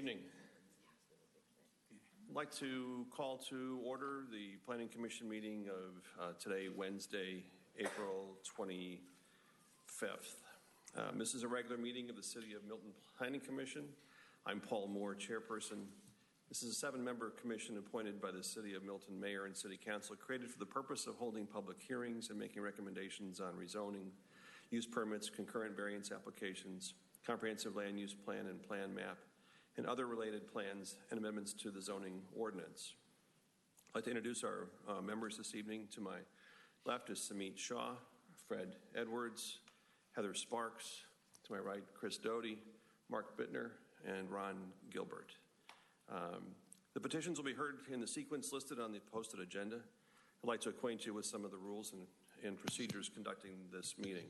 evening. I'd like to call to order the Planning Commission meeting of today, Wednesday, April 25th. This is a regular meeting of the City of Milton Planning Commission. I'm Paul Moore, chairperson. This is a 7-member commission appointed by the City of Milton Mayor and City Council, created for the purpose of holding public hearings and making recommendations on rezoning, use permits, concurrent variance applications, comprehensive land use plan and plan map, and other related plans and amendments to the zoning ordinance. I'd like to introduce our members this evening. To my left is Samit Shah, Fred Edwards, Heather Sparks. To my right, Chris Doty, Mark Bittner, and Ron Gilbert. The petitions will be heard in the sequence listed on the posted agenda. I'd like to acquaint you with some of the rules and procedures conducting this meeting.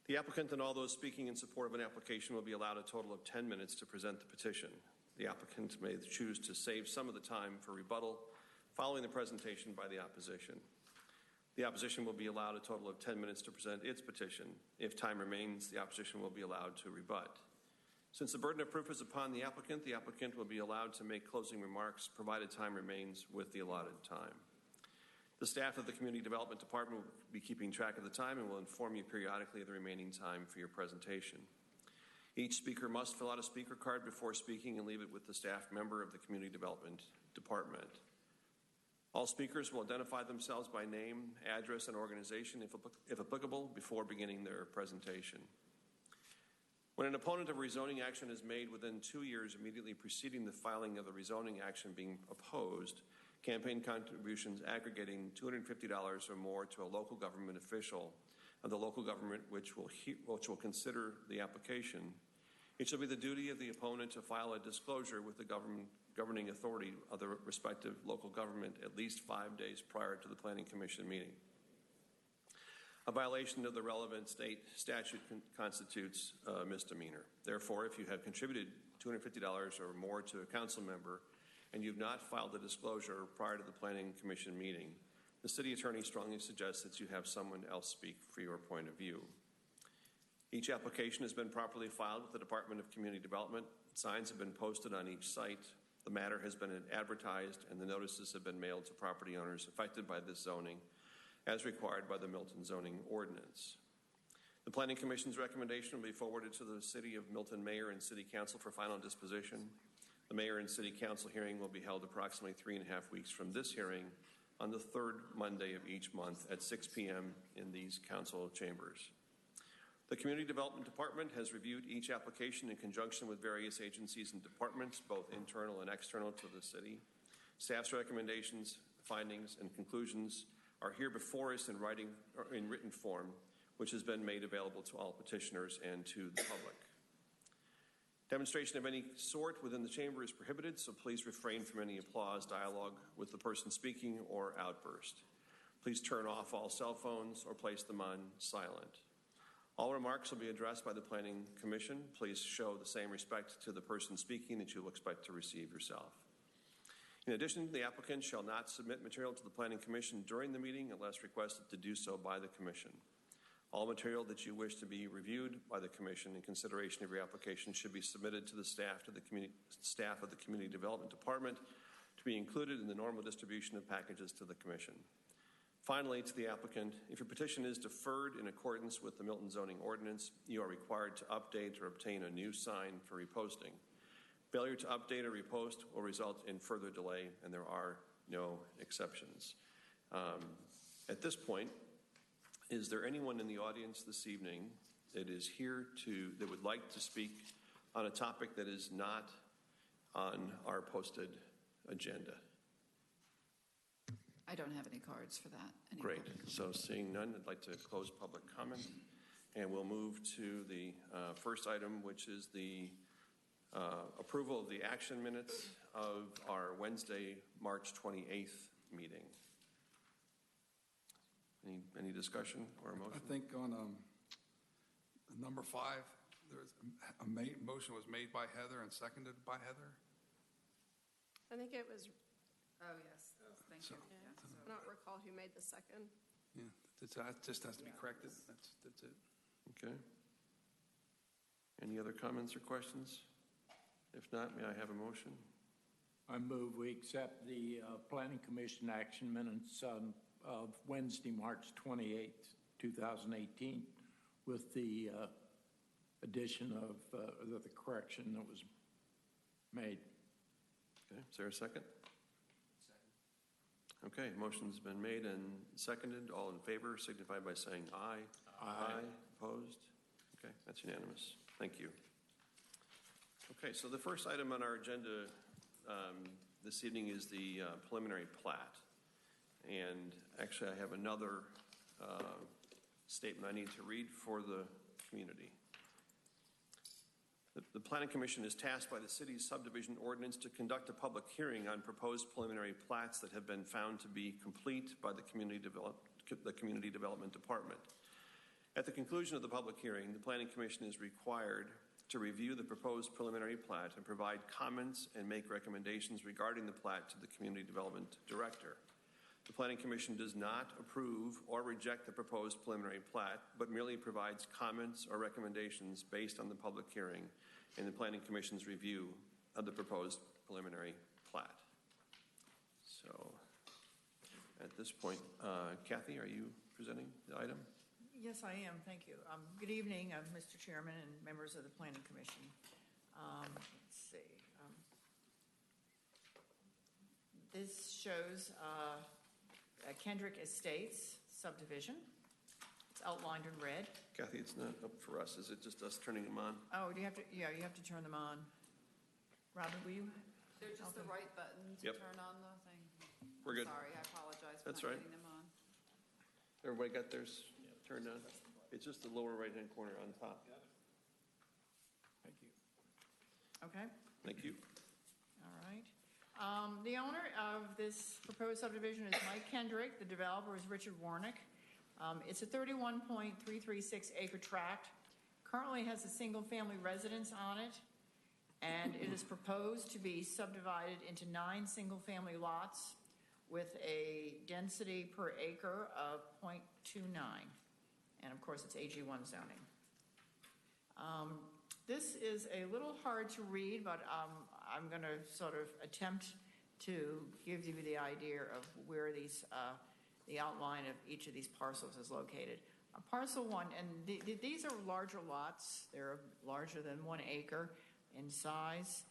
The applicant and all those speaking in support of an application will be allowed a total of 10 minutes to present the petition. The applicant may choose to save some of the time for rebuttal following the presentation by the opposition. The opposition will be allowed a total of 10 minutes to present its petition. If time remains, the opposition will be allowed to rebut. Since the burden of proof is upon the applicant will be allowed to make closing remarks provided time remains with the allotted time. The staff of the Community Development Department will be keeping track of the time and will inform you periodically of the remaining time for your presentation. Each speaker must fill out a speaker card before speaking and leave it with the staff member of the Community Development Department. All speakers will identify themselves by name, address, and organization, if applicable, before beginning their presentation. When an opponent of rezoning action is made within 2 years immediately preceding the filing of the rezoning action being opposed, campaign contributions aggregating $250 or more to a local government official of the local government which will consider the application, it shall be the duty of the opponent to file a disclosure with the governing authority of the respective local government at least 5 days prior to the Planning Commission meeting. A violation of the relevant state statute constitutes a misdemeanor. Therefore, if you have contributed $250 or more to a council member and you've not filed a disclosure prior to the Planning Commission meeting, the city attorney strongly suggests that you have someone else speak for your point of view. Each application has been properly filed with the Department of Community Development. Signs have been posted on each site. The matter has been advertised, and the notices have been mailed to property owners affected by this zoning, as required by the Milton Zoning Ordinance. The Planning Commission's recommendation will be forwarded to the City of Milton Mayor and City Council for final disposition. The Mayor and City Council hearing will be held approximately 3.5 weeks from this hearing on the third Monday of each month at 6 p.m. in these council chambers. The Community Development Department has reviewed each application in conjunction with various agencies and departments, both internal and external to the city. Staff's recommendations, findings, and conclusions are here before us in written form, which has been made available to all petitioners and to the public. Demonstration of any sort within the chamber is prohibited, so please refrain from any applause, dialogue with the person speaking, or outburst. Please turn off all cell phones or place them on silent. All remarks will be addressed by the Planning Commission. Please show the same respect to the person speaking that you'll expect to receive yourself. In addition, the applicant shall not submit material to the Planning Commission during the meeting unless requested to do so by the Commission. All material that you wish to be reviewed by the Commission in consideration of your application should be submitted to the staff of the Community Development Department to be included in the normal distribution of packages to the Commission. Finally, to the applicant, if your petition is deferred in accordance with the Milton Zoning Ordinance, you are required to update or obtain a new sign for reposting. Failure to update or repost will result in further delay, and there are no exceptions. At this point, is there anyone in the audience this evening that is here that would like to speak on a topic that is not on our posted agenda? I don't have any cards for that. Great. So seeing none, I'd like to close public comment, and we'll move to the first item, which is the approval of the action minutes of our Wednesday, March 28th meeting. Any discussion or a motion? I think on number 5, there's a motion was made by Heather and seconded by Heather. I think it was. Oh, yes. Thank you. Yeah. I don't recall who made the second. Yeah, that just has to be corrected. That's it. Okay. Any other comments or questions? If not, may I have a motion? I move we accept the Planning Commission action minutes of Wednesday, March 28th, 2018, with the addition of the correction that was made. Okay, is there a second? Okay, motion's been made and seconded. All in favor signify by saying aye. Aye. Opposed? Okay, that's unanimous. Thank you. Okay, so the first item on our agenda this evening is the preliminary plat. And actually, I have another statement I need to read for the community. The Planning Commission is tasked by the city's subdivision ordinance to conduct a public hearing on proposed preliminary plats that have been found to be complete by the Community Development Department. At the conclusion of the public hearing, the Planning Commission is required to review the proposed preliminary plat and provide comments and make recommendations regarding the plat to the Community Development Director. The Planning Commission does not approve or reject the proposed preliminary plat, but merely provides comments or recommendations based on the public hearing and the Planning Commission's review of the proposed preliminary plat. So, at this point, Kathy, are you presenting the item? Yes, I am. Thank you. Good evening, Mr. Chairman and members of the Planning Commission. Let's see. This shows Kendrick Estates subdivision. It's outlined in red. Kathy, it's not up for us. Is it just us turning them on? Oh, do you have to? Yeah, you have to turn them on. Robin, will you? They're just the Okay. right button to Yep. turn on the thing. We're good. Sorry, I apologize for That's not right. getting them on. Everybody got theirs turned on? It's just the lower right-hand corner on top. Thank you. Okay. Thank you. All right. The owner of this proposed subdivision is Mike Kendrick. The developer is Richard Warnick. It's a 31.336 acre tract. Currently has a single-family residence on it, and it is proposed to be subdivided into 9 single-family lots with a density per acre of 0.29. And of course, it's AG1 zoning. This is a little hard to read, but I'm going to sort of attempt to give you the idea of where these, the outline of each of these parcels is located. Parcel 1, and these are larger lots. They're larger than 1 acre in size.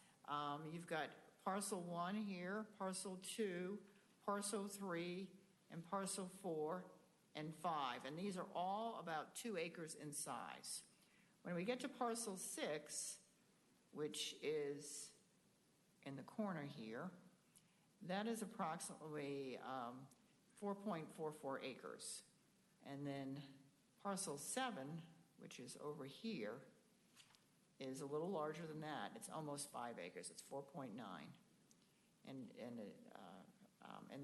You've got parcel 1 here, parcel 2, parcel 3, and parcel 4 and 5. And these are all about 2 acres in size. When we get to parcel 6, which is in the corner here, that is approximately 4.44 acres. And then parcel 7, which is over here, is a little larger than that. It's almost 5 acres. It's 4.9. And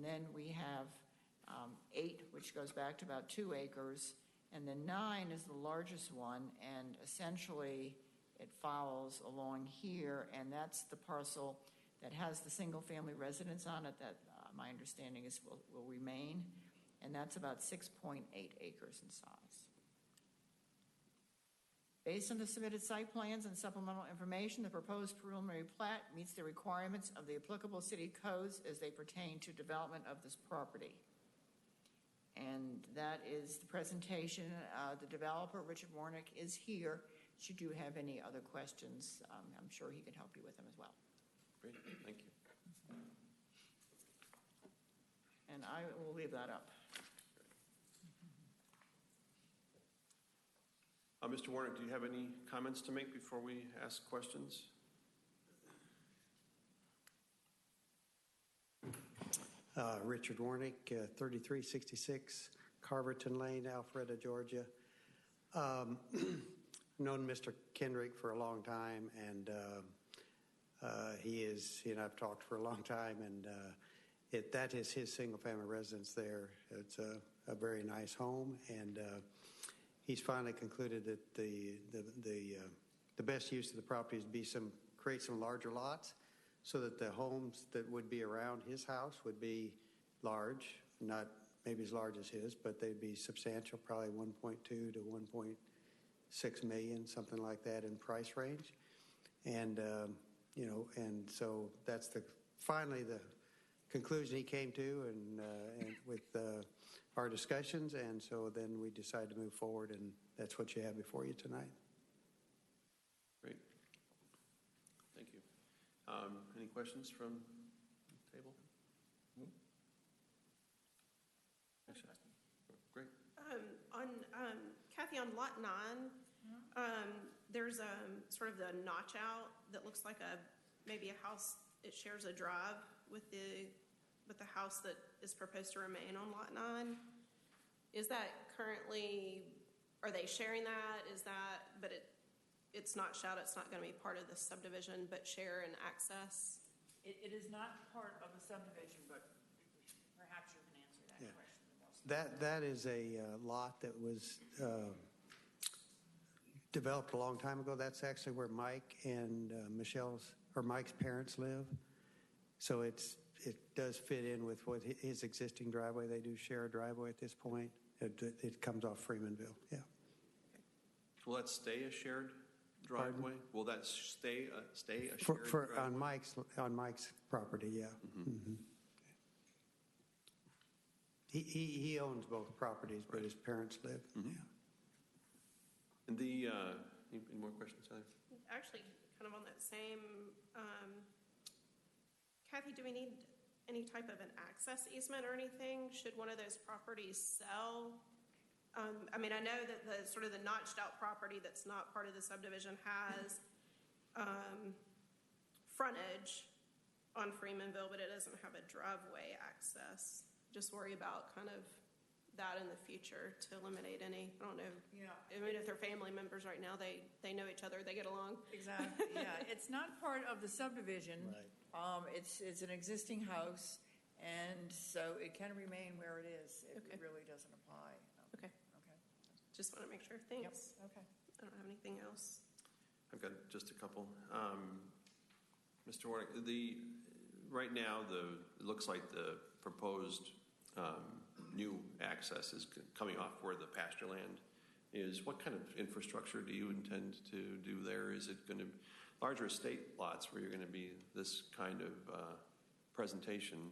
then we have 8, which goes back to about 2 acres. And then 9 is the largest one, and essentially it follows along here, and that's the parcel that has the single-family residence on it that my understanding is will remain, and that's about 6.8 acres in size. Based on the submitted site plans and supplemental information, the proposed preliminary plat meets the requirements of the applicable city codes as they pertain to development of this property. And that is the presentation. The developer, Richard Warnick, is here. Should you have any other questions, I'm sure he can help you with them as well. Great, thank you. And I will leave that up. Mr. Warnick, do you have any comments to make before we ask questions? Richard Warnick, 3366 Carverton Lane, Alpharetta, Georgia. Known Mr. Kendrick for a long time, and he and I've talked for a long time, and that is his single-family residence there. It's a very nice home, and he's finally concluded that the best use of the property is to create some larger lots, so that the homes that would be around his house would be large, not maybe as large as his, but they'd be substantial, probably 1.2 to 1.6 million, something like that in price range. And and so that's finally the conclusion he came to, and with our discussions, and so then we decided to move forward, and that's what you have before you tonight. Great. Thank you. Any questions from the table? Great. Kathy, on Lot 9, there's sort of the notch out that looks like maybe a house. It shares a drive with the house that is proposed to remain on Lot 9. Is that currently? Are they sharing that? But it's not shout. It's not going to be part of the subdivision, but share and access. It is not part of the subdivision, but perhaps you can answer that Yeah. question the most. That is a lot that was developed a long time ago. That's actually where Mike and Mike's parents live. So it does fit in with what his existing driveway. They do share a driveway at this point. It comes off Freemanville. Yeah. Will that stay a shared driveway? Pardon? Will that stay a shared driveway? On Mike's property, yeah. Mm-hmm. He owns both properties, but his parents live. Mm-hmm. Yeah. And any more questions, Heather? Actually, kind of on that same, Kathy, do we need any type of an access easement or anything? Should one of those properties sell? I mean, I know that the sort of the notched out property that's not part of the subdivision has frontage on Freemanville, but it doesn't have a driveway access. Just worry about kind of that in the future to eliminate any, I don't know. Yeah. I mean, if they're family members right now, they know each other, they get along. Exactly, yeah. It's not part of the subdivision. Right. It's an existing house, and so it can remain where it is. It Okay. really doesn't apply. Okay. Okay. Just want to make sure. Yep, Thanks. okay. I don't have anything else. I've got just a couple. Mr. Warnick, right now, it looks like the proposed new access is coming off where the pasture land is. What kind of infrastructure do you intend to do there? Is it going to larger estate lots where you're going to be this kind of presentation?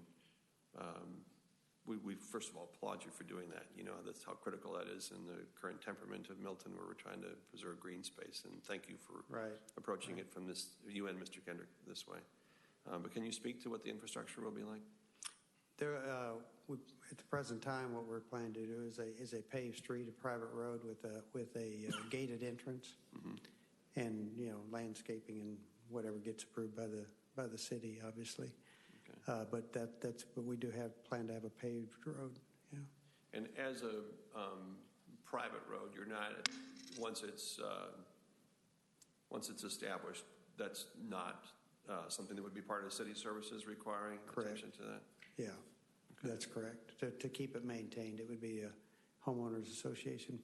We first of all applaud you for doing that. You know, that's how critical that is in the current temperament of Milton, where we're trying to preserve green space. And thank you for approaching it from you and Mr. Kendrick this way. But can you speak to what the infrastructure will be like? At the present time, what we're planning to do is a paved street, a private road with a gated entrance, and landscaping and whatever gets approved by the city, obviously. Okay. But we do plan to have a paved road. Yeah. And as a private road, you're not once it's established, that's not something that would be part of city services requiring attention to that. Yeah. That's correct. To keep it maintained, it would be a homeowners association.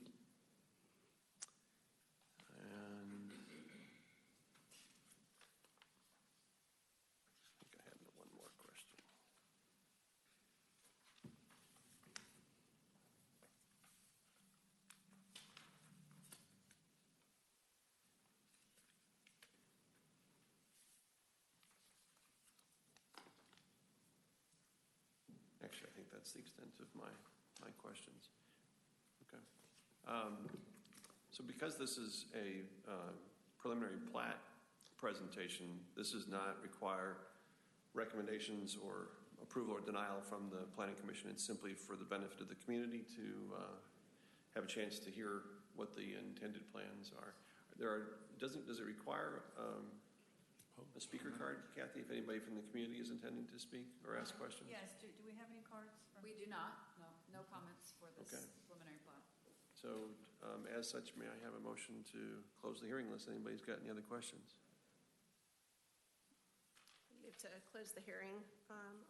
And I think I have one more question. Actually, I think that's the extent of my questions. Okay. So because this is a preliminary plat presentation, this does not require recommendations or approval or denial from the Planning Commission. It's simply for the benefit of the community to have a chance to hear what the intended plans are. Does it require a speaker card, Kathy, if anybody from the community is intending to speak or ask questions? Yes, do we have any cards? We do not, no comments for this Okay. preliminary plat. So as such, may I have a motion to close the hearing unless anybody's got any other questions? Move to close the hearing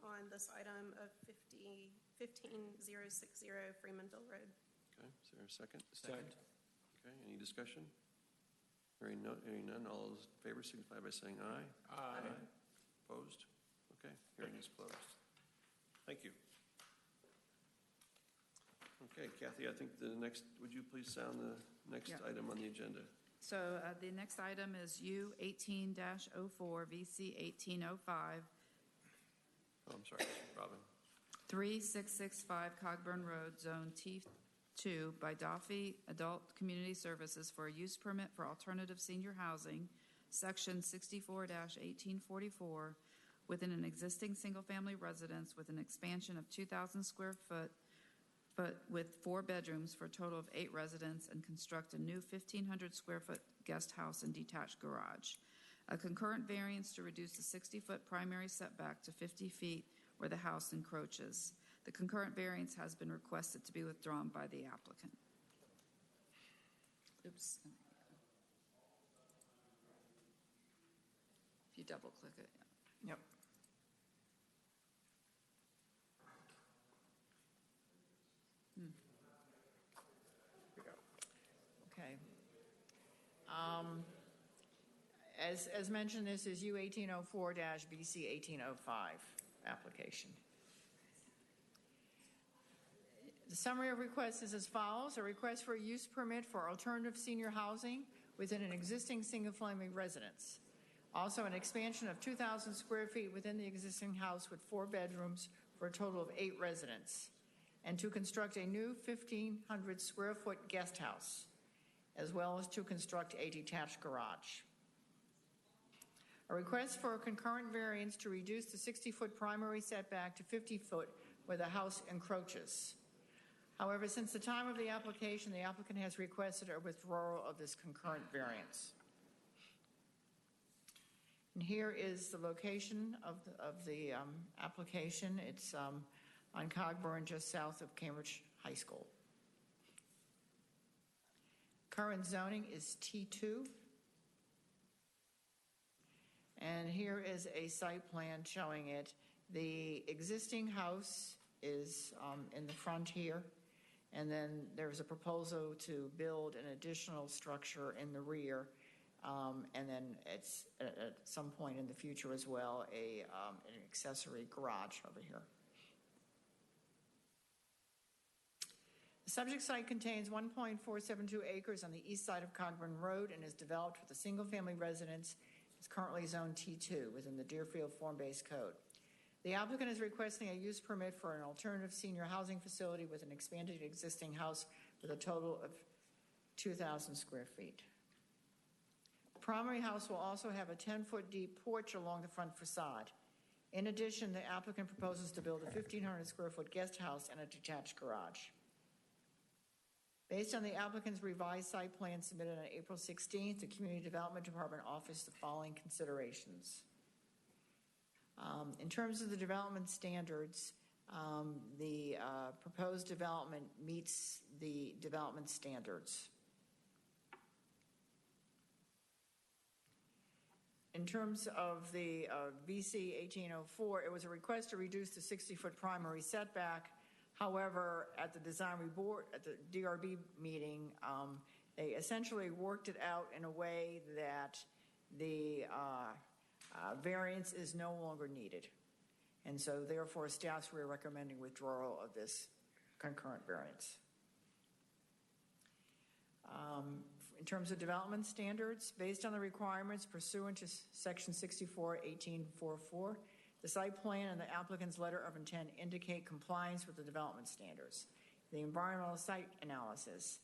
on this item of 15060 Freemanville Road. Okay, is there a second? Second. Okay, any discussion? Hearing none, all those in favor signify by saying aye. Aye. Opposed? Okay, hearing is closed. Thank you. Okay, Kathy, I think would you please sound the next Yeah. item on the agenda? So the next item is U 18-04, VC 1805, Oh, I'm sorry, Robin. 3665 Cogburn Road, Zone T2 by Doffy Adult Community Services for a use permit for alternative senior housing, Section 64-1844, within an existing single-family residence with an expansion of 2,000 square foot with 4 bedrooms for a total of 8 residents, and construct a new 1,500 square foot guest house and detached garage. A concurrent variance to reduce the 60-foot primary setback to 50 feet where the house encroaches. The concurrent variance has been requested to be withdrawn by the applicant. Oops. If you double click it. Yep. Okay. As mentioned, this is U 1804-BC 1805 application. The summary of requests is as follows. A request for a use permit for alternative senior housing within an existing single-family residence. Also, an expansion of 2,000 square feet within the existing house with 4 bedrooms for a total of 8 residents. And to construct a new 1,500 square foot guest house, as well as to construct a detached garage. A request for a concurrent variance to reduce the 60-foot primary setback to 50 foot where the house encroaches. However, since the time of the application, the applicant has requested a withdrawal of this concurrent variance. And here is the location of the application. It's on Cogburn, just south of Cambridge High School. Current zoning is T2. And here is a site plan showing it. The existing house is in the front here. And then there's a proposal to build an additional structure in the rear. And then it's at some point in the future as well, an accessory garage over here. The subject site contains 1.472 acres on the east side of Cogburn Road and is developed with a single-family residence. It's currently zoned T2 within the Deerfield Form-Based Code. The applicant is requesting a use permit for an alternative senior housing facility with an expanded existing house with a total of 2,000 square feet. The primary house will also have a 10-foot deep porch along the front facade. In addition, the applicant proposes to build a 1,500 square foot guest house and a detached garage. Based on the applicant's revised site plan submitted on April 16th, the Community Development Department offers the following considerations. In terms of the development standards, the proposed development meets the development standards. In terms of the VC 1804, it was a request to reduce the 60-foot primary setback. However, at the design report, at the DRB meeting, they essentially worked it out in a way that the variance is no longer needed. And so therefore, staff's we're recommending withdrawal of this concurrent variance. In terms of development standards, based on the requirements pursuant to Section 64-1844, the site plan and the applicant's letter of intent indicate compliance with the development standards. The environmental site analysis.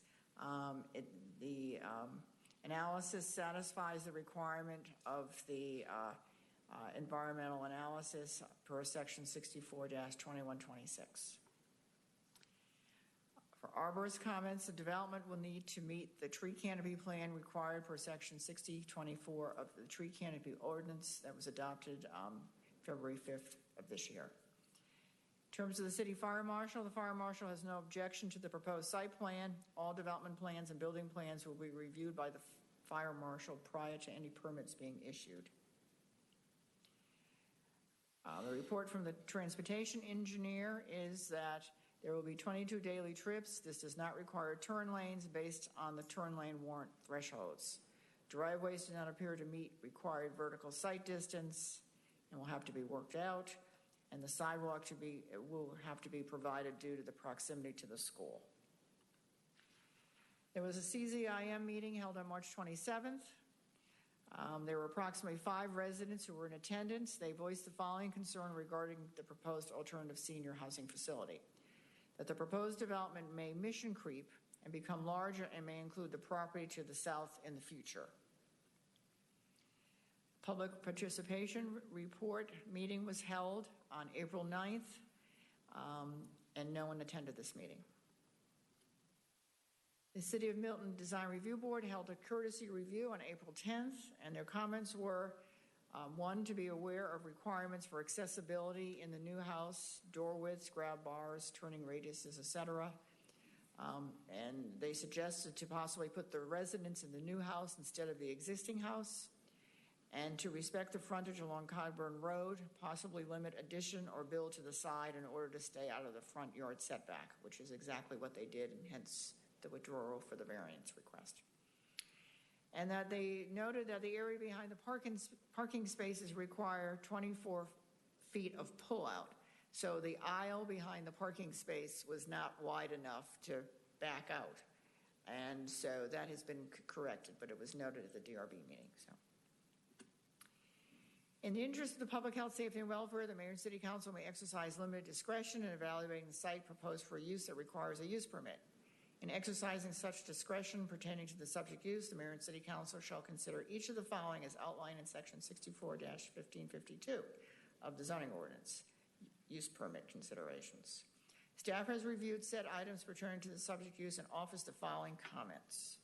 The analysis satisfies the requirement of the environmental analysis per Section 64-2126. For arborist comments, the development will need to meet the tree canopy plan required per Section 6024 of the tree canopy ordinance that was adopted February 5th of this year. In terms of the city fire marshal, the fire marshal has no objection to the proposed site plan. All development plans and building plans will be reviewed by the fire marshal prior to any permits being issued. The report from the transportation engineer is that there will be 22 daily trips. This does not require turn lanes based on the turn lane warrant thresholds. Driveways do not appear to meet required vertical site distance and will have to be worked out, and the sidewalk will have to be provided due to the proximity to the school. There was a CZIM meeting held on March 27th. There were approximately 5 residents who were in attendance. They voiced the following concern regarding the proposed alternative senior housing facility: that the proposed development may mission creep and become larger and may include the property to the south in the future. Public participation report meeting was held on April 9th, and no one attended this meeting. The City of Milton Design Review Board held a courtesy review on April 10th, and their comments were, 1, to be aware of requirements for accessibility in the new house, door widths, grab bars, turning radiuses, etc. And they suggested to possibly put the residents in the new house instead of the existing house, and to respect the frontage along Cogburn Road, possibly limit addition or build to the side in order to stay out of the front yard setback, which is exactly what they did, and hence the withdrawal for the variance request. And that they noted that the area behind the parking spaces require 24 feet of pullout. So the aisle behind the parking space was not wide enough to back out. And so that has been corrected, but it was noted at the DRB meeting. So, in the interest of the public health, safety, and welfare, the mayor and city council may exercise limited discretion in evaluating the site proposed for use that requires a use permit. In exercising such discretion pertaining to the subject use, the mayor and city council shall consider each of the following as outlined in section 64-1552 of the zoning ordinance: use permit considerations. Staff has reviewed said items pertaining to the subject use and offers the following comments.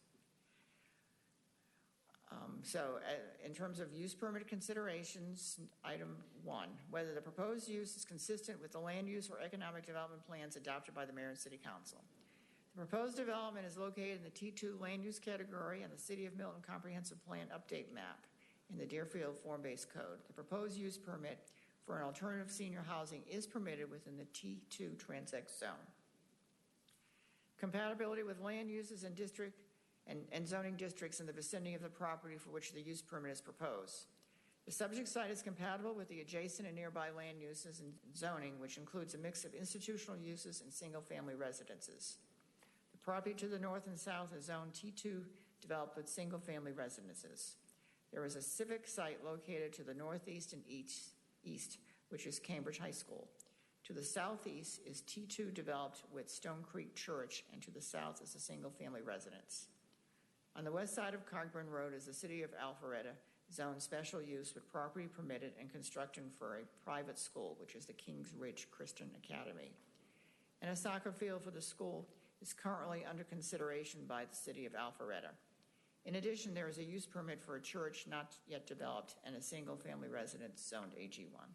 In terms of use permit considerations, item 1, whether the proposed use is consistent with the land use or economic development plans adopted by the mayor and city council. The proposed development is located in the T2 land use category and the City of Milton Comprehensive Plan Update Map in the Deerfield Form-Based Code. The proposed use permit for an alternative senior housing is permitted within the T2 Transect Zone. Compatibility with land uses and district and zoning districts in the vicinity of the property for which the use permit is proposed. The subject site is compatible with the adjacent and nearby land uses and zoning, which includes a mix of institutional uses and single-family residences. The property to the north and south is Zone T2, developed with single-family residences. There is a civic site located to the northeast and east, which is Cambridge High School. To the southeast is T2 developed with Stone Creek Church, and to the south is a single-family residence. On the west side of Cogburn Road is the City of Alpharetta, zone special use with property permitted and construction for a private school, which is the Kings Ridge Christian Academy. And a soccer field for the school is currently under consideration by the City of Alpharetta. In addition, there is a use permit for a church not yet developed and a single-family residence zoned AG1.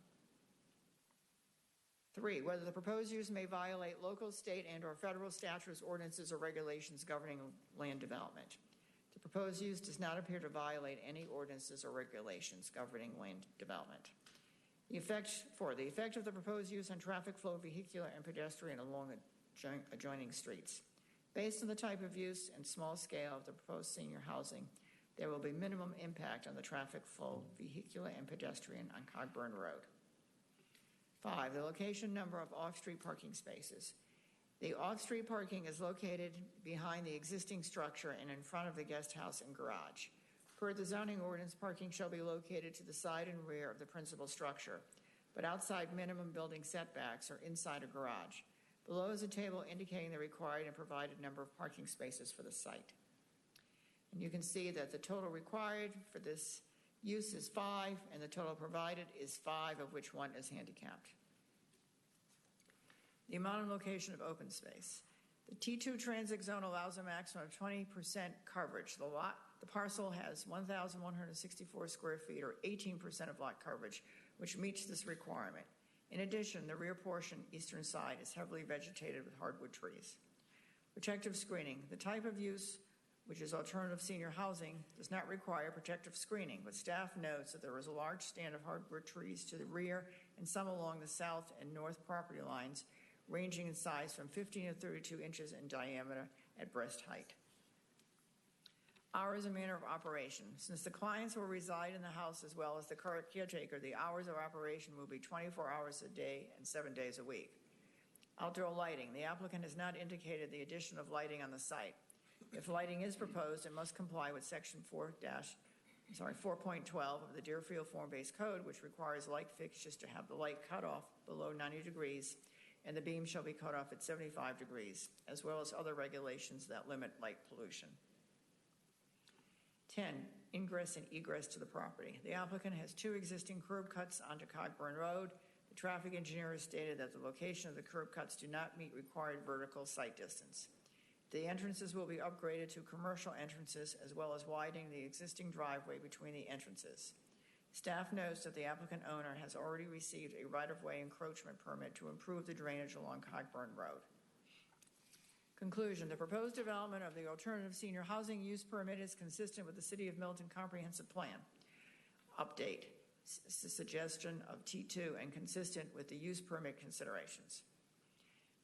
3, whether the proposed use may violate local, state, and or federal statutes, ordinances, or regulations governing land development. The proposed use does not appear to violate any ordinances or regulations governing land development. The effect of the proposed use on traffic flow, vehicular and pedestrian along adjoining streets. Based on the type of use and small scale of the proposed senior housing, there will be minimum impact on the traffic flow, vehicular and pedestrian on Cogburn Road. 5, the location number of off-street parking spaces. The off-street parking is located behind the existing structure and in front of the guest house and garage. Per the zoning ordinance, parking shall be located to the side and rear of the principal structure, but outside minimum building setbacks or inside a garage. Below is a table indicating the required and provided number of parking spaces for the site. And you can see that the total required for this use is 5, and the total provided is 5, of which 1 is handicapped. The amount and location of open space. The T2 transit zone allows a maximum of 20% coverage. The parcel has 1,164 square feet, or 18% of lot coverage, which meets this requirement. In addition, the rear portion, eastern side, is heavily vegetated with hardwood trees. Protective screening. The type of use, which is alternative senior housing, does not require protective screening, but staff notes that there is a large stand of hardwood trees to the rear and some along the south and north property lines, ranging in size from 15 to 32 inches in diameter at breast height. Hours and manner of operation. Since the clients will reside in the house as well as the caretaker, the hours of operation will be 24 hours a day and 7 days a week. Outdoor lighting. The applicant has not indicated the addition of lighting on the site. If lighting is proposed, it must comply with Section 4.12 of the Deerfield Form-Based Code, which requires light fixtures to have the light cut off below 90 degrees, and the beam shall be cut off at 75 degrees, as well as other regulations that limit light pollution. 10, ingress and egress to the property. The applicant has 2 existing curb cuts onto Cogburn Road. The traffic engineer has stated that the location of the curb cuts do not meet required vertical sight distance. The entrances will be upgraded to commercial entrances, as well as widening the existing driveway between the entrances. Staff notes that the applicant owner has already received a right-of-way encroachment permit to improve the drainage along Cogburn Road. Conclusion, the proposed development of the alternative senior housing use permit is consistent with the City of Milton Comprehensive Plan. Update, suggestion of T2 and consistent with the use permit considerations.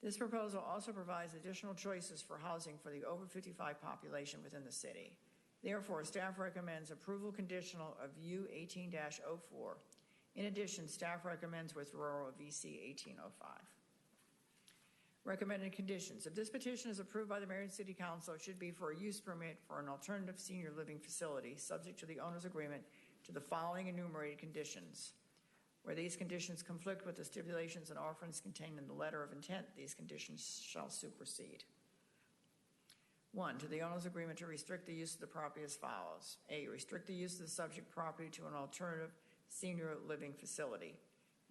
This proposal also provides additional choices for housing for the over 55 population within the city. Therefore, staff recommends approval conditional of U 18-04. In addition, staff recommends withdrawal of VC 1805. Recommended conditions. If this petition is approved by the Marion City Council, it should be for a use permit for an alternative senior living facility, subject to the owner's agreement to the following enumerated conditions. Where these conditions conflict with the stipulations and offerings contained in the letter of intent, these conditions shall supersede. 1, to the owner's agreement to restrict the use of the property as follows. A, restrict the use of the subject property to an alternative senior living facility.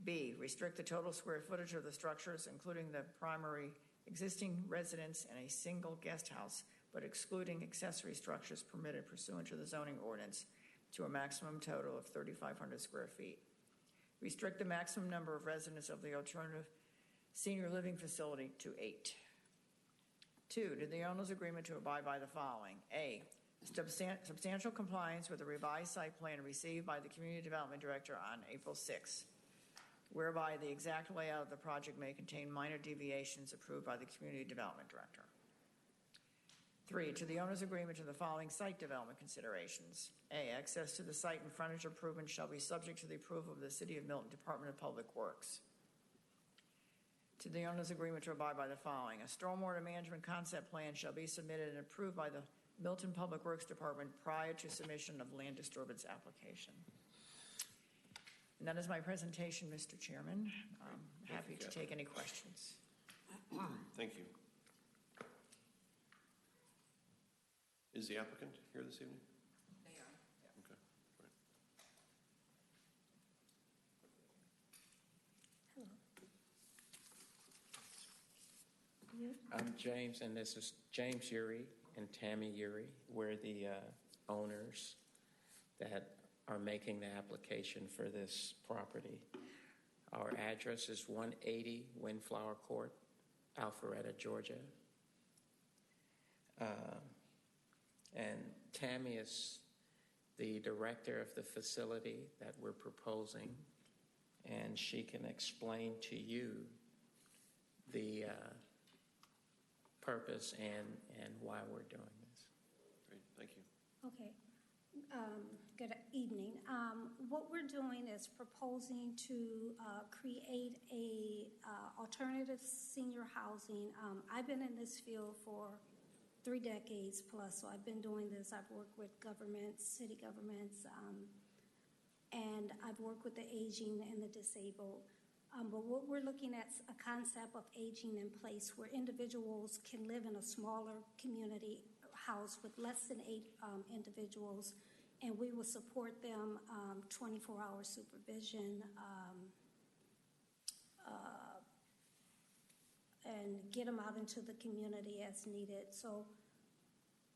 B, restrict the total square footage of the structures, including the primary existing residence and a single guest house, but excluding accessory structures permitted pursuant to the zoning ordinance, to a maximum total of 3,500 square feet. Restrict the maximum number of residents of the alternative senior living facility to 8. 2, to the owner's agreement to abide by the following. A, substantial compliance with the revised site plan received by the Community Development Director on April 6, whereby the exact layout of the project may contain minor deviations approved by the Community Development Director. 3, to the owner's agreement to the following site development considerations. A, access to the site and frontage improvements shall be subject to the approval of the City of Milton Department of Public Works. To the owner's agreement to abide by the following. A stormwater management concept plan shall be submitted and approved by the Milton Public Works Department prior to submission of land disturbance application. And that is my presentation, Mr. Chairman. I'm happy to take any questions. Thank you. Is the applicant here this evening? They are. Okay, great. I'm James, and this is James Uri and Tammy Uri. We're the owners that are making the application for this property. Our address is 180 Windflower Court, Alpharetta, Georgia. And Tammy is the director of the facility that we're proposing, and she can explain to you the purpose and why we're doing this. Great, thank you. Okay. Good evening. What we're doing is proposing to create a alternative senior housing. I've been in this field for 3 decades plus, so I've been doing this. I've worked with governments, city governments, and I've worked with the aging and the disabled. But what we're looking at is a concept of aging in place where individuals can live in a smaller community house with less than 8 individuals, and we will support them 24-hour supervision and get them out into the community as needed. So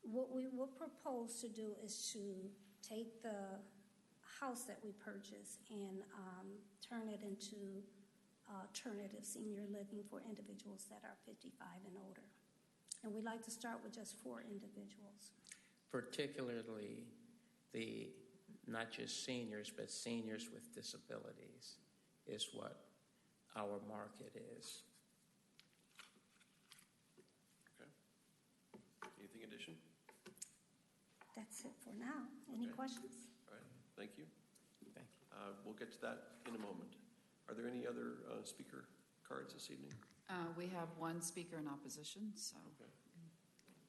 what we will propose to do is to take the house that we purchased and turn it into alternative senior living for individuals that are 55 and older. And we'd like to start with just 4 individuals. Particularly the not just seniors, but seniors with disabilities is what our market is. Okay. Anything addition? That's it for now. Any questions? All right, thank you. Thank you. We'll get to that in a moment. Are there any other speaker cards this evening? We have 1 speaker in opposition, so. Okay.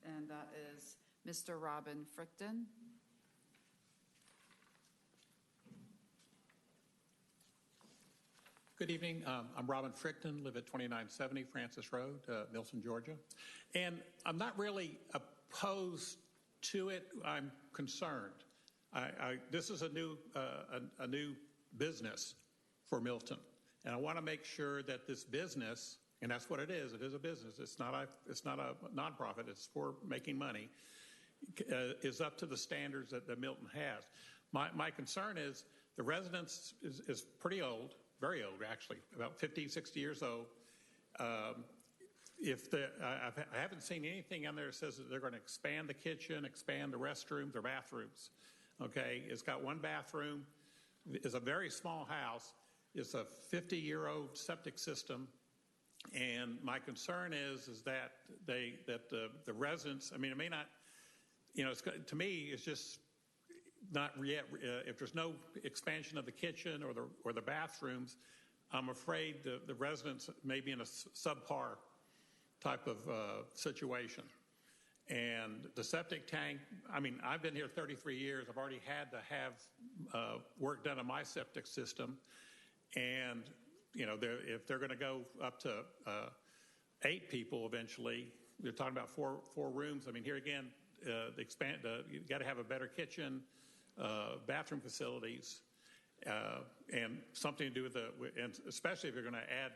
and that is Mr. Robin Frickton. Good evening. I'm Robin Frickton, live at 2970 Francis Road, Milton, Georgia. And I'm not really opposed to it. I'm concerned. This is a new business for Milton. And I want to make sure that this business, and that's what it is a business. It's not a nonprofit. It's for making money, is up to the standards that Milton has. My concern is the residence is pretty old. Very old, actually, about 50, 60 years old. I haven't seen anything on there that says that they're going to expand the kitchen, expand the restrooms or bathrooms. Okay, it's got one bathroom. It's a very small house. It's a 50-year-old septic system, and my concern is that the residents. I mean, it may not. To me, it's just not yet. If there's no expansion of the kitchen or the bathrooms, I'm afraid the residents may be in a subpar type of situation. And the septic tank, I mean, I've been here 33 years. I've already had to have work done on my septic system. And, if they're going to go up to 8 people eventually, they're talking about four rooms. I mean, here again, you got to have a better kitchen, bathroom facilities, and something to do with and especially if you're going to add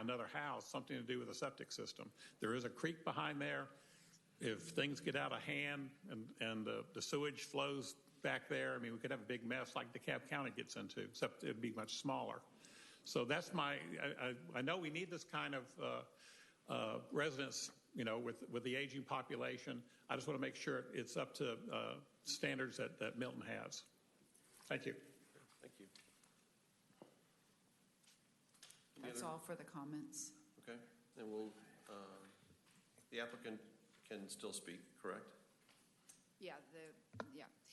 another house, something to do with the septic system. There is a creek behind there. If things get out of hand and the sewage flows back there, I mean, we could have a big mess like DeKalb County gets into, except it'd be much smaller. So that's I know we need this kind of residence, with the aging population. I just want to make sure it's up to standards that Milton has. Thank you. Thank you. That's all for the comments. Okay, and the applicant can still speak, correct? Yeah,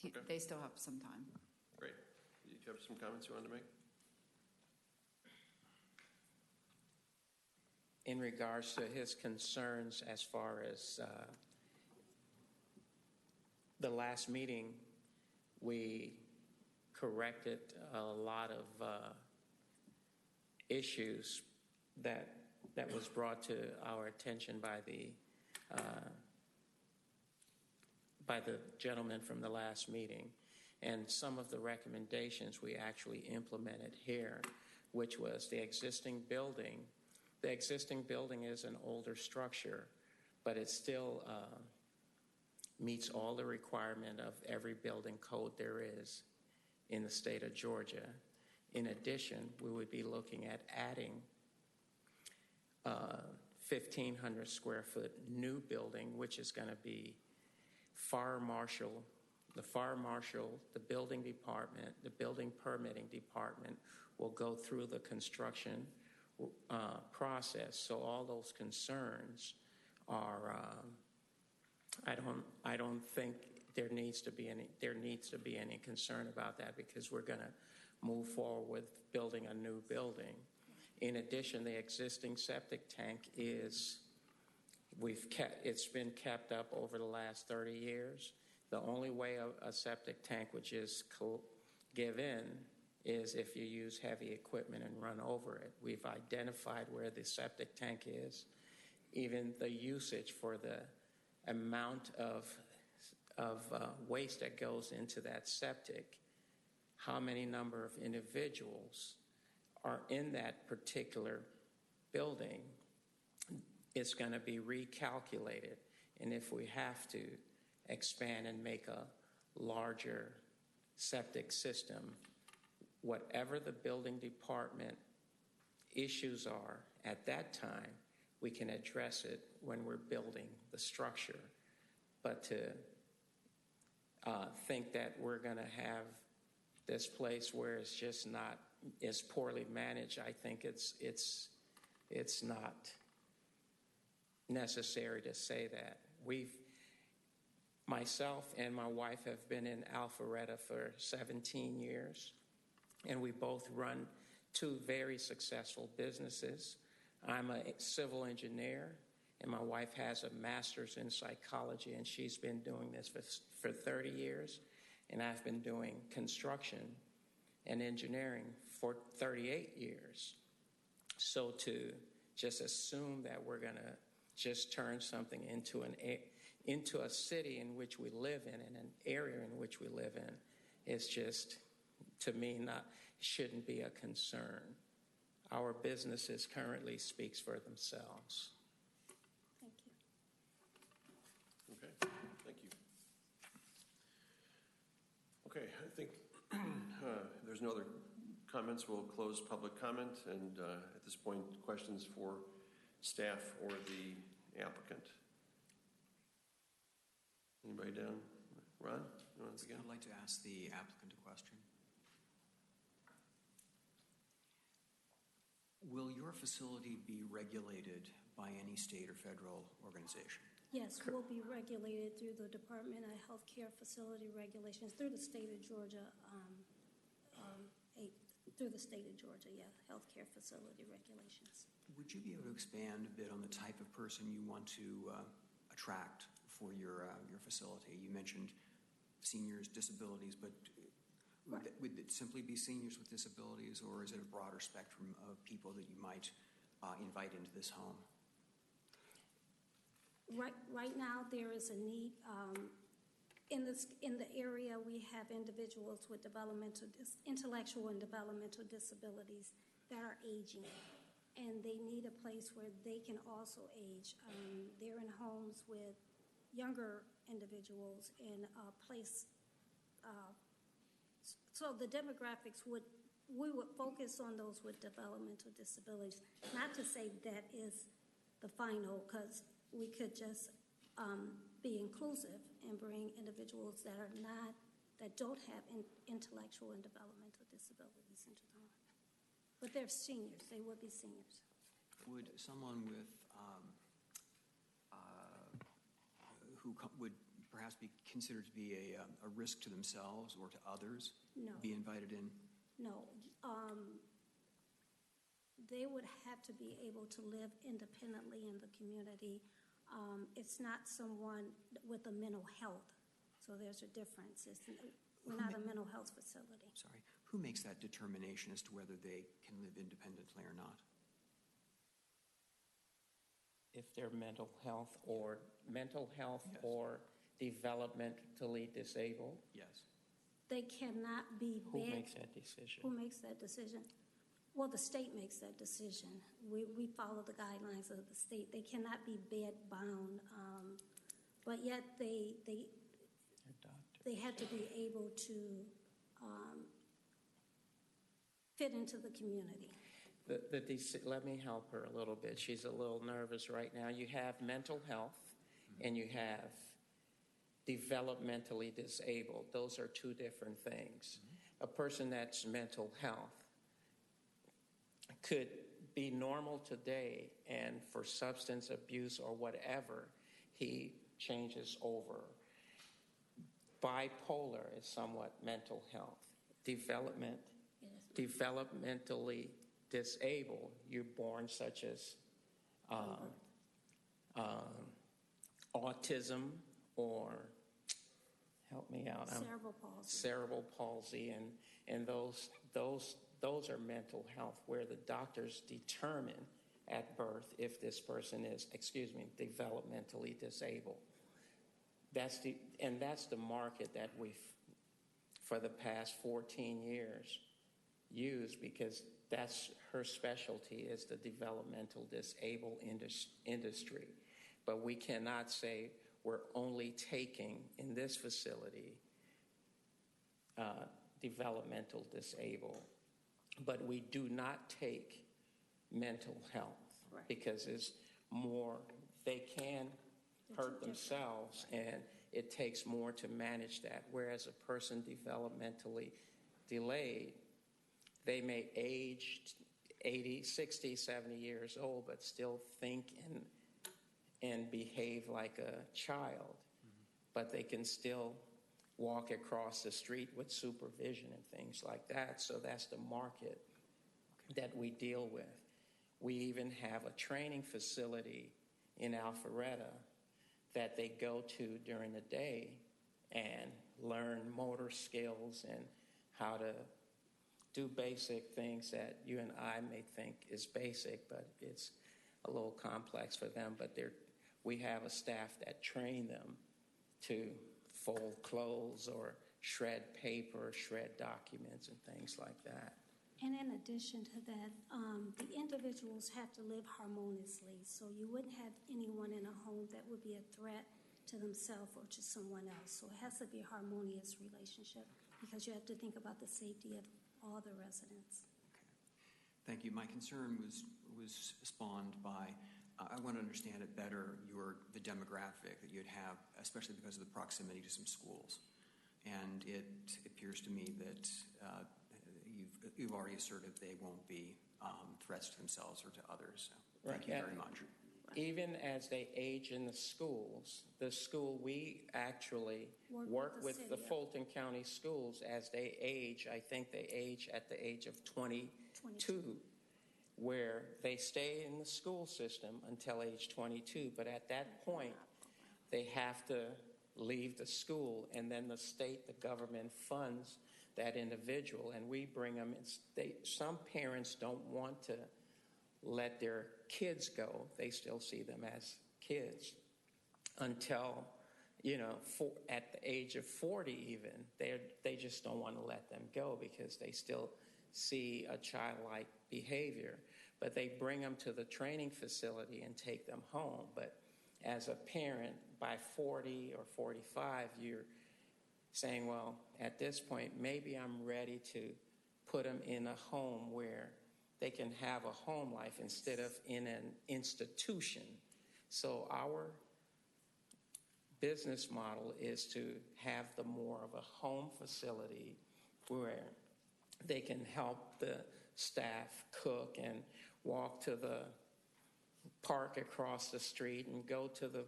Okay. they still have some time. Great. Do you have some comments you wanted to make? In regards to his concerns as far as the last meeting, we corrected a lot of issues that was brought to our attention by the gentleman from the last meeting. And some of the recommendations we actually implemented here, which was the existing building. The existing building is an older structure, but it still meets all the requirement of every building code there is in the state of Georgia. In addition, we would be looking at adding 1,500 square foot new building, which is going to be the fire marshal, the building department, the building permitting department will go through the construction process. So all those concerns are, I don't think there needs to be any concern about that, because we're going to move forward with building a new building. In addition, the existing septic tank it's been kept up over the last 30 years. The only way a septic tank would just give in is if you use heavy equipment and run over it. We've identified where the septic tank is, even the usage for the amount of waste that goes into that septic, how many number of individuals are in that particular building. It's going to be recalculated. And if we have to expand and make a larger septic system, whatever the building department issues are at that time, we can address it when we're building the structure. But to think that we're going to have this place where it's just not, it's poorly managed, I think it's not necessary to say that. Myself and my wife have been in Alpharetta for 17 years, and we both run 2 very successful businesses. I'm a civil engineer, and my wife has a master's in psychology, and she's been doing this for 30 years, and I've been doing construction and engineering for 38 years. So to just assume that we're going to just turn something into a city in which we live in and an area in which we live in is just, to me, shouldn't be a concern. Our businesses currently speaks for themselves. Thank you. Okay, thank you. Okay, I think if there's no other comments, we'll close public comment, and at this point, questions for staff or the applicant. Anybody down? Ron, you want to begin? I'd like to ask the applicant a question. Will your facility be regulated by any state or federal organization? Yes, we'll be regulated through the Department of Healthcare Facility Regulations, through the state of Georgia, healthcare facility regulations. Would you be able to expand a bit on the type of person you want to attract for your facility? You mentioned seniors, disabilities, but would it simply be seniors with disabilities, or is it a broader spectrum of people that you might invite into this home? Right now, there is a need. In the area, we have individuals with intellectual and developmental disabilities that are aging, and they need a place where they can also age. They're in homes with younger individuals in a place. So the demographics we would focus on those with developmental disabilities. Not to say that is the final, because we could just be inclusive and bring individuals that don't have intellectual and developmental disabilities into the home. But they're seniors. They would be seniors. Would someone with who would perhaps be considered to be a risk to themselves or to others be invited in? No. They would have to be able to live independently in the community. It's not someone with a mental health, so there's a difference. We're not a mental health facility. Sorry. Who makes that determination as to whether they can live independently or not? If they're mental health or Yes. or developmentally disabled? Yes. They cannot be Who bed. makes that decision? Who makes that decision? Well, the state makes that decision. We follow the guidelines of the state. They cannot be bed bound, but yet they have to be able to fit into the community. Let me help her a little bit. She's a little nervous right now. You have mental health and you have developmentally disabled. Those are two different things. A person that's mental health could be normal today, and for substance abuse or whatever, he changes over. Bipolar is somewhat mental health. Developmentally disabled, you're born such as autism or, help me out, cerebral palsy, and those are mental health where the doctors determine at birth if this person is, developmentally disabled. That's the market that we've, for the past 14 years, used, because that's her specialty, is the developmental disabled industry. But we cannot say we're only taking, in this facility, developmental disabled. But we do not take mental health, Right. because it's more, they can hurt themselves, and it takes more to manage that. Whereas a person developmentally delayed, they may age 80, 60, 70 years old, but still think and behave like a child. But they can still walk across the street with supervision and things like that. So that's the market that we deal with. We even have a training facility in Alpharetta that they go to during the day and learn motor skills and how to do basic things that you and I may think is basic, but it's a little complex for them. But we have a staff that train them to fold clothes or shred paper, shred documents, and things like that. And in addition to that, the individuals have to live harmoniously. So you wouldn't have anyone in a home that would be a threat to themselves or to someone else. So it has to be a harmonious relationship because you have to think about the safety of all the residents. Okay. Thank you. My concern was spawned by, I want to understand it better, the demographic that you'd have, especially because of the proximity to some schools. And it appears to me that you've already asserted they won't be threats to themselves or to others. So thank you very much. Even as they age in the school, we actually work with the Fulton County schools as they age. I think they age at the age of 22, where they stay in the school system until age 22. But at that point, they have to leave the school, and then the state, the government funds that individual, and we bring them in. Some parents don't want to let their kids go. They still see them as kids until, at the age of 40 even, they just don't want to let them go because they still see a childlike behavior. But they bring them to the training facility and take them home. But as a parent, by 40 or 45, you're saying, well, at this point, maybe I'm ready to put them in a home where they can have a home life instead of in an institution. So our business model is to have the more of a home facility where they can help the staff cook and walk to the park across the street and go to the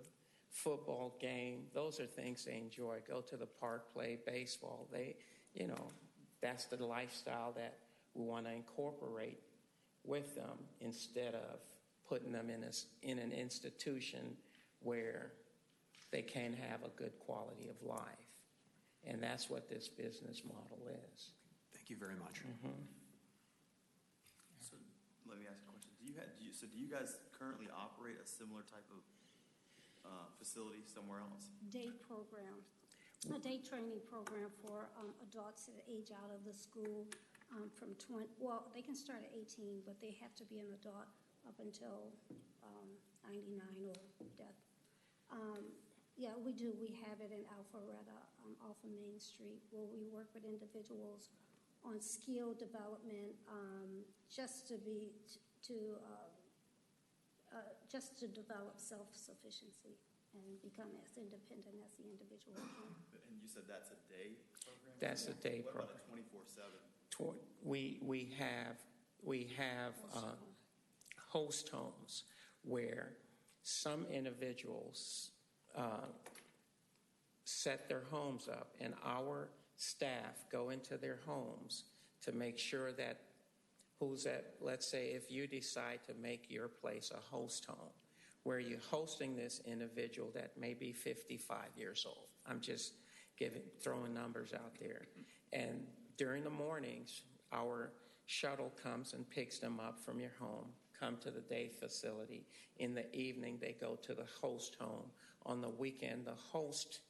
football game. Those are things they enjoy. Go to the park, play baseball. That's the lifestyle that we want to incorporate with them instead of putting them in an institution where they can't have a good quality of life. And that's what this business model is. Thank you very much. Mm-hmm. So let me ask a question. Do you guys currently operate a similar type of facility somewhere else? Day program, a day training program for adults that age out of the school from 20, well, they can start at 18, but they have to be an adult up until 99 or death. Yeah, we do. We have it in Alpharetta, off of Main Street, where we work with individuals on skill development, just to develop self-sufficiency and become as independent as the individual can. And you said that's a day program? That's a day program. What about a 24/7? We have host homes where some individuals set their homes up, and our staff go into their homes to make sure that let's say if you decide to make your place a host home, where you're hosting this individual that may be 55 years old. I'm just throwing numbers out there. And during the mornings, our shuttle comes and picks them up from your home, come to the day facility. In the evening, they go to the host home. On the weekend, the host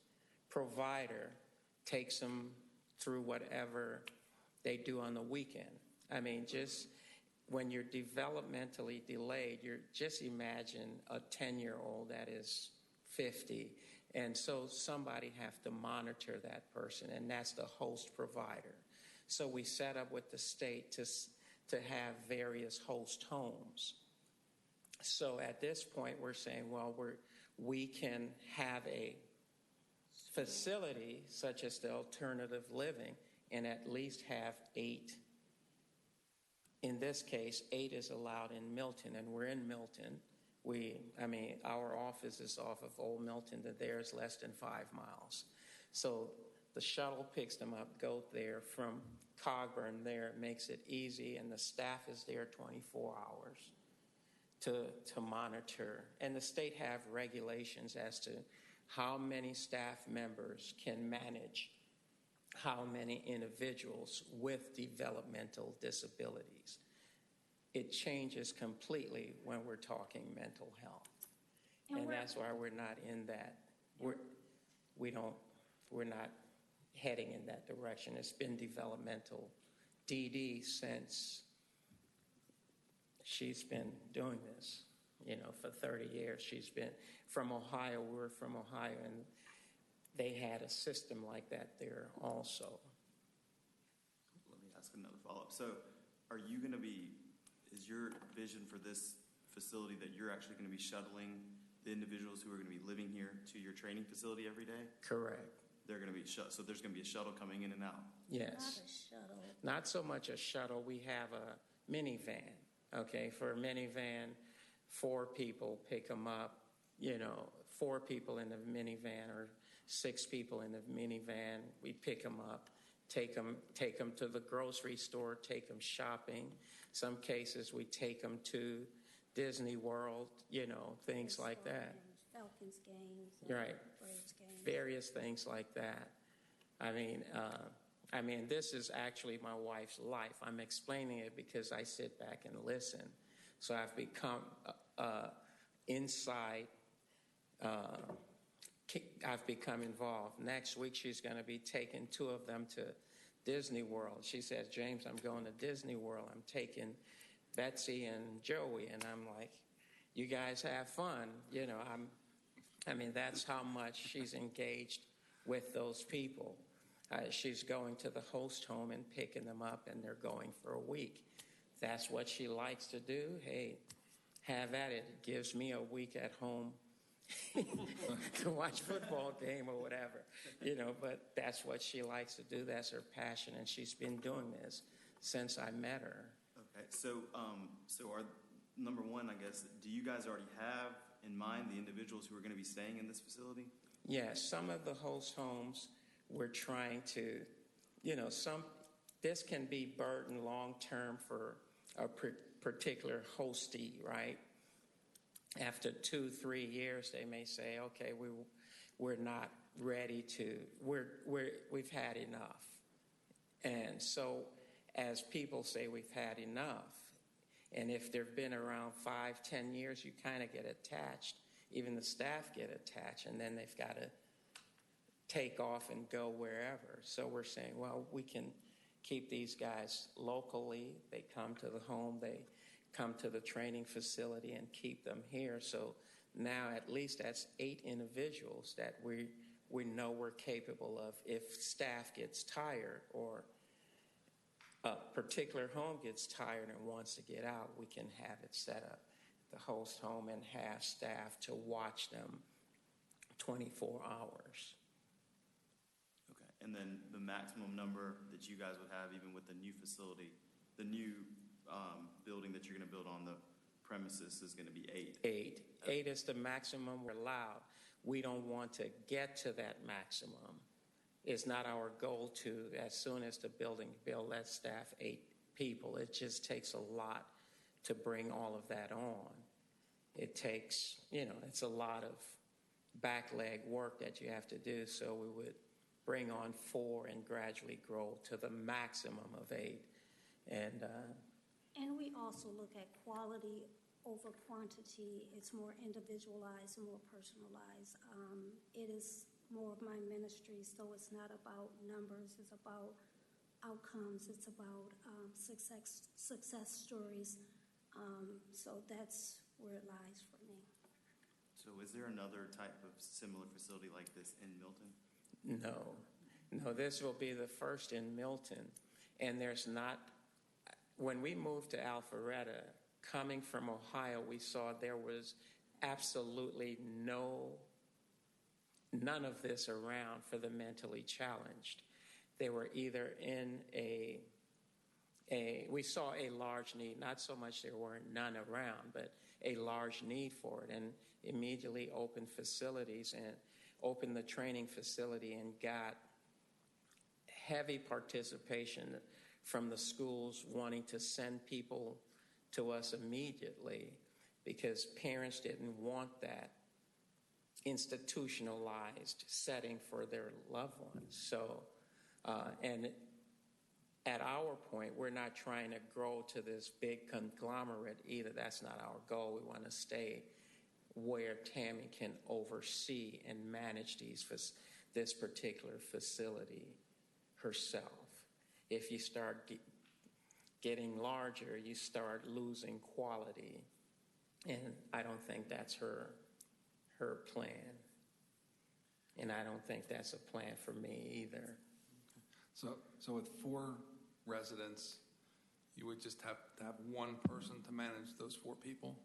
provider takes them through whatever they do on the weekend. I mean, just when you're developmentally delayed, just imagine a 10-year-old that is 50. And so somebody have to monitor that person, and that's the host provider. So we set up with the state to have various host homes. So at this point, we're saying, well, we can have a facility such as the alternative living and at least have 8. In this case, 8 is allowed in Milton, and we're in Milton. Our office is off of Old Milton, to there is less than 5 miles. So the shuttle picks them up, go there from Cogburn there, makes it easy, and the staff is there 24 hours to monitor. And the state have regulations as to how many staff members can manage how many individuals with developmental disabilities. It changes completely when we're talking mental health. And that's why we're not in that. We're not heading in that direction. It's been developmental DD since she's been doing this, for 30 years. She's been from Ohio. We're from Ohio, and they had a system like that there also. Let me ask another follow-up. So is your vision for this facility that you're actually going to be shuttling the individuals who are going to be living here to your training facility every day? Correct. They're going to be so there's going to be a shuttle coming in and out? Yes. Not a shuttle. Not so much a shuttle. We have a minivan. Okay, for a minivan, 4 people pick them up, 4 people in the minivan or 6 people in the minivan. We pick them up, take them to the grocery store, take them shopping. Some cases we take them to Disney World, things like that. Falcons games. Right. Braves games. Various things like that. I mean, this is actually my wife's life. I'm explaining it because I sit back and listen. So I've become I've become involved. Next week, she's going to be taking 2 of them to Disney World. She says, James, I'm going to Disney World. I'm taking Betsy and Joey. And I'm like, you guys have fun. That's how much she's engaged with those people. She's going to the host home and picking them up, and they're going for a week. That's what she likes to do. Hey, have at it. It gives me a week at home to watch football game or whatever, but that's what she likes to do. That's her passion, and she's been doing this since I met her. Okay, so number one, I guess, do you guys already have in mind the individuals who are going to be staying in this facility? Yes, some of the host homes we're trying to, this can be burden long-term for a particular hostee, right? After 2-3 years, they may say, okay, we're not ready to, we've had enough. And so as people say we've had enough, and if they've been around 5-10 years, you kind of get attached. Even the staff get attached, and then they've got to take off and go wherever. So we're saying, well, we can keep these guys locally. They come to the home, they come to the training facility and keep them here. So now at least that's 8 individuals that we know we're capable of. If staff gets tired or a particular home gets tired and wants to get out, we can have it set up, the host home, and have staff to watch them 24 hours. Okay, and then the maximum number that you guys would have, even with the new facility, the new building that you're going to build on the premises, is going to be 8. 8 is the maximum we're allowed. We don't want to get to that maximum. It's not our goal to, as soon as the building built, let staff 8 people. It just takes a lot to bring all of that on. It takes, it's a lot of back leg work that you have to do. So we would bring on 4 and gradually grow to the maximum of 8. And we also look at quality over quantity. It's more individualized and more personalized. It is more of my ministry, so it's not about numbers. It's about outcomes. It's about success stories. So that's where it lies for me. So is there another type of similar facility like this in Milton? No, this will be the first in Milton. And there's not, when we moved to Alpharetta, coming from Ohio, we saw there was absolutely none of this around for the mentally challenged. They were either in we saw a large need, not so much there weren't none around, but a large need for it, and immediately opened facilities and opened the training facility and got heavy participation from the schools wanting to send people to us immediately because parents didn't want that institutionalized setting for their loved ones. So, and at our point, we're not trying to grow to this big conglomerate either. That's not our goal. We want to stay where Tammy can oversee and manage this particular facility herself. If you start getting larger, you start losing quality, and I don't think that's her plan. And I don't think that's a plan for me either. So with 4 residents, you would just have to have one person to manage those 4 people?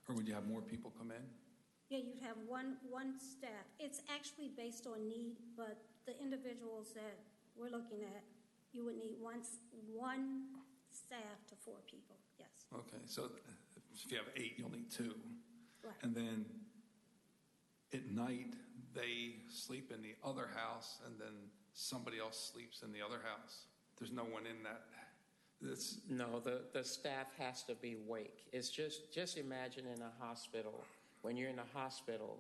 Or would you have more people come in? Yeah, you'd have one staff. It's actually based on need, but the individuals that we're looking at, you would need one staff to 4 people, yes. Okay, so if you have 8, you'll need 2. Right. And then at night, they sleep in the other house, and then somebody else sleeps in the other house. There's no one in that. No, the staff has to be awake. It's just imagine in a hospital. When you're in a hospital,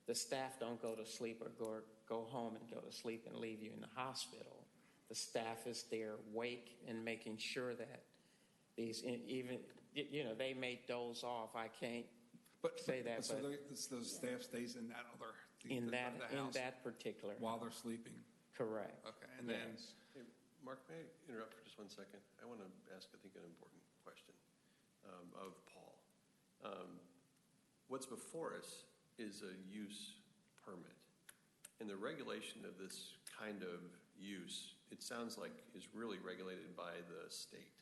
the staff don't go to sleep or go home and go to sleep and leave you in the hospital. The staff is there awake and making sure that these, even, they may doze off. I can't say that. So those staff stays in that other in house that particular while they're sleeping. Correct. Okay, and then Hey, Mark, may I interrupt for just one second? I want to ask, I think, an important question of Paul. What's before us is a use permit. And the regulation of this kind of use, it sounds like, is really regulated by the state.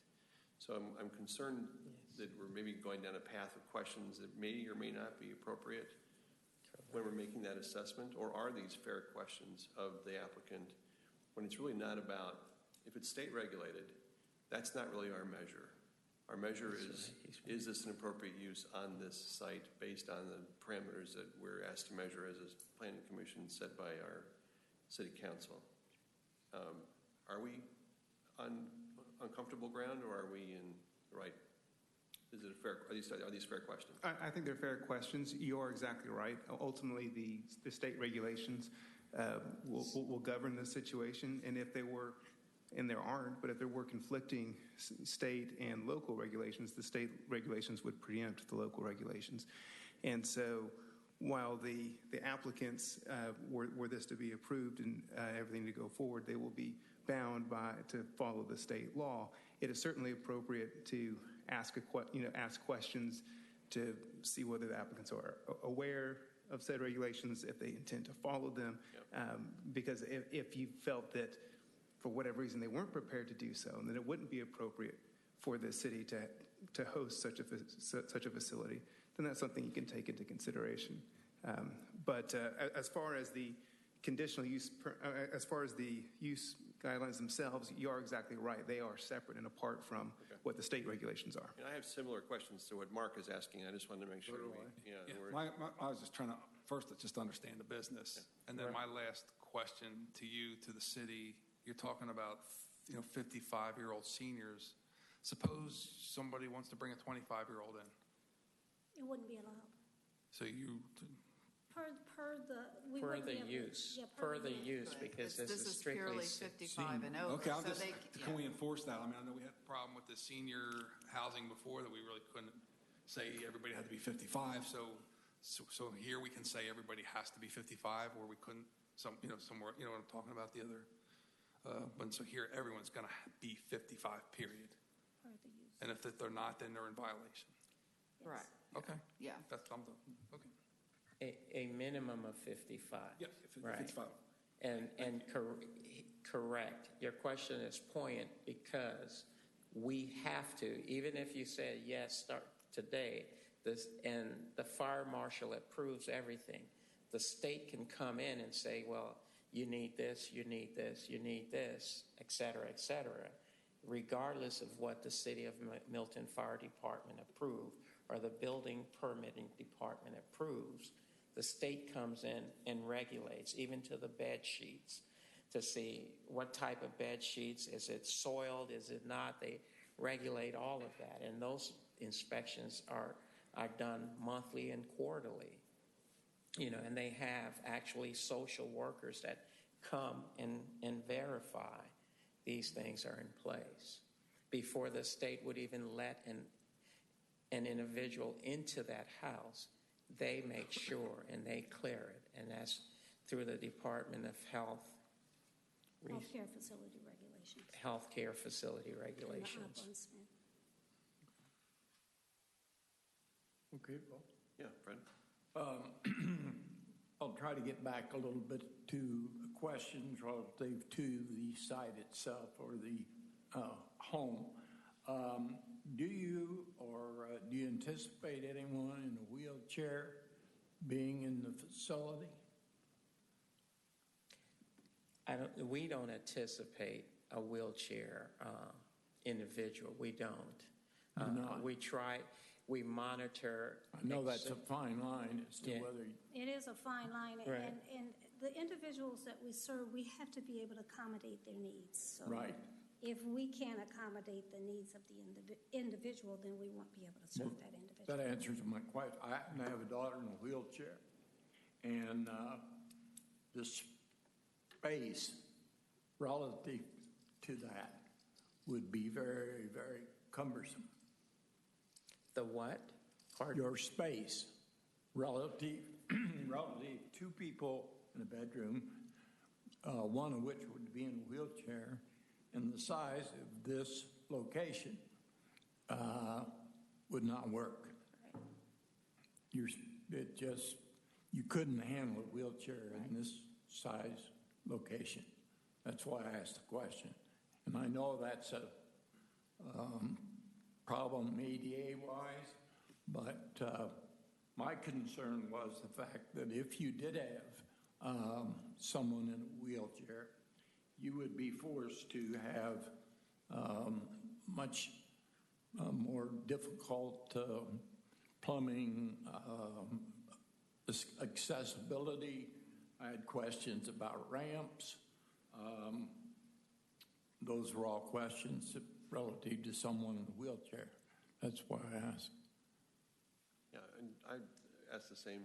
So I'm concerned that we're maybe going down a path of questions that may or may not be appropriate when we're making that assessment, or are these fair questions of the applicant when it's really not about, if it's state regulated, that's not really our measure. Our measure is this an appropriate use on this site based on the parameters that we're asked to measure as a planning commission set by our city council? Are we on uncomfortable ground, or are we in the right? Is it fair? Are these fair questions? I think they're fair questions. You are exactly right. Ultimately, the state regulations will govern the situation, and if they were, and there aren't, but if there were conflicting state and local regulations, the state regulations would preempt the local regulations. And so while the applicants were this to be approved and everything to go forward, they will be bound to follow the state law. It is certainly appropriate to ask questions to see whether the applicants are aware of said regulations, if they intend to follow them, because if you felt that for whatever reason they weren't prepared to do so, then it wouldn't be appropriate for the city to host such a facility, then that's something you can take into consideration. But as far as the conditional use, as far as the use guidelines themselves, you are exactly right. They are separate and apart from what the state regulations are. And I have similar questions to what Mark is asking. I just wanted to make sure. I was just trying to first just understand the business, and then my last question to you, to the city. You're talking about 55-year-old seniors. Suppose somebody wants to bring a 25-year-old in. It wouldn't be allowed. So you. Per the use, because this is purely strictly 55 and over. Okay, can we enforce that? I mean, I know we had a problem with the senior housing before that we really couldn't say everybody had to be 55. So here we can say everybody has to be 55, or we couldn't. Somewhere, what I'm talking about, the other. But so here, everyone's going to be 55. Period. Per the use. And if they're not, then they're in violation. Yes. Right. Okay. Yeah. That's I'm done. Okay. a minimum of 55. Yes, right. 55. And correct. Your question is poignant because we have to, even if you said yes, start today, and the fire marshal approves everything, the state can come in and say, well, you need this, you need this, you need this, et cetera, regardless of what the City of Milton Fire Department approved or the building permitting department approves. The state comes in and regulates, even to the bed sheets, to see what type of bed sheets. Is it soiled? Is it not? They regulate all of that. And those inspections are are done monthly and quarterly. And they have actually social workers that come and verify these things are in place before the state would even let an individual into that house. They make sure and they clear it, and that's through the Department of Health. Healthcare facility regulations. Healthcare facility regulations. Okay, Paul. Yeah, Fred? I'll try to get back a little bit to questions relative to the site itself or the home. Do you anticipate anyone in a wheelchair being in the facility? We don't anticipate a wheelchair individual. We don't. We monitor. I know that's a fine line as to whether. It is a fine line, Right. and the individuals that we serve, we have to be able to accommodate their needs. So Right. If we can't accommodate the needs of the individual, then we won't be able to serve that individual. That answers my question. I happen to have a daughter in a wheelchair, and the space relative to that would be very, very cumbersome. The what? Pardon? Your space relative two people in a bedroom, one of which would be in a wheelchair, and the size of this location would not work. You couldn't handle a wheelchair in this size location. That's why I asked the question. And I know that's a problem ADA-wise, but my concern was the fact that if you did have someone in a wheelchair, you would be forced to have much more difficult plumbing, accessibility. I had questions about ramps. Those were all questions relative to someone in a wheelchair. That's why I asked. Yeah, and I asked the same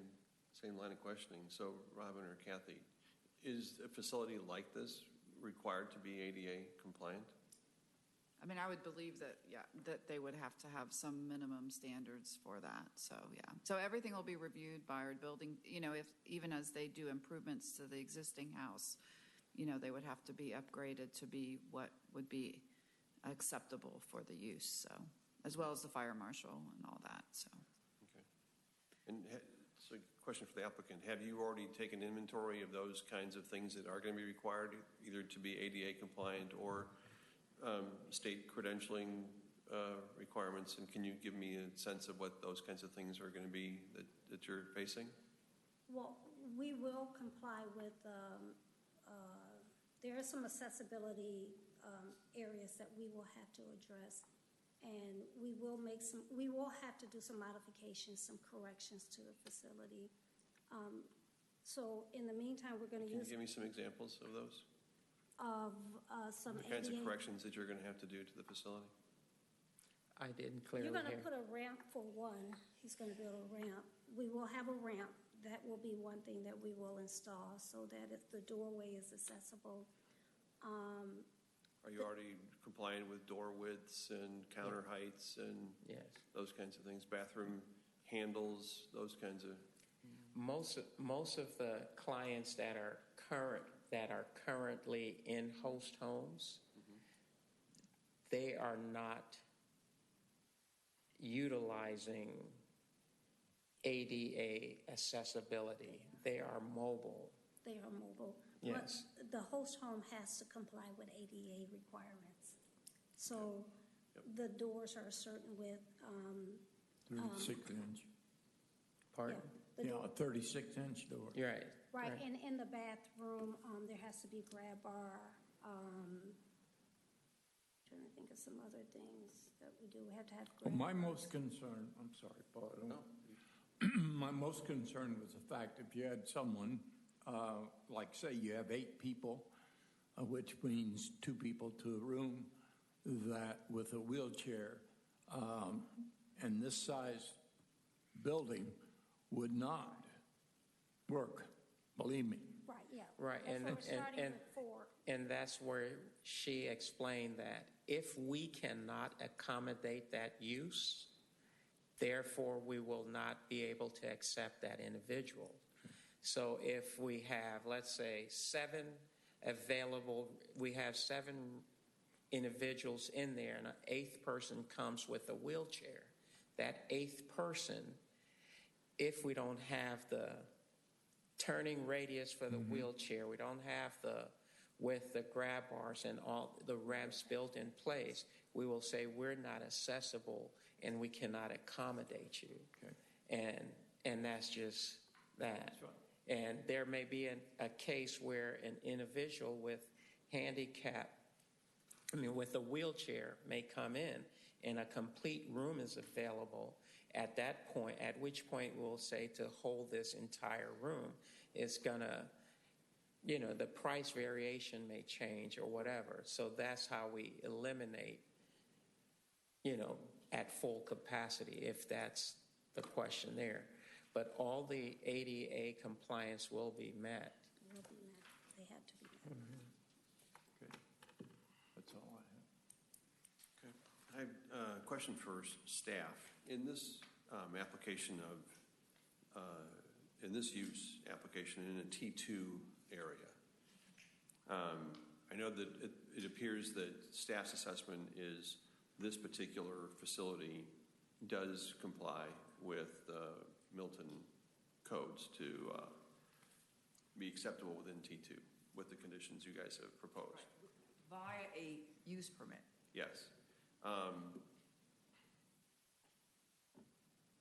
line of questioning. So, Robin or Kathy, is a facility like this required to be ADA compliant? I mean, I would believe that, that they would have to have some minimum standards for that. So, yeah. So everything will be reviewed by our building, if even as they do improvements to the existing house, they would have to be upgraded to be what would be acceptable for the use. So, as well as the fire marshal and all that. So. Okay. And so, question for the applicant: have you already taken inventory of those kinds of things that are going to be required, either to be ADA compliant or state credentialing requirements? And can you give me a sense of what those kinds of things are going to be that you're facing? Well, we will comply with. There are some accessibility areas that we will have to address, and we will have to do some modifications, some corrections to the facility. So in the meantime, we're going to use. Can you give me some examples of those? Of some the kinds of corrections that you're going to have to do to the facility? I didn't clearly You're going to hear. put a ramp for one. He's going to build a ramp. We will have a ramp. That will be one thing that we will install so that if the doorway is accessible. Are you already compliant with door widths and counter heights and those kinds of things? Bathroom handles, those kinds of. Most of the clients that are currently in host homes, they are not utilizing ADA accessibility. They are mobile. They are mobile. Yes. But the host home has to comply with ADA requirements. So the doors are a certain width. 36-inch. Pardon? Yeah, a 36-inch door. You're right. Right, and in the bathroom, there has to be grab bar. Trying to think of some other things that we do. We have to have grab My bars. most concern, I'm sorry, Paul. My most concern was the fact if you had someone, like say you have 8 people, which means 2 people to a room, that with a wheelchair and this size building would not work, believe me. Right, yeah. Right, That's and- what we're starting and- with 4. And that's where she explained that if we cannot accommodate that use, therefore we will not be able to accept that individual. So if we have, let's say, 7 available, we have 7 individuals in there, and an 8th person comes with a wheelchair. That 8th person, if we don't have the turning radius for the wheelchair, we don't have with the grab bars and all the ramps built in place, we will say we're not accessible and we cannot accommodate you. Okay. And that's just that. And there may be a case where an individual with with a wheelchair may come in and a complete room is available at that point, at which point we'll say to hold this entire room, it's gonna, the price variation may change or whatever. So that's how we eliminate, at full capacity, if that's the question there. But all the ADA compliance will be met. Will be met. They have to be met. Okay. That's all I have. Okay. I have a question for staff. In this application in this use application in a T2 area, I know that it appears that staff's assessment is this particular facility does comply with Milton codes to be acceptable within T2 with the conditions you guys have proposed. Via a use permit. Yes.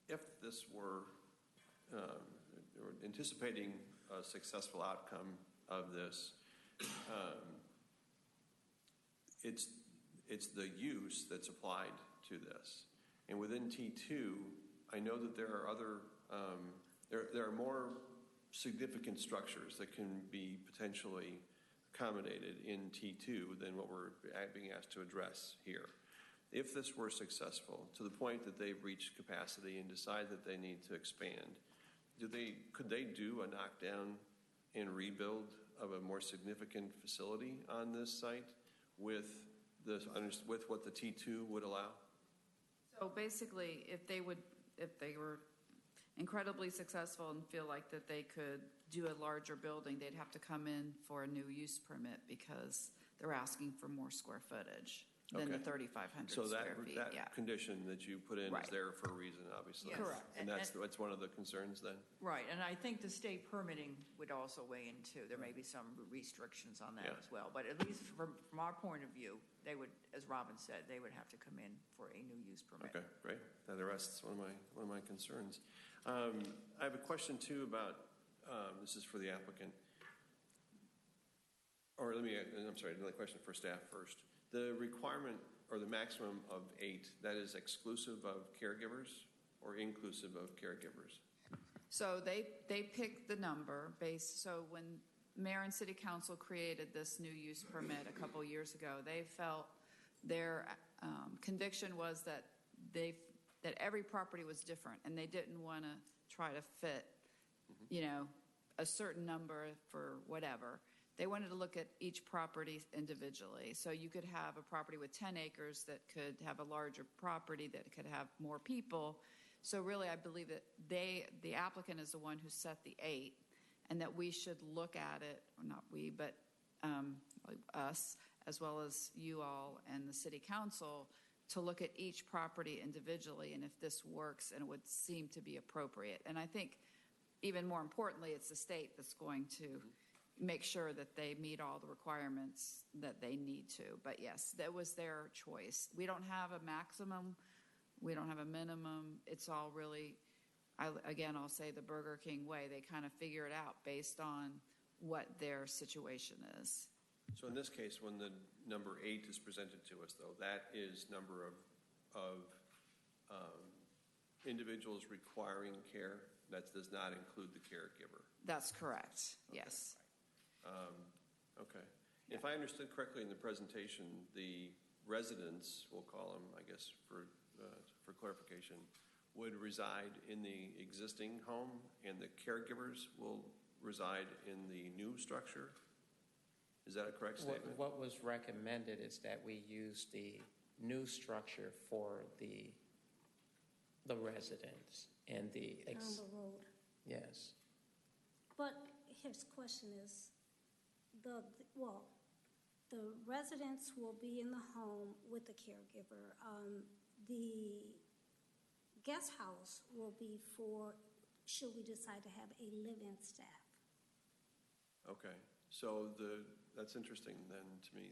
If this were anticipating a successful outcome of this, it's the use that's applied to this. And within T2, I know that there are other, there are more significant structures that can be potentially accommodated in T2 than what we're being asked to address here. If this were successful to the point that they've reached capacity and decide that they need to expand, could they do a knockdown and rebuild of a more significant facility on this site with what the T2 would allow? So basically, if they were incredibly successful and feel like that they could do a larger building, they'd have to come in for a new use permit because they're asking for more square footage than the 3,500 so square feet. that condition that you put in Right. is there for a reason, obviously. Yes. Correct. And that's one of the concerns then? Right, and I think the state permitting would also weigh in too. There may be some restrictions on that Yeah. as well. But at least from our point of view, they would, as Robin said, they would have to come in for a new use permit. Okay, great. That arrests one of my concerns. I have a question too about, this is for the applicant. Or I'm sorry, another question for staff first. The requirement or the maximum of 8, that is exclusive of caregivers or inclusive of caregivers? So they picked the number so when mayor and city council created this new use permit a couple years ago, they felt their conviction was that every property was different and they didn't want to try to fit, a certain number for whatever. They wanted to look at each property individually. So you could have a property with 10 acres that could have a larger property that could have more people. So really, I believe that the applicant is the one who set the 8, and that we should look at it, or not we, but us, as well as you all and the city council, to look at each property individually and if this works and it would seem to be appropriate. And I think even more importantly, it's the state that's going to make sure that they meet all the requirements that they need to. But yes, that was their choice. We don't have a maximum. We don't have a minimum. It's all really, I'll say the Burger King way. They kind of figure it out based on what their situation is. So in this case, when the number 8 is presented to us, though, that is number of individuals requiring care. That does not include the caregiver. That's correct. Okay. Yes. Okay. If I understood correctly in the presentation, the residents, we'll call them, I guess, for clarification, would reside in the existing home and the caregivers will reside in the new structure? Is that a correct statement? What was recommended is that we use the new structure for the residents and the... Down the road. Yes. But his question is, the residents will be in the home with the caregiver. The guest house will be for, should we decide to have a live-in staff. Okay, so that's interesting then to me.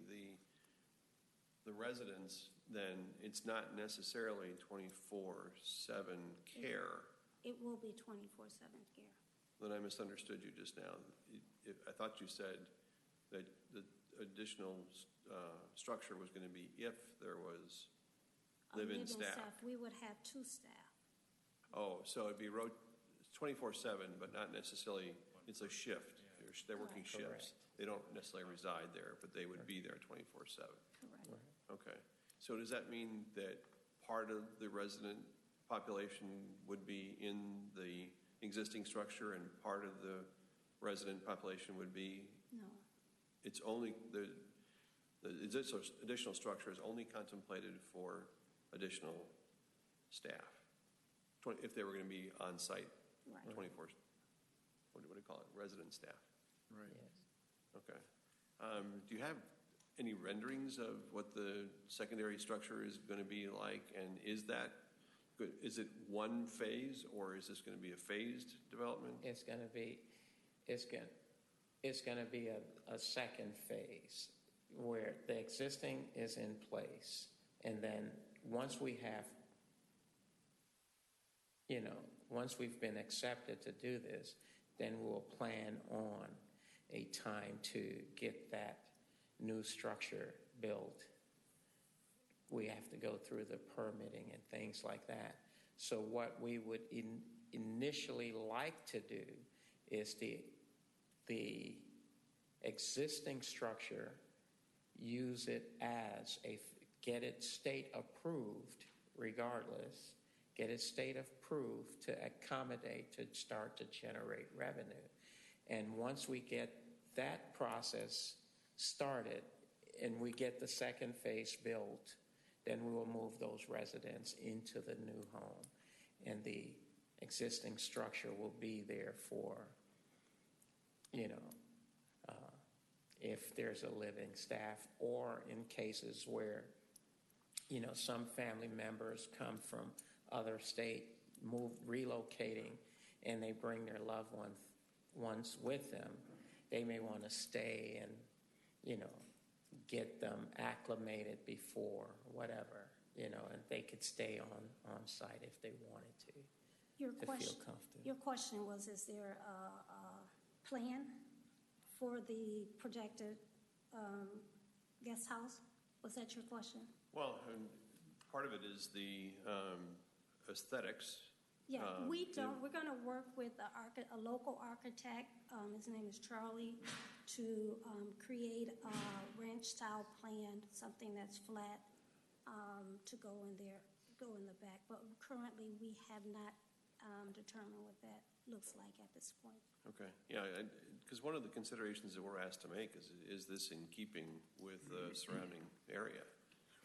The residents, then, it's not necessarily 24/7 care. It will be 24/7 care. Then I misunderstood you just now. I thought you said that the additional structure was going to be if there was live-in staff. We would have 2 staff. Oh, so it'd be 24/7, but not necessarily, it's a shift. They're working shifts. They don't necessarily reside there, but they would be there 24/7. Correct. Okay. So does that mean that part of the resident population would be in the existing structure and part of the resident population would be? No. It's only, the additional structure is only contemplated for additional staff, if they were going to be on site, Right. 24, what do you call it, resident staff? Right. Yes. Okay. Do you have any renderings of what the secondary structure is going to be like? And is that good? Is it one phase, or is this going to be a phased development? It's going to be a second phase where the existing is in place, and then once we have, once we've been accepted to do this, then we'll plan on a time to get that new structure built. We have to go through the permitting and things like that. So what we would initially like to do is the existing structure, use it as get it state approved regardless, get it state approved to accommodate, to start to generate revenue. And once we get that process started and we get the second phase built, then we will move those residents into the new home. And the existing structure will be there for, if there's a living staff, or in cases where, some family members come from other state, relocating, and they bring their loved ones with them. They may want to stay and, get them acclimated before, whatever, and they could stay on site if they wanted to feel comfortable. Your question was, is there a plan for the projected guest house? Was that your question? Well, and part of it is the aesthetics. Yeah, we're going to work with a local architect, his name is Charlie, to create a ranch-style plan, something that's flat, to go in the back. But currently, we have not determined what that looks like at this point. Okay, yeah, because one of the considerations that we're asked to make is this in keeping with the surrounding area?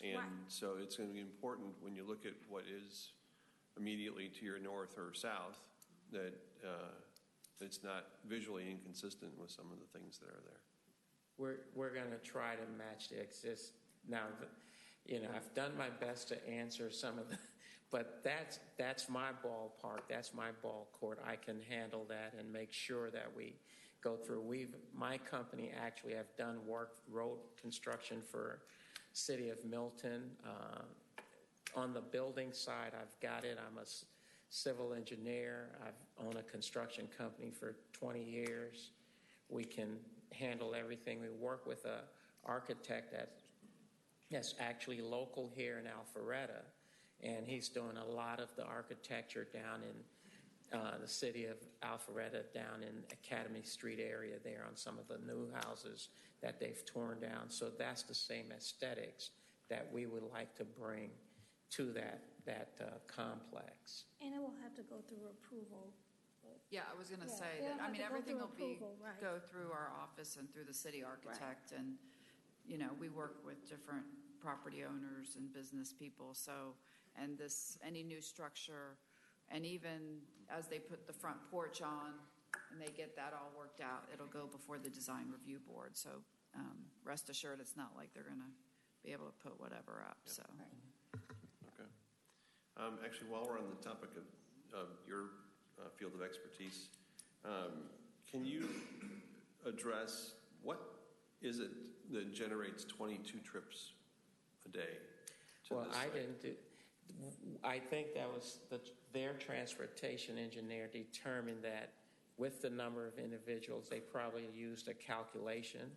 And so it's going to be important when you look at what is immediately to your north or south, that it's not visually inconsistent with some of the things that are there. We're going to try to match the now. I've done my best to answer some of the, but that's my ballpark. That's my ball court. I can handle that and make sure that we go through. My company actually have done road construction for City of Milton. On the building side, I've got it. I'm a civil engineer. I've owned a construction company for 20 years. We can handle everything. We work with an architect that's actually local here in Alpharetta, and he's doing a lot of the architecture down in the city of Alpharetta, down in Academy Street area there on some of the new houses that they've torn down. So that's the same aesthetics that we would like to bring to that complex. And it will have to go through approval. Yeah, I was going to Yeah, say it'll that, I have mean, to go everything through will be, approval, right. go through our office and through the city architect. And, you know, we work with different property owners and business people. So, and this, any new structure, and even as they put the front porch on and they get that all worked out, it'll go before the design review board. So rest assured, it's not like they're going to be able to put whatever up, so. Okay. Actually, while we're on the topic of your field of expertise, can you address what is it that generates 22 trips a day to Well, this I site? didn't do, I think that was their transportation engineer determined that with the number of individuals, they probably used a calculation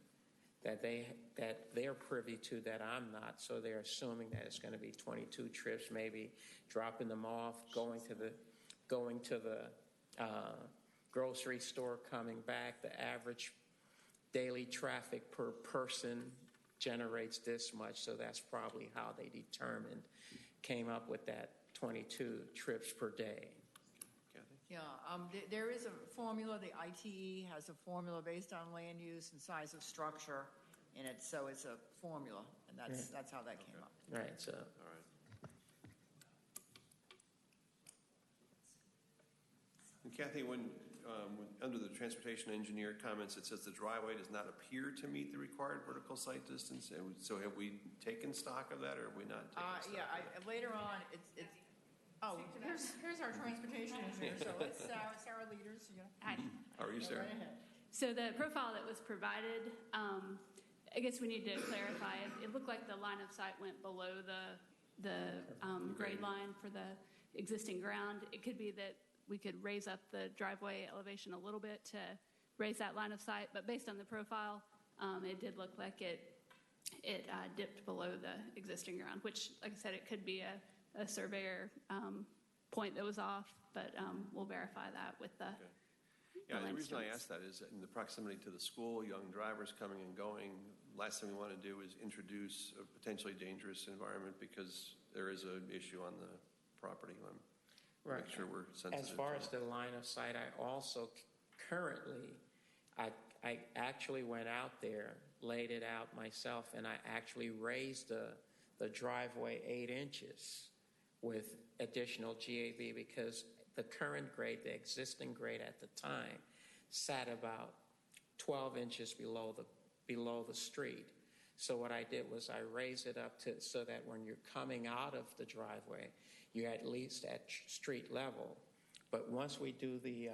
that they're privy to that I'm not. So they're assuming that it's going to be 22 trips, maybe dropping them off, going to the grocery store, coming back. The average daily traffic per person generates this much, so that's probably how they came up with that 22 trips per day. Yeah, there is a formula. The ITE has a formula based on land use and size of structure in it, so it's a formula, and that's how that came up. Right. So. All right. And Kathy, when under the transportation engineer comments, it says the driveway does not appear to meet the required vertical site distance. And so have we taken stock of that, or have we not taken stock? Yeah, later on, it's here's our transportation engineer, so it's Sarah Leaders. Hi. How are you, Sarah? Right ahead. So the profile that was provided, I guess we need to clarify. It looked like the line of sight went below the grade line for the existing ground. It could be that we could raise up the driveway elevation a little bit to raise that line of sight, but based on the profile, it did look like it dipped below the existing ground, which, like I said, it could be a surveyor point that was off, but we'll verify that with the. Okay. Yeah, the reason I asked that is in the proximity to the school, young drivers coming and going, last thing we want to do is introduce a potentially dangerous environment because there is an issue on the property line. Right. Make sure we're sensitive. As far to as it. the line of sight, I also currently, I actually went out there, laid it out myself, and I actually raised the driveway 8 inches with additional GAB because the current grade, the existing grade at the time, sat about 12 inches below the street. So what I did was I raised it up so that when you're coming out of the driveway, you're at least at street level. But once we do the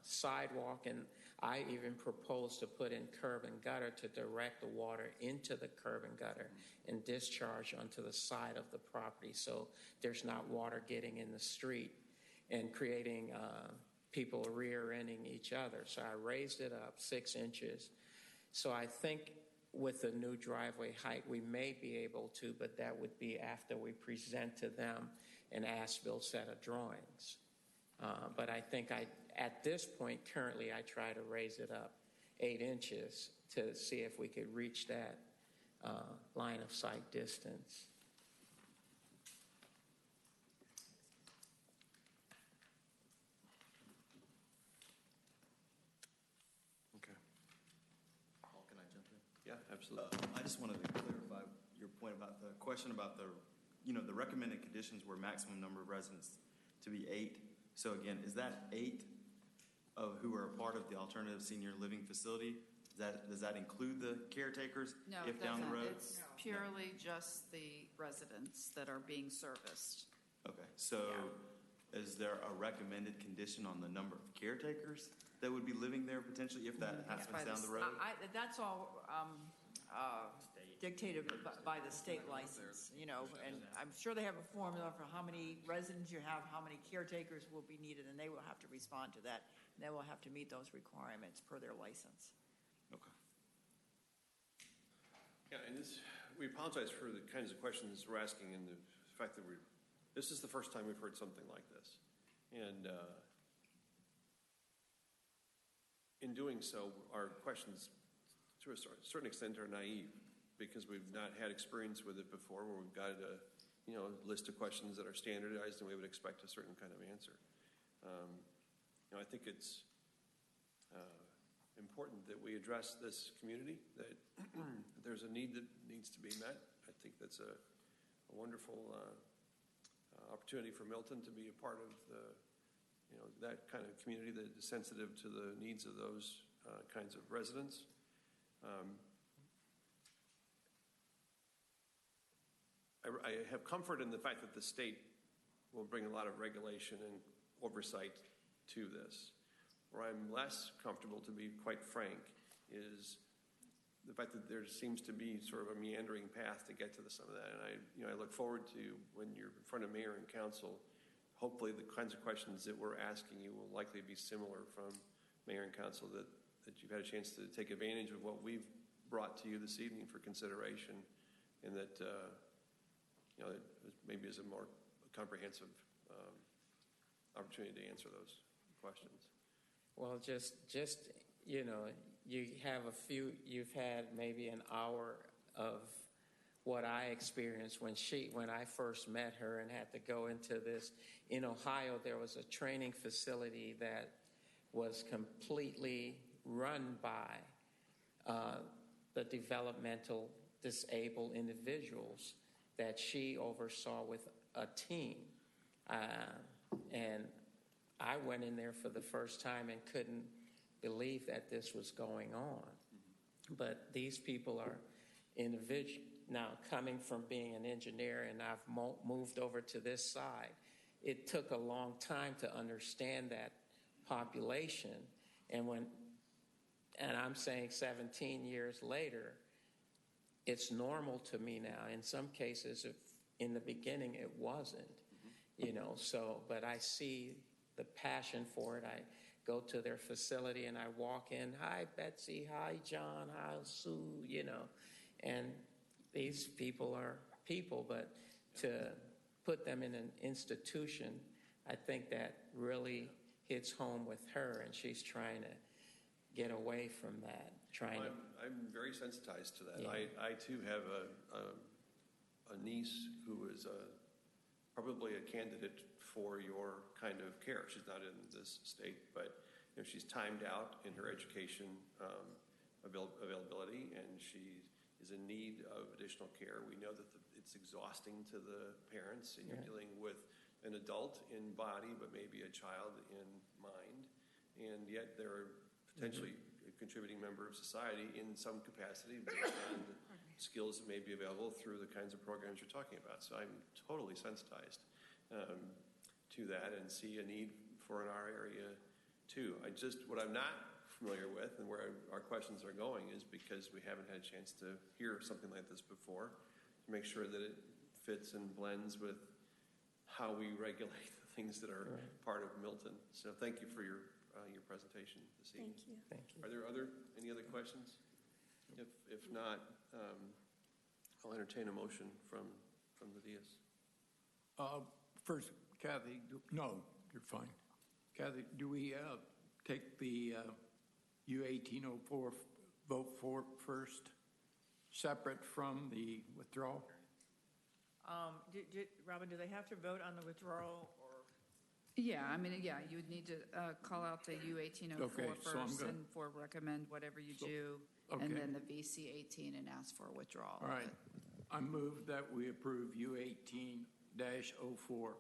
sidewalk, and I even proposed to put in curb and gutter to direct the water into the curb and gutter and discharge onto the side of the property so there's not water getting in the street and creating people rear-ending each other. So I raised it up 6 inches. So I think with the new driveway height, we may be able to, but that would be after we present to them an as-built set of drawings. But I think at this point, currently, I try to raise it up 8 inches to see if we could reach that line of sight distance. Okay. Paul, can I jump in? Yeah, absolutely. I just wanted to clarify your point about the question about the recommended conditions were maximum number of residents to be 8. So again, is that 8 of who are a part of the alternative senior living facility? Does that include the caretakers? No, if it down the doesn't. road? It's purely just the residents that are being serviced. Okay, so is there a recommended condition on the number of caretakers that would be living there potentially if that happens down the road? That's all dictated by the state license, and I'm sure they have a formula for how many residents you have, how many caretakers will be needed, and they will have to respond to that. And they will have to meet those requirements per their license. Okay. Yeah, and we apologize for the kinds of questions we're asking and the fact that this is the first time we've heard something like this. And in doing so, our questions to a certain extent are naive. because we've not had experience with it before, where we've got a list of questions that are standardized and we would expect a certain kind of answer. I think it's important that we address this community, that there's a need that needs to be met. I think that's a wonderful opportunity for Milton to be a part of that kind of community that is sensitive to the needs of those kinds of residents. I have comfort in the fact that the state will bring a lot of regulation and oversight to this. Where I'm less comfortable, to be quite frank, is the fact that there seems to be sort of a meandering path to get to some of that. And I look forward to when you're in front of mayor and council, hopefully the kinds of questions that we're asking you will likely be similar from mayor and council, that you've had a chance to take advantage of what we've brought to you this evening for consideration, and that it maybe is a more comprehensive opportunity to answer those questions. Well, just you've had maybe an hour of what I experienced when I first met her and had to go into this. In Ohio, there was a training facility that was completely run by the developmental disabled individuals that she oversaw with a team. And I went in there for the first time and couldn't believe that this was going on. But these people are individual. Now, coming from being an engineer, and I've moved over to this side, it took a long time to understand that population. And I'm saying 17 years later, it's normal to me now. In some cases, in the beginning, it wasn't, but I see the passion for it. I go to their facility and I walk in, hi, Betsy, hi, John, hi, Sue, and these people are people, but to put them in an institution, I think that really hits home with her, and she's trying to get away from that. I'm very sensitized to that. Yeah. I too have a niece who is probably a candidate for your kind of care. She's not in this state, but she's timed out in her education availability, and she is in need of additional care. We know that it's exhausting to the parents, and you're dealing with an adult in body, but maybe a child in mind, and yet they're potentially a contributing member of society in some capacity based on the skills that may be available through the kinds of programs you're talking about. So I'm totally sensitized to that and see a need for in our area too. What I'm not familiar with and where our questions are going is because we haven't had a chance to hear something like this before, to make sure that it fits and blends with how we regulate the things that are part of Milton. So thank you for your presentation this evening. Thank you. Thank you. Are there any other questions? If not, I'll entertain a motion from the Diaz. First, Kathy, no, you're fine. Kathy, do we take the U-1804 vote for first, separate from the withdrawal? Robin, do they have to vote on the withdrawal, or? Yeah, you would need to call out the U-1804 Okay, so I'm first good. and recommend whatever you do, okay. and then the VC-18 and ask for a withdrawal. All right. I move that we approve U-18-04.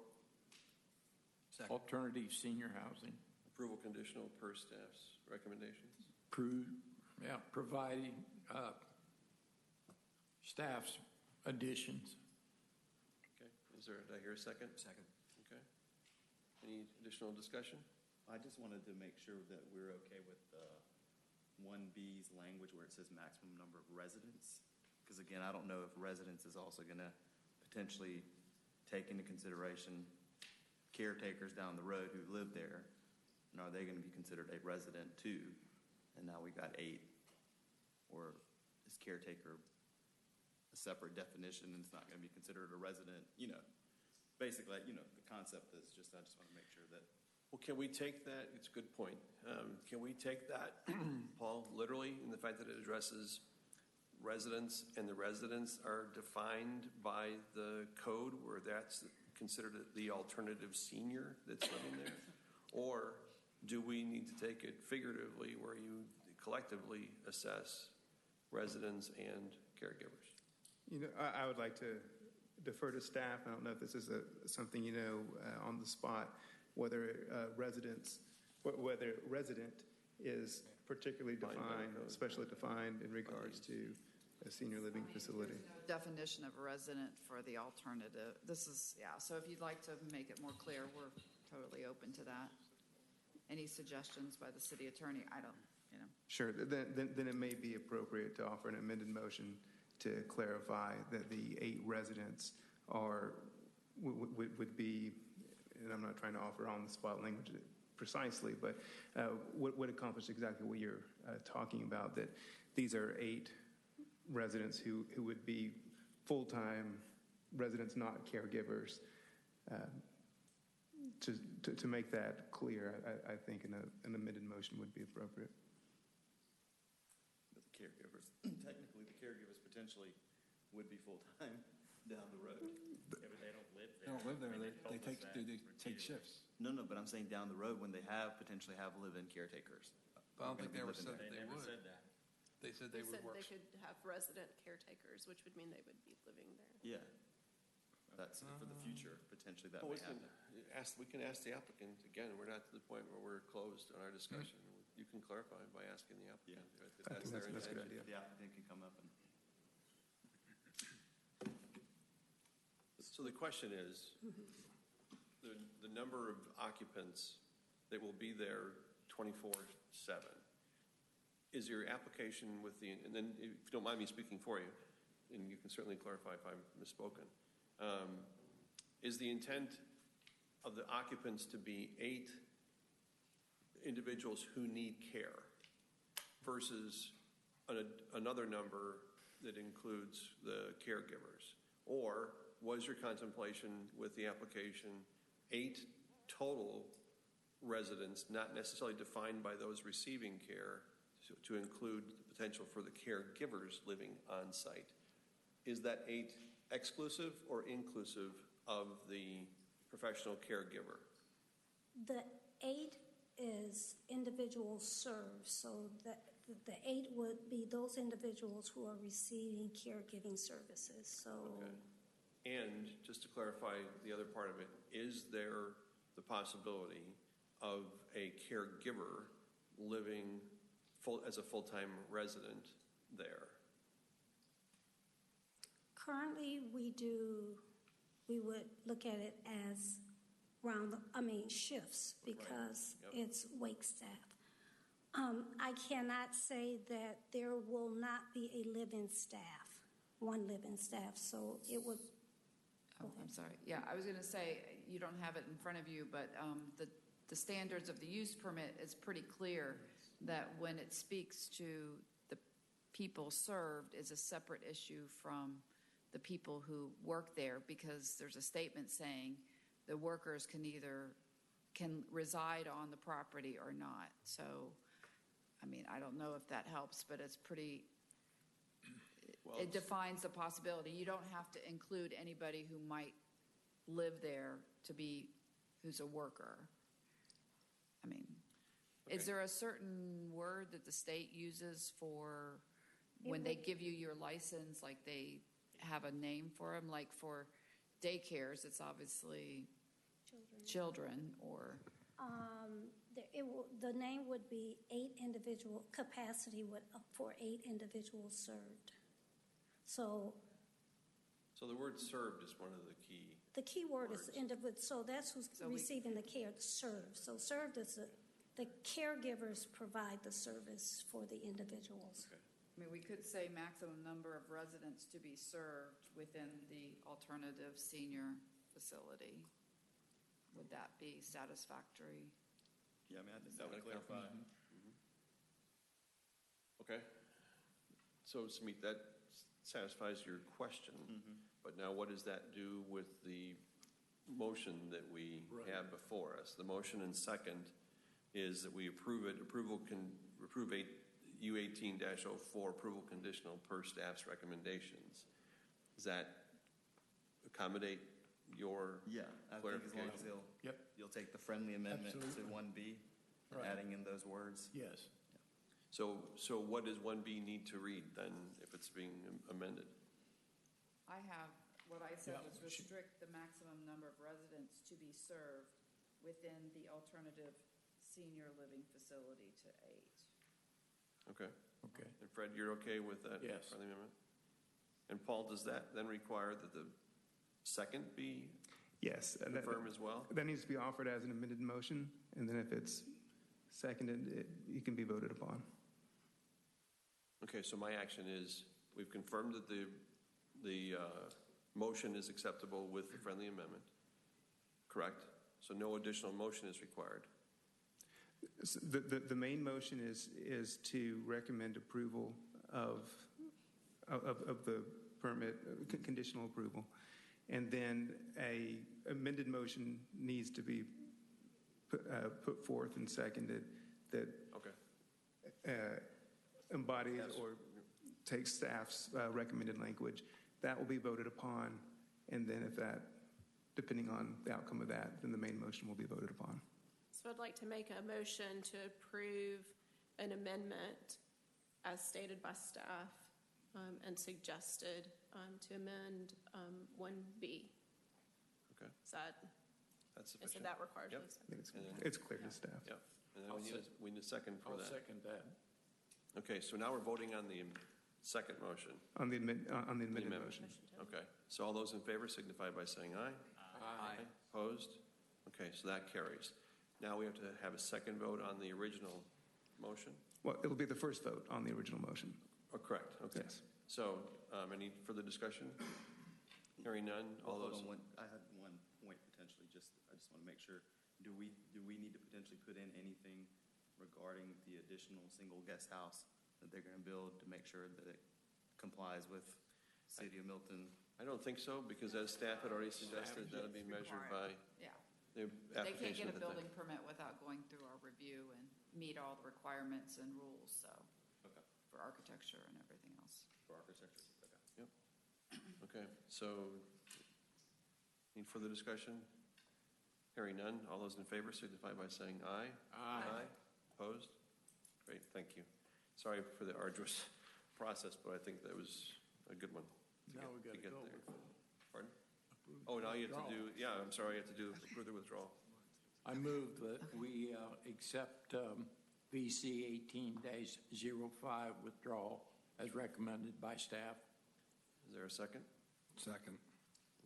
Second. Alternative senior housing. Approval conditional per staff's recommendations. Providing staff's additions. Okay. Did I hear a second? Second. Okay. Any additional discussion? I just wanted to make sure that we're okay with 1B's language where it says maximum number of residents. Because again, I don't know if residents is also going to potentially take into consideration caretakers down the road who live there. And are they going to be considered a resident too? And now we got 8. Or is caretaker a separate definition and it's not going to be considered a resident? Basically, the concept is just, I just want to make sure that. Well, can we take that? It's a good point. Can we take that, Paul, literally in the fact that it addresses residents, and the residents are defined by the code where that's considered the alternative senior that's living there? Or do we need to take it figuratively where you collectively assess residents and caregivers? You know, I would like to defer to staff. I don't know if this is something you know on the spot, whether resident is particularly defined, especially defined in regards to a senior living facility. Definition of resident for the alternative. This is, so if you'd like to make it more clear, we're totally open to that. Any suggestions by the city attorney? I don't, Sure, then it may be appropriate to offer an amended motion to clarify that the 8 residents would be, and I'm not trying to offer on-the-spot language precisely, but would accomplish exactly what you're talking about, that these are 8 residents who would be full-time residents, not caregivers. To make that clear, I think an amended motion would be appropriate. But the caregivers, technically, the caregivers potentially would be full-time down the road. Yeah, but they don't live there. They don't live there. They take shifts. No, but I'm saying down the road when they potentially have live-in caretakers. But I don't think they ever said that they would. said that. They said they would work. They could have resident caretakers, which would mean they would be living there. Yeah. That's for the future, potentially that Well, may happen. we can ask the applicant, again, we're not to the point where we're closed on our discussion. You can clarify by asking the applicant. If I think that's a good idea. The applicant can come up and. So the question is, the number of occupants that will be there 24/7. Is your application with and then if you don't mind me speaking for you, and you can certainly clarify if I'm misspoken, is the intent of the occupants to be 8 individuals who need care versus another number that includes the caregivers? Or was your contemplation with the application 8 total residents, not necessarily defined by those receiving care, to include the potential for the caregivers living on site? Is that 8 exclusive or inclusive of the professional caregiver? The 8 is individuals served, so the 8 would be those individuals who are receiving caregiving services. So. Okay. And just to clarify the other part of it, is there the possibility of a caregiver living as a full-time resident there? Currently, we would look at it as shifts because it's wake staff. I cannot say that there will not be a live-in staff, one live-in staff, so it would. Oh, I'm sorry. Yeah, I was going to say, you don't have it in front of you, but the standards of the use permit is pretty clear that when it speaks to the people served is a separate issue from the people who work there, because there's a statement saying the workers can reside on the property or not. So, I don't know if that helps, but it's pretty, it defines the possibility. You don't have to include anybody who might live there who's a worker. Is there a certain word that the state uses for when they give you your license, like they have a name for them? Like for daycares, it's obviously children or... the name would be 8 individual capacity for 8 individuals served. So the word served is one of the key. The key word words. is individual. So that's who's receiving the care. Served. So served is the caregivers provide the service for the individuals. Okay. We could say maximum number of residents to be served within the alternative senior facility. Would that be satisfactory? Yeah, I think that would clarify. Okay. So, Samit, that satisfies your question. But now what does that do with the motion that we have before us? The motion and second is that we approve it. Approve 8 U18-04 approval conditional per staff's recommendations. Does that accommodate your Yeah, I think as long as clarification? you'll take the friendly amendment to Absolutely. 1B, and Right. adding in those words. Yes. So what does 1B need to read then if it's being amended? I have, what I said Yeah, was restrict the maximum number of residents to be served within the alternative senior living facility to 8. Okay. Okay. And Fred, you're okay with that Yes. friendly amendment? And Paul, does that then require that the second be Yes. confirmed as well? That needs to be offered as an amended motion, and then if it's seconded, it can be voted upon. Okay, so my action is, we've confirmed that the motion is acceptable with the friendly amendment, correct? So no additional motion is required. The main motion is to recommend approval of the permit, conditional approval. And then a amended motion needs to be put forth and seconded that Okay. embodies Yes. or takes staff's recommended language. That will be voted upon, and then if that, depending on the outcome of that, then the main motion will be voted upon. So I'd like to make a motion to approve an amendment as stated by staff and suggested to amend 1B. Okay. Is that, That's so sufficient. that requires Yep. a second. I think And then- it's clear to staff. Yep. And then we need a second for I'll that. second that. Okay, so now we're voting on the second motion. On the amended amendment. motion. Okay, so all those in favor signify by saying aye. Aye. Opposed? Okay, so that carries. Now we have to have a second vote on the original motion? Well, it'll be the first vote on the original motion. Oh, correct, okay. Yes. So, any further discussion? Hearing none, all Hold those, on, I had one point potentially, I just want to make sure. Do we need to potentially put in anything regarding the additional single guest house that they're going to build to make sure that it complies with City of Milton? I don't think so, because as staff had already suggested, that'll be measured by Yeah. the They can't application. get a that building permit without going through our review and meet all the requirements and rules, so, Okay. for architecture and everything else. For architecture? Okay. Okay, so, need further discussion? Hearing none, all those in favor signify by saying aye. Aye. Opposed? Great, thank you. Sorry for the arduous process, but I think that was a good one. Now we got to get go there. with Pardon? approve Oh, now you have to withdrawal. do, yeah, I'm sorry, you have to do further withdrawal. I move that we accept VC 18-05 withdrawal as recommended by staff. Is there a second? Second.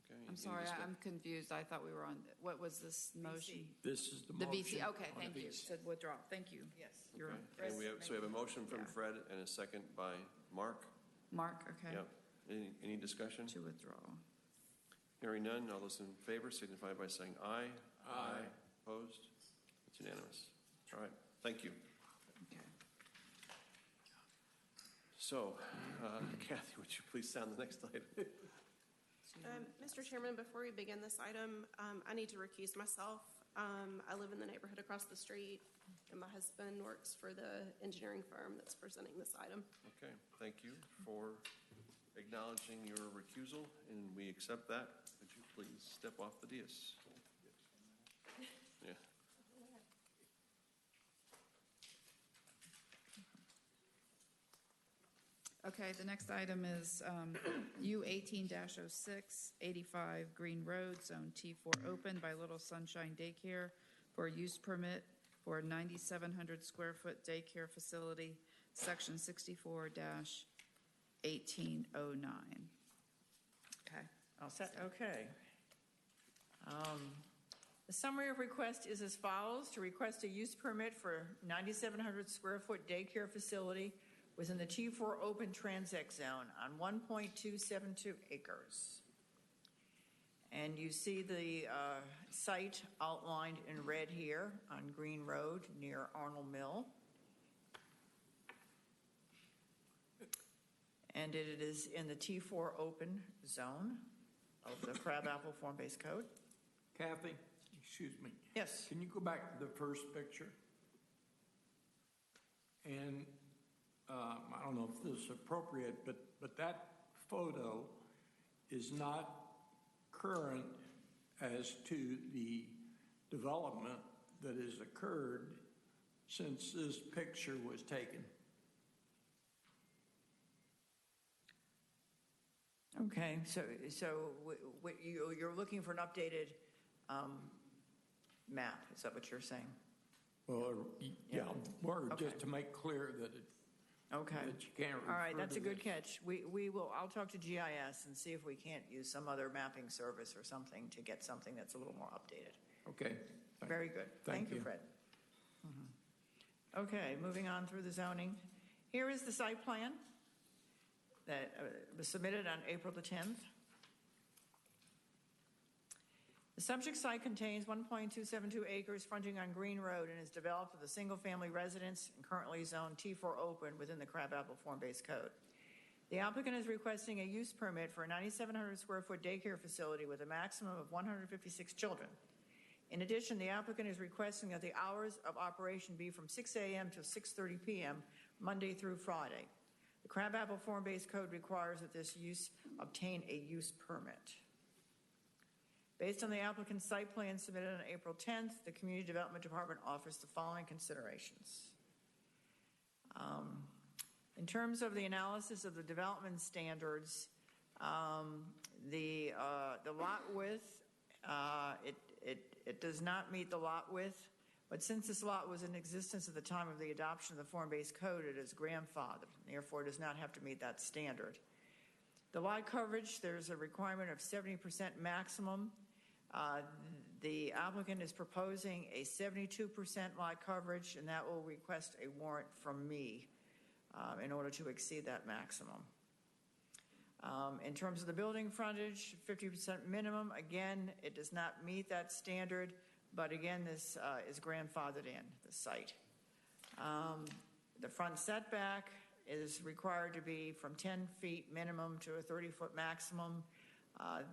Okay. I'm any sorry, discuss- I'm confused. I thought we were on, what was this motion? This is the The motion. VC, okay, on thank you. VC. Said withdraw, thank you. Yes. You're Okay, and so we have a motion from Yeah. Fred and a second by Mark. Mark, okay. Yep. Any discussion? To withdraw. Hearing none, all those in favor signify by saying aye. Aye. Opposed? It's unanimous. All right, thank you. Okay. So, Kathy, would you please sound the next item? Mr. Chairman, before we begin this item, I need to recuse myself. I live in the neighborhood across the street, and my husband works for the engineering firm that's presenting this item. Okay, thank you for acknowledging your recusal, and we accept that. Would you please step off the dais? Yeah. Okay, the next item is U18-06, 85 Green Road, Zone T4 open by Little Sunshine Daycare for a use permit for a 9,700 square foot daycare facility, Section 64-1809. Okay. All set, okay. The summary of request is as follows: to request a use permit for 9,700 square foot daycare facility within the T4 open transect zone on 1.272 acres. And you see the site outlined in red here on Green Road near Arnold Mill. And it is in the T4 open zone of the Crabapple Form-Based Code. Kathy, excuse me. Yes. Can you go back to the first picture? And I don't know if this is appropriate, but that photo is not current as to the development that has occurred since this picture was taken. Okay, so you're looking for an updated map, is that what you're saying? Well, yeah, or Okay. just to make clear that it, Okay. that you can't refer All right, that's to a good this. catch. We will, I'll talk to GIS and see if we can't use some other mapping service or something to get something that's a little more updated. Okay. Very good. Thank you, Fred. Okay, moving on through the zoning. Here is the site plan that was submitted on April the 10th. The subject site contains 1.272 acres fronting on Green Road and is developed with a single-family residence and currently zoned T4 open within the Crabapple Form-Based Code. The applicant is requesting a use permit for a 9,700 square foot daycare facility with a maximum of 156 children. In addition, the applicant is requesting that the hours of operation be from 6 a.m. to 6:30 p.m., Monday through Friday. The Crabapple Form-Based Code requires that this use obtain a use permit. Based on the applicant's site plan submitted on April 10th, the Community Development Department offers the following considerations. In terms of the analysis of the development standards, the lot width, it does not meet the lot width, but since this lot was in existence at the time of the adoption of the Form-Based Code, it is grandfathered, and therefore does not have to meet that standard. The lot coverage, there's a requirement of 70% maximum. The applicant is proposing a 72% lot coverage, and that will request a warrant from me in order to exceed that maximum. In terms of the building frontage, 50% minimum. Again, it does not meet that standard, but again, this is grandfathered in, the site. The front setback is required to be from 10 feet minimum to a 30-foot maximum.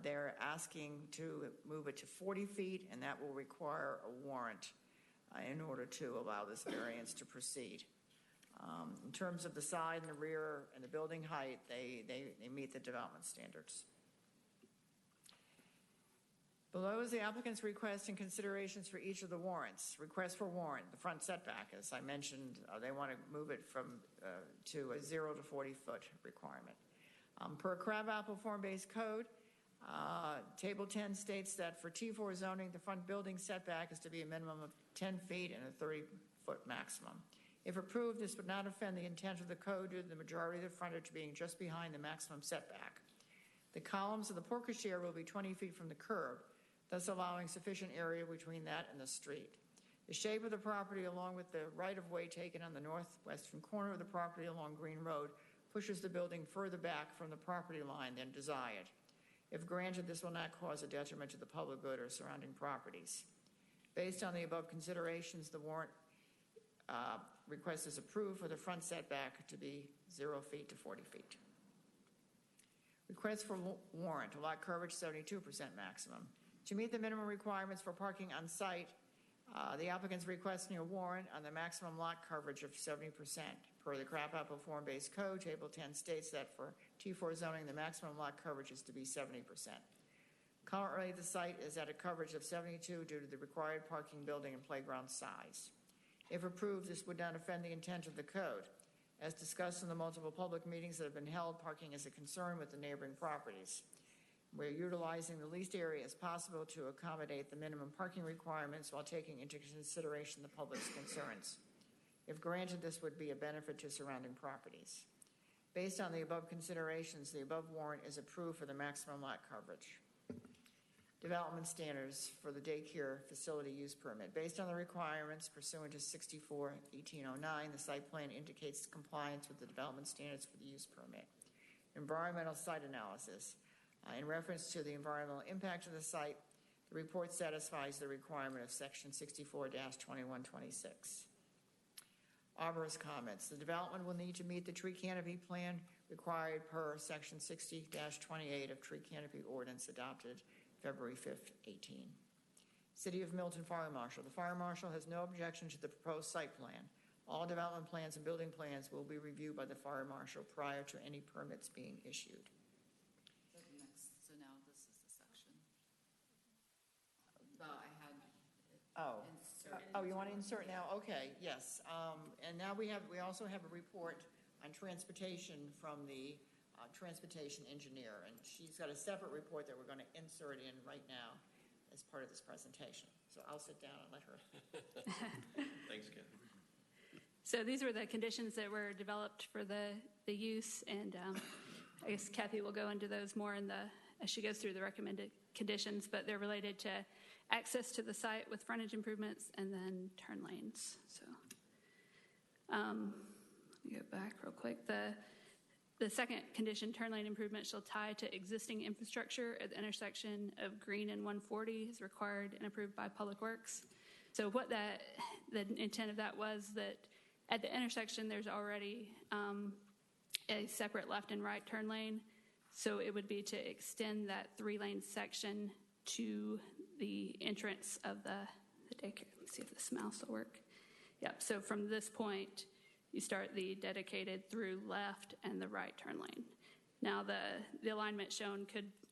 They're asking to move it to 40 feet, and that will require a warrant in order to allow this variance to proceed. In terms of the side and the rear and the building height, they meet the development standards. Below is the applicant's request and considerations for each of the warrants. Request for warrant, the front setback, as I mentioned, they want to move it from to a 0 to 40-foot requirement. Per Crabapple Form-Based Code, Table 10 states that for T4 zoning, the front building setback is to be a minimum of 10 feet and a 30-foot maximum. If approved, this would not offend the intent of the code due to the majority of the frontage being just behind the maximum setback. The columns of the portiere will be 20 feet from the curb, thus allowing sufficient area between that and the street. The shape of the property, along with the right-of-way taken on the northwestern corner of the property along Green Road, pushes the building further back from the property line than desired. If granted, this will not cause a detriment to the public good or surrounding properties. Based on the above considerations, the warrant request is approved for the front setback to be 0 feet to 40 feet. Request for warrant, lot coverage 72% maximum. To meet the minimum requirements for parking on site, the applicant's requesting a warrant on the maximum lot coverage of 70%. Per the Crabapple Form-Based Code, Table 10 states that for T4 zoning, the maximum lot coverage is to be 70%. Currently, the site is at a coverage of 72 due to the required parking, building, and playground size. If approved, this would not offend the intent of the code. As discussed in the multiple public meetings that have been held, parking is a concern with the neighboring properties. We're utilizing the least area as possible to accommodate the minimum parking requirements while taking into consideration the public's concerns. If granted, this would be a benefit to surrounding properties. Based on the above considerations, the above warrant is approved for the maximum lot coverage. Development standards for the daycare facility use permit. Based on the requirements pursuant to 64-1809, the site plan indicates compliance with the development standards for the use permit. Environmental site analysis. In reference to the environmental impact of the site, the report satisfies the requirement of Section 64-2126. Arborist comments. The development will need to meet the tree canopy plan required per Section 60-28 of Tree Canopy Ordinance adopted February 5th, 18. City of Milton Fire Marshal. The Fire Marshal has no objection to the proposed site plan. All development plans and building plans will be reviewed by the fire marshal prior to any permits being issued. So now this is the section. I had Oh. inserted. Oh, you want to insert now? Okay, yes. And now we also have a report on transportation from the transportation engineer, and she's got a separate report that we're going to insert in right now as part of this presentation. So I'll sit down and let her. Thanks, Ken. So these were the conditions that were developed for the use, and I guess Kathy will go into those more as she goes through the recommended conditions, but they're related to access to the site with frontage improvements and then turn lanes. So let me go back real quick. The second condition, turn lane improvement, shall tie to existing infrastructure at the intersection of Green and 140 is required and approved by Public Works. So what the intent of that was that at the intersection there's already a separate left and right turn lane. So it would be to extend that 3-lane section to the entrance of the daycare. Let's see if this mouse will work. Yep, so from this point, you start the dedicated through left and the right turn lane. Now the alignment shown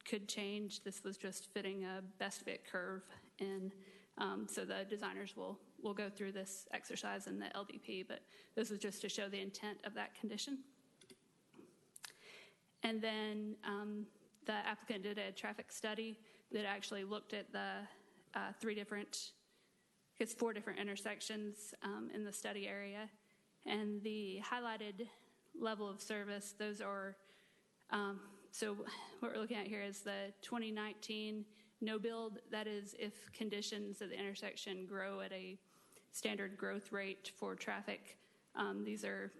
could change. This was just fitting a best fit curve in. So the designers will go through this exercise in the LDP, but this was just to show the intent of that condition. And then the applicant did a traffic study that actually looked at the 4 different intersections in the study area. And the highlighted level of service, those are, so what we're looking at here is the 2019 no build. That is if conditions at the intersection grow at a standard growth rate for traffic. These are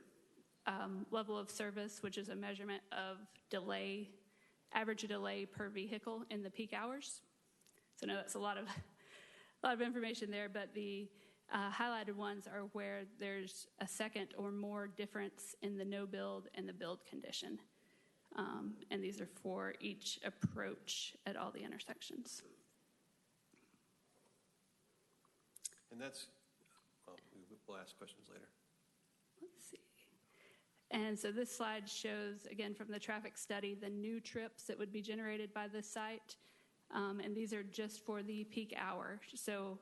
level of service, which is a measurement of delay, average delay per vehicle in the peak hours. So no, that's a lot of information there, but the highlighted ones are where there's a second or more difference in the no build and the build condition. And these are for each approach at all the intersections. And that's, well, we'll ask questions later. Let's see. And so this slide shows, again, from the traffic study, the new trips that would be generated by this site. And these are just for the peak hour. So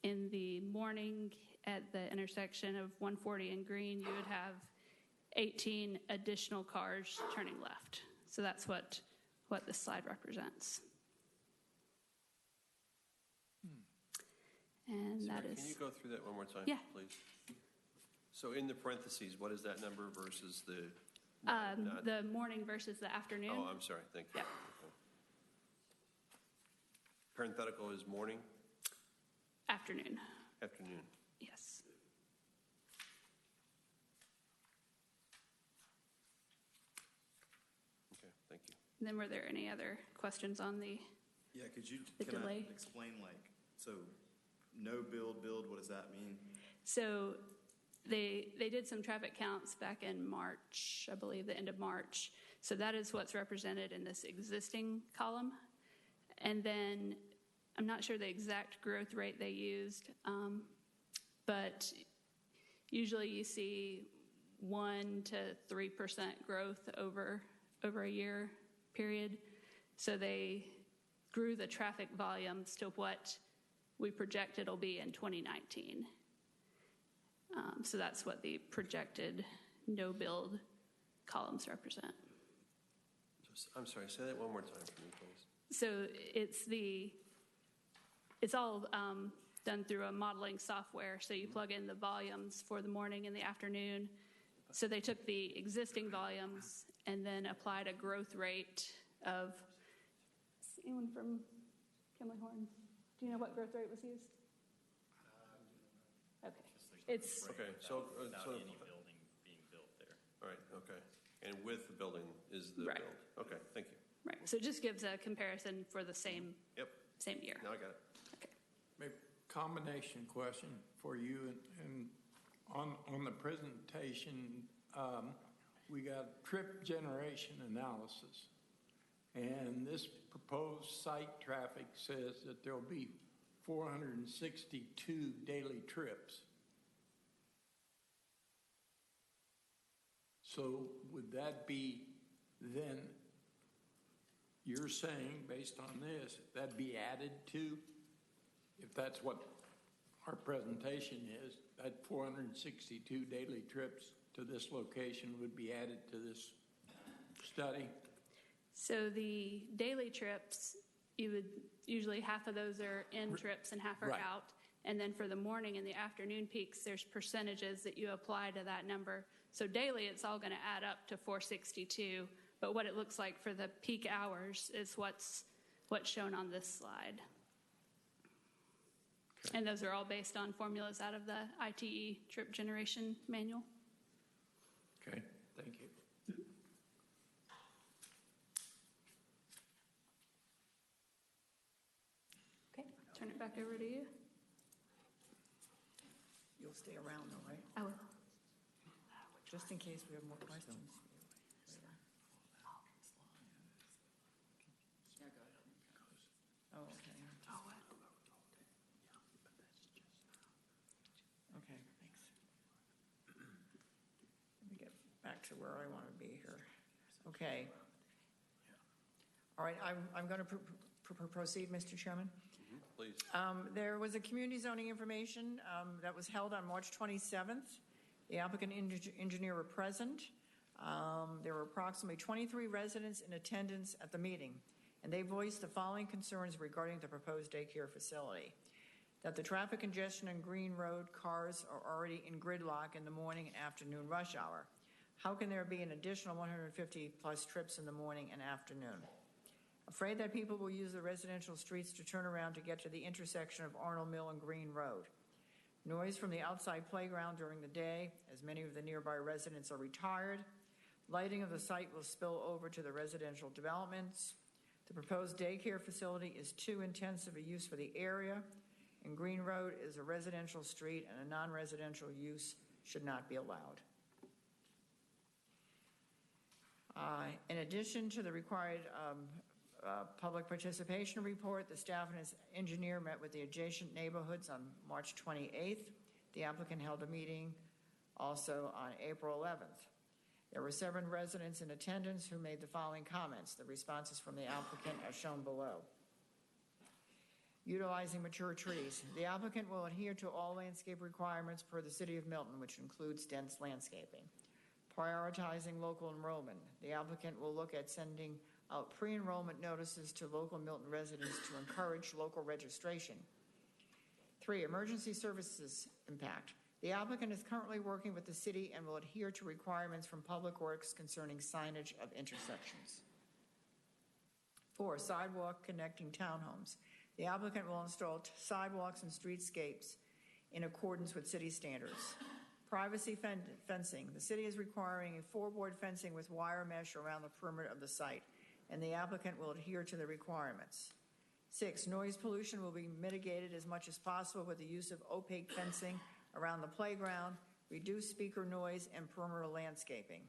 in the morning at the intersection of 140 and Green, you would have 18 additional cars turning left. So that's what this slide represents. And Sarah, that is... Can you go through that one more time, Yeah. please? So in the parentheses, what is that number versus the... the morning versus the afternoon. Oh, I'm sorry. Thank you. Yeah. Okay. Parenthetical is morning? Afternoon. Afternoon. Yes. Okay, thank you. And then were there any other questions on the... Yeah, could you The kind of delay. explain, like, so no build, what does that mean? So they did some traffic counts back in March, I believe, the end of March. So that is what's represented in this existing column. And then I'm not sure the exact growth rate they used, but usually you see 1 to 3% growth over a year period. So they grew the traffic volumes to what we project it'll be in 2019. So that's what the projected no build columns represent. I'm sorry, say that one more time for me, please. So it's all done through a modeling software. So you plug in the volumes for the morning and the afternoon. So they took the existing volumes and then applied a growth rate of, anyone from Kimley Horn? Do you know what growth rate was used? Okay. It's Okay, so... Without so any building being built there. all right, okay. And with the building is the Right. build. Okay, thank you. right. So it just gives a comparison for the same year. Now I got it. Okay. Maybe combination question for you, and on the presentation, we got trip generation analysis, and this proposed site traffic says that there'll be 462 daily trips. So would that be then, you're saying, based on this, that'd be added to, if that's what our presentation is, that 462 daily trips to this location would be added to this study? So the daily trips, you would usually half of those are in trips and half are Right. out. And then for the morning and the afternoon peaks, there's percentages that you apply to that number. So daily, it's all going to add up to 462. But what it looks like for the peak hours is what's shown on this slide. Okay. And those are all based on formulas out of the ITE trip generation manual. Okay, thank you. Okay, turn it back over to you. You'll stay around though, right? I will. Just in case we have more questions. Oh, okay. Okay, thanks. Let me get back to where I want to be here. Okay. All right, I'm going to proceed, Mr. Chairman. Please. There was a community zoning information that was held on March 27th. The applicant engineer were present. There were approximately 23 residents in attendance at the meeting, and they voiced the following concerns regarding the proposed daycare facility. That the traffic congestion on Green Road, cars are already in gridlock in the morning and afternoon rush hour. How can there be an additional 150 plus trips in the morning and afternoon? Afraid that people will use the residential streets to turn around to get to the intersection of Arnold Mill and Green Road. Noise from the outside playground during the day, as many of the nearby residents are retired. Lighting of the site will spill over to the residential developments. The proposed daycare facility is too intensive a use for the area, and Green Road is a residential street, and a non-residential use should not be allowed. In addition to the required public participation report, the staff and its engineer met with the adjacent neighborhoods on March 28th. The applicant held a meeting also on April 11th. There were 7 residents in attendance who made the following comments. The responses from the applicant are shown below. Utilizing mature trees. The applicant will adhere to all landscape requirements per the City of Milton, which includes dense landscaping. Prioritizing local enrollment. The applicant will look at sending out pre-enrollment notices to local Milton residents to encourage local registration. 3, emergency services impact. The applicant is currently working with the city and will adhere to requirements from Public Works concerning signage of intersections. 4, sidewalk connecting townhomes. The applicant will install sidewalks and streetscapes in accordance with city standards. Privacy fencing. The city is requiring a 4-board fencing with wire mesh around the perimeter of the site, and the applicant will adhere to the requirements. 6, noise pollution will be mitigated as much as possible with the use of opaque fencing around the playground, reduced speaker noise, and perimeter landscaping.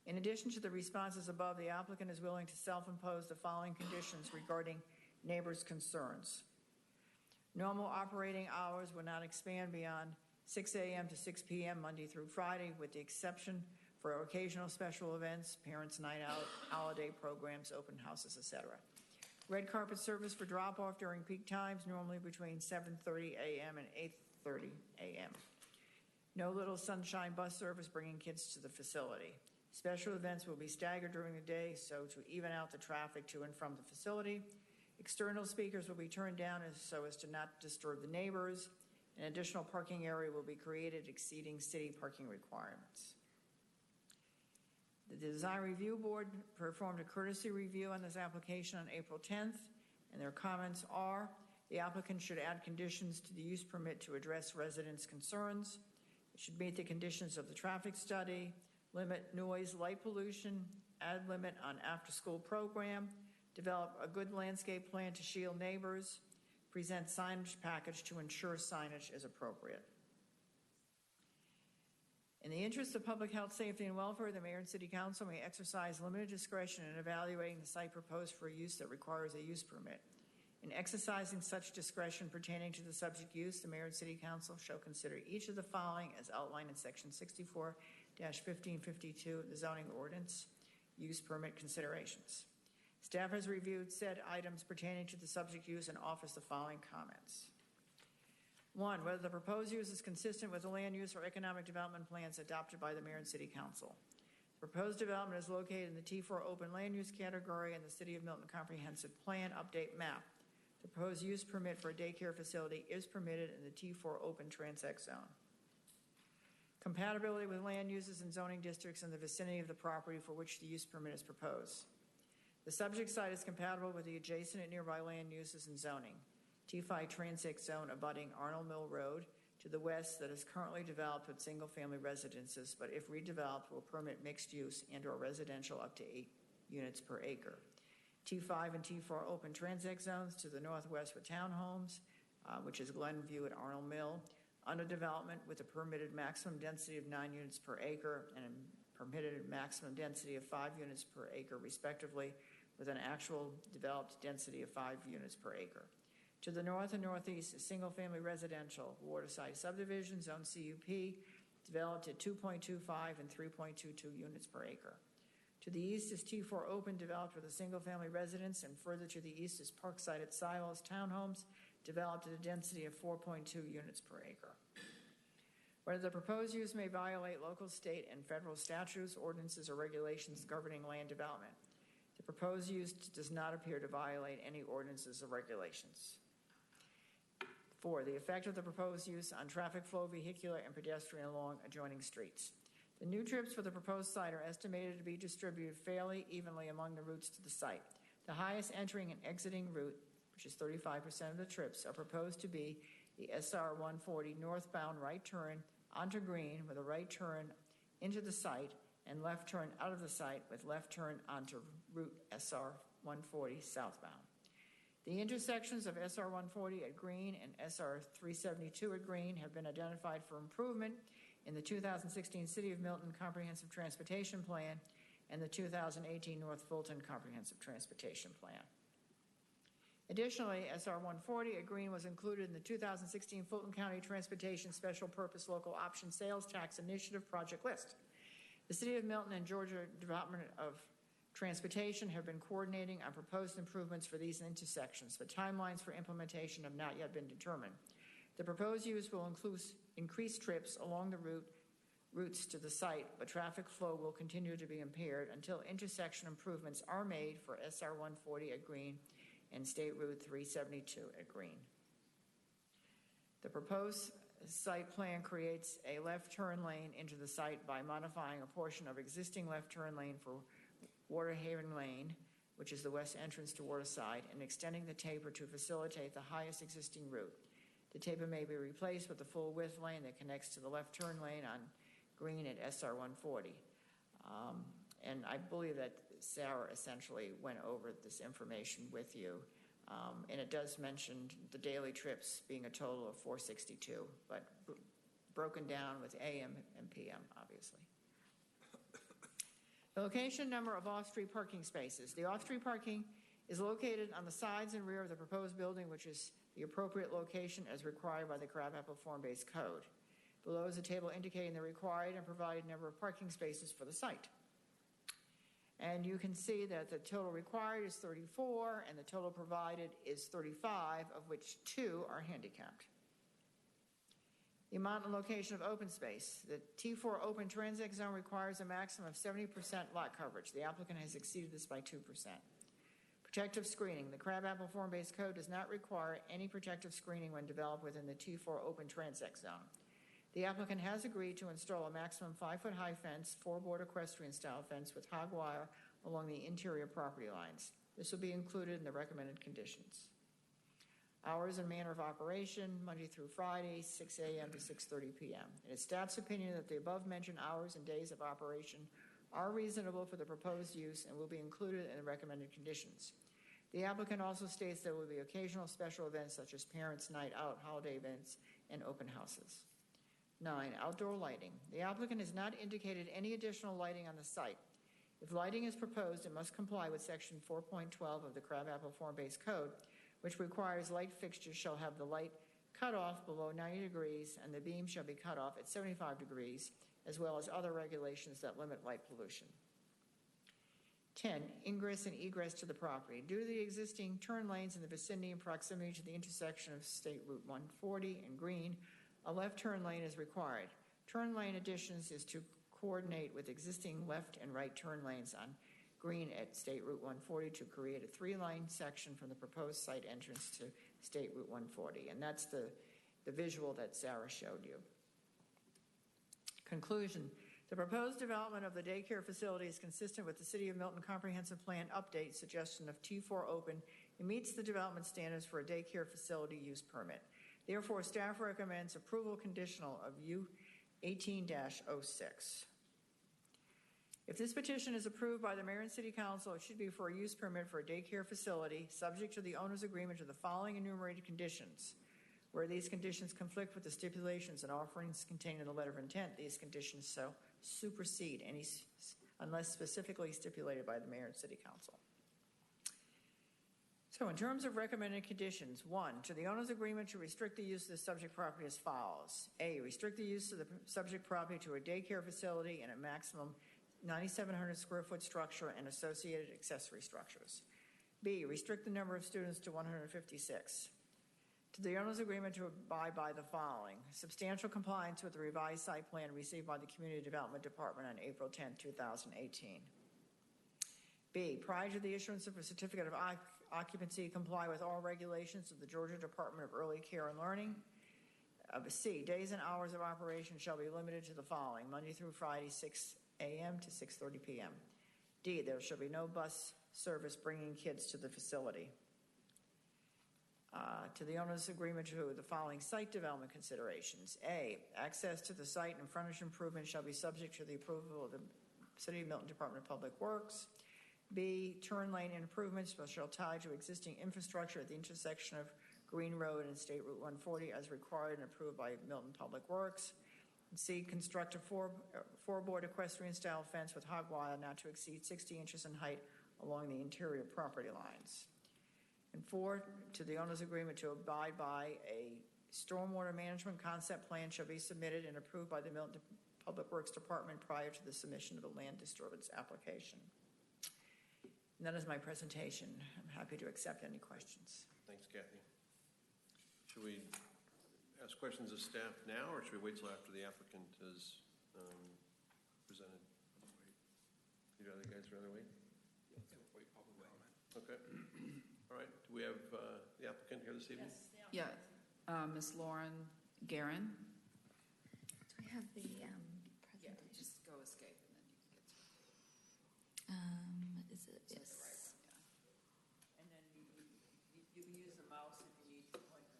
In addition to the responses above, the applicant is willing to self-impose the following conditions regarding neighbors' concerns. Normal operating hours will not expand beyond 6 a.m. to 6 p.m. Monday through Friday, with the exception for occasional special events, parents' night out, holiday programs, open houses, etc. Red carpet service for drop-off during peak times, normally between 7:30 a.m. and 8:30 a.m. No Little Sunshine bus service bringing kids to the facility. Special events will be staggered during the day so to even out the traffic to and from the facility. External speakers will be turned down so as to not disturb the neighbors. An additional parking area will be created exceeding city parking requirements. The Design Review Board performed a courtesy review on this application on April 10th, and their comments are: the applicant should add conditions to the use permit to address residents' concerns. It should meet the conditions of the traffic study, limit noise, light pollution, add limit on after-school program, develop a good landscape plan to shield neighbors, present signage package to ensure signage is appropriate. In the interest of public health, safety, and welfare, the mayor and city council may exercise limited discretion in evaluating the site proposed for a use that requires a use permit. In exercising such discretion pertaining to the subject use, the mayor and city council shall consider each of the following as outlined in section 1552 of the zoning ordinance, use permit considerations. Staff has reviewed said items pertaining to the subject use and offers the following comments. 1, whether the proposed use is consistent with the land use or economic development plans adopted by the Mayor and City Council. The proposed development is located in the T4 open land use category in the City of Milton Comprehensive Plan Update Map. The proposed use permit for a daycare facility is permitted in the T4 open transect zone. Compatibility with land uses and zoning districts in the vicinity of the property for which the use permit is proposed. The subject site is compatible with the adjacent and nearby land uses and zoning. T5 transect zone abutting Arnold Mill Road to the west that is currently developed with single-family residences, but if redeveloped will permit mixed use and/or residential up to 8 units per acre. T5 and T4 open transect zones to the northwest with townhomes, which is Glenview at Arnold Mill, under development with a permitted maximum density of 9 units per acre and a permitted maximum density of 5 units per acre, respectively, with an actual developed density of 5 units per acre. To the north and northeast is single-family residential, waterside subdivision, zone CUP, developed at 2.25 and 3.22 units per acre. To the east is T4 open, developed with a single-family residence, and further to the east is Parkside at Silos Townhomes, developed at a density of 4.2 units per acre. Whether the proposed use may violate local, state, and federal statutes, ordinances, or regulations governing land development. The proposed use does not appear to violate any ordinances or regulations. 4, the effect of the proposed use on traffic flow, vehicular, and pedestrian along adjoining streets. The new trips for the proposed site are estimated to be distributed fairly evenly among the routes to the site. The highest entering and exiting route, which is 35% of the trips, are proposed to be the SR 140 northbound right turn onto Green with a right turn into the site and left turn out of the site with left turn onto route SR 140 southbound. The intersections of SR 140 at Green and SR 372 at Green have been identified for improvement in the 2016 City of Milton Comprehensive Transportation Plan and the 2018 North Fulton Comprehensive Transportation Plan. Additionally, SR 140 at Green was included in the 2016 Fulton County Transportation Special Purpose Local Option Sales Tax Initiative project list. The City of Milton and Georgia Department of Transportation have been coordinating on proposed improvements for these intersections, but timelines for implementation have not yet been determined. The proposed use will increase trips along the routes to the site, but traffic flow will continue to be impaired until intersection improvements are made for SR 140 at Green and State Route 372 at Green. The proposed site plan creates a left turn lane into the site by modifying a portion of existing left turn lane for Waterhaven Lane, which is the west entrance to Waterside, and extending the taper to facilitate the highest existing route. The taper may be replaced with a full width lane that connects to the left turn lane on Green at SR 140. And I believe that Sarah essentially went over this information with you. And it does mention the daily trips being a total of 462, but broken down with AM and PM, obviously. The location number of off-street parking spaces. The off-street parking is located on the sides and rear of the proposed building, which is the appropriate location as required by the Crabapple Form-Based Code. Below is a table indicating the required and provided number of parking spaces for the site. And you can see that the total required is 34 and the total provided is 35, of which 2 are handicapped. The amount and location of open space. The T4 open transect zone requires a maximum of 70% lot coverage. The applicant has exceeded this by 2%. Protective screening. The Crabapple Form-Based Code does not require any protective screening when developed within the T4 open transect zone. The applicant has agreed to install a maximum 5-foot high fence, 4-board equestrian style fence with hog wire along the interior property lines. This will be included in the recommended conditions. Hours and manner of operation, Monday through Friday, 6 a.m. to 6:30 p.m. It is staff's opinion that the above-mentioned hours and days of operation are reasonable for the proposed use and will be included in the recommended conditions. The applicant also states there will be occasional special events such as parents' night out, holiday events, and open houses. 9, outdoor lighting. The applicant has not indicated any additional lighting on the site. If lighting is proposed, it must comply with Section 4.12 of the Crabapple Form-Based Code, which requires light fixtures shall have the light cut off below 90 degrees and the beam shall be cut off at 75 degrees as well as other regulations that limit light pollution. 10, ingress and egress to the property. Due to the existing turn lanes in the vicinity and proximity to the intersection of State Route 140 and Green, a left turn lane is required. Turn lane additions is to coordinate with existing left and right turn lanes on Green at State Route 140 to create a 3-lane section from the proposed site entrance to State Route 140. And that's the visual that Sarah showed you. Conclusion. The proposed development of the daycare facility is consistent with the City of Milton Comprehensive Plan update suggestion of T4 open and meets the development standards for a daycare facility use permit. Therefore, staff recommends approval conditional of U 18-06. If this petition is approved by the Mayor and City Council, it should be for a use permit for a daycare facility subject to the owner's agreement to the following enumerated conditions. Where these conditions conflict with the stipulations and offerings contained in the letter of intent, these conditions shall supersede any unless specifically stipulated by the Mayor and City Council. So in terms of recommended conditions, 1, to the owner's agreement to restrict the use of the subject property as follows. A, restrict the use of the subject property to a daycare facility and a maximum 9,700 square foot structure and associated accessory structures. B, restrict the number of students to 156. To the owner's agreement to abide by the following. Substantial compliance with the revised site plan received by the Community Development Department on April 10, 2018. B, prior to the issuance of a certificate of occupancy, comply with all regulations of the Georgia Department of Early Care and Learning. C, days and hours of operation shall be limited to the following. Monday through Friday, 6 a.m. to 6:30 p.m. D, there shall be no bus service bringing kids to the facility. To the owner's agreement to the following site development considerations. A, access to the site and frontage improvements shall be subject to the approval of the City of Milton Department of Public Works. B, turn lane improvements shall tie to existing infrastructure at the intersection of Green Road and State Route 140 as required and approved by Milton Public Works. And C, construct a four-board equestrian-style fence with hog wire not to exceed 60 inches in height along the interior property lines. And 4, to the owner's agreement to abide by a stormwater management concept plan shall be submitted and approved by the Milton Public Works Department prior to the submission of the land disturbance application. And that is my presentation. I'm happy to accept any questions. Thanks, Kathy. Should we ask questions of staff now, or should we wait till after the applicant is presented? You other guys rather wait? Okay. All right. Do we have the applicant here this evening? Yeah, Ms. Lauren Guerin. Do we have the presentation? Yeah, just go escape and then you can get to it. Is it? Yes. And then you can use the mouse if you need to point it.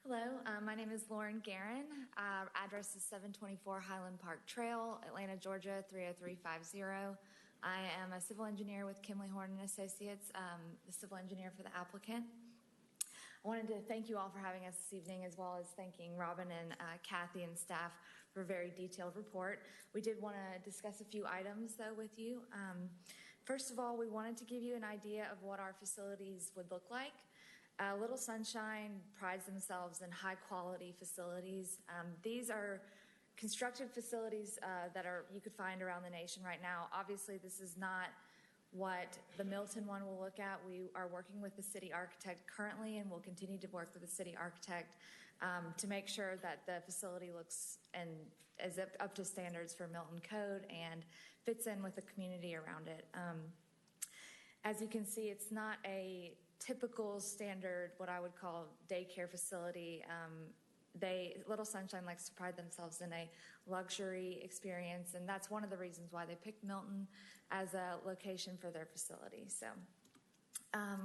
Hello, my name is Lauren Guerin. Address is 724 Highland Park Trail, Atlanta, Georgia, 30350. I am a civil engineer with Kimley Horn & Associates, the civil engineer for the applicant. I wanted to thank you all for having us this evening, as well as thanking Robin and Kathy and staff for a very detailed report. We did want to discuss a few items, though, with you. First of all, we wanted to give you an idea of what our facilities would look like. Little Sunshine prides themselves in high-quality facilities. These are constructed facilities that you could find around the nation right now. Obviously, this is not what the Milton one will look at. We are working with the city architect currently, and we'll continue to work with the city architect to make sure that the facility looks and is up to standards for Milton Code and fits in with the community around it. As you can see, it's not a typical standard, what I would call daycare facility. Little Sunshine likes to pride themselves in a luxury experience, and that's one of the reasons why they picked Milton as a location for their facility. So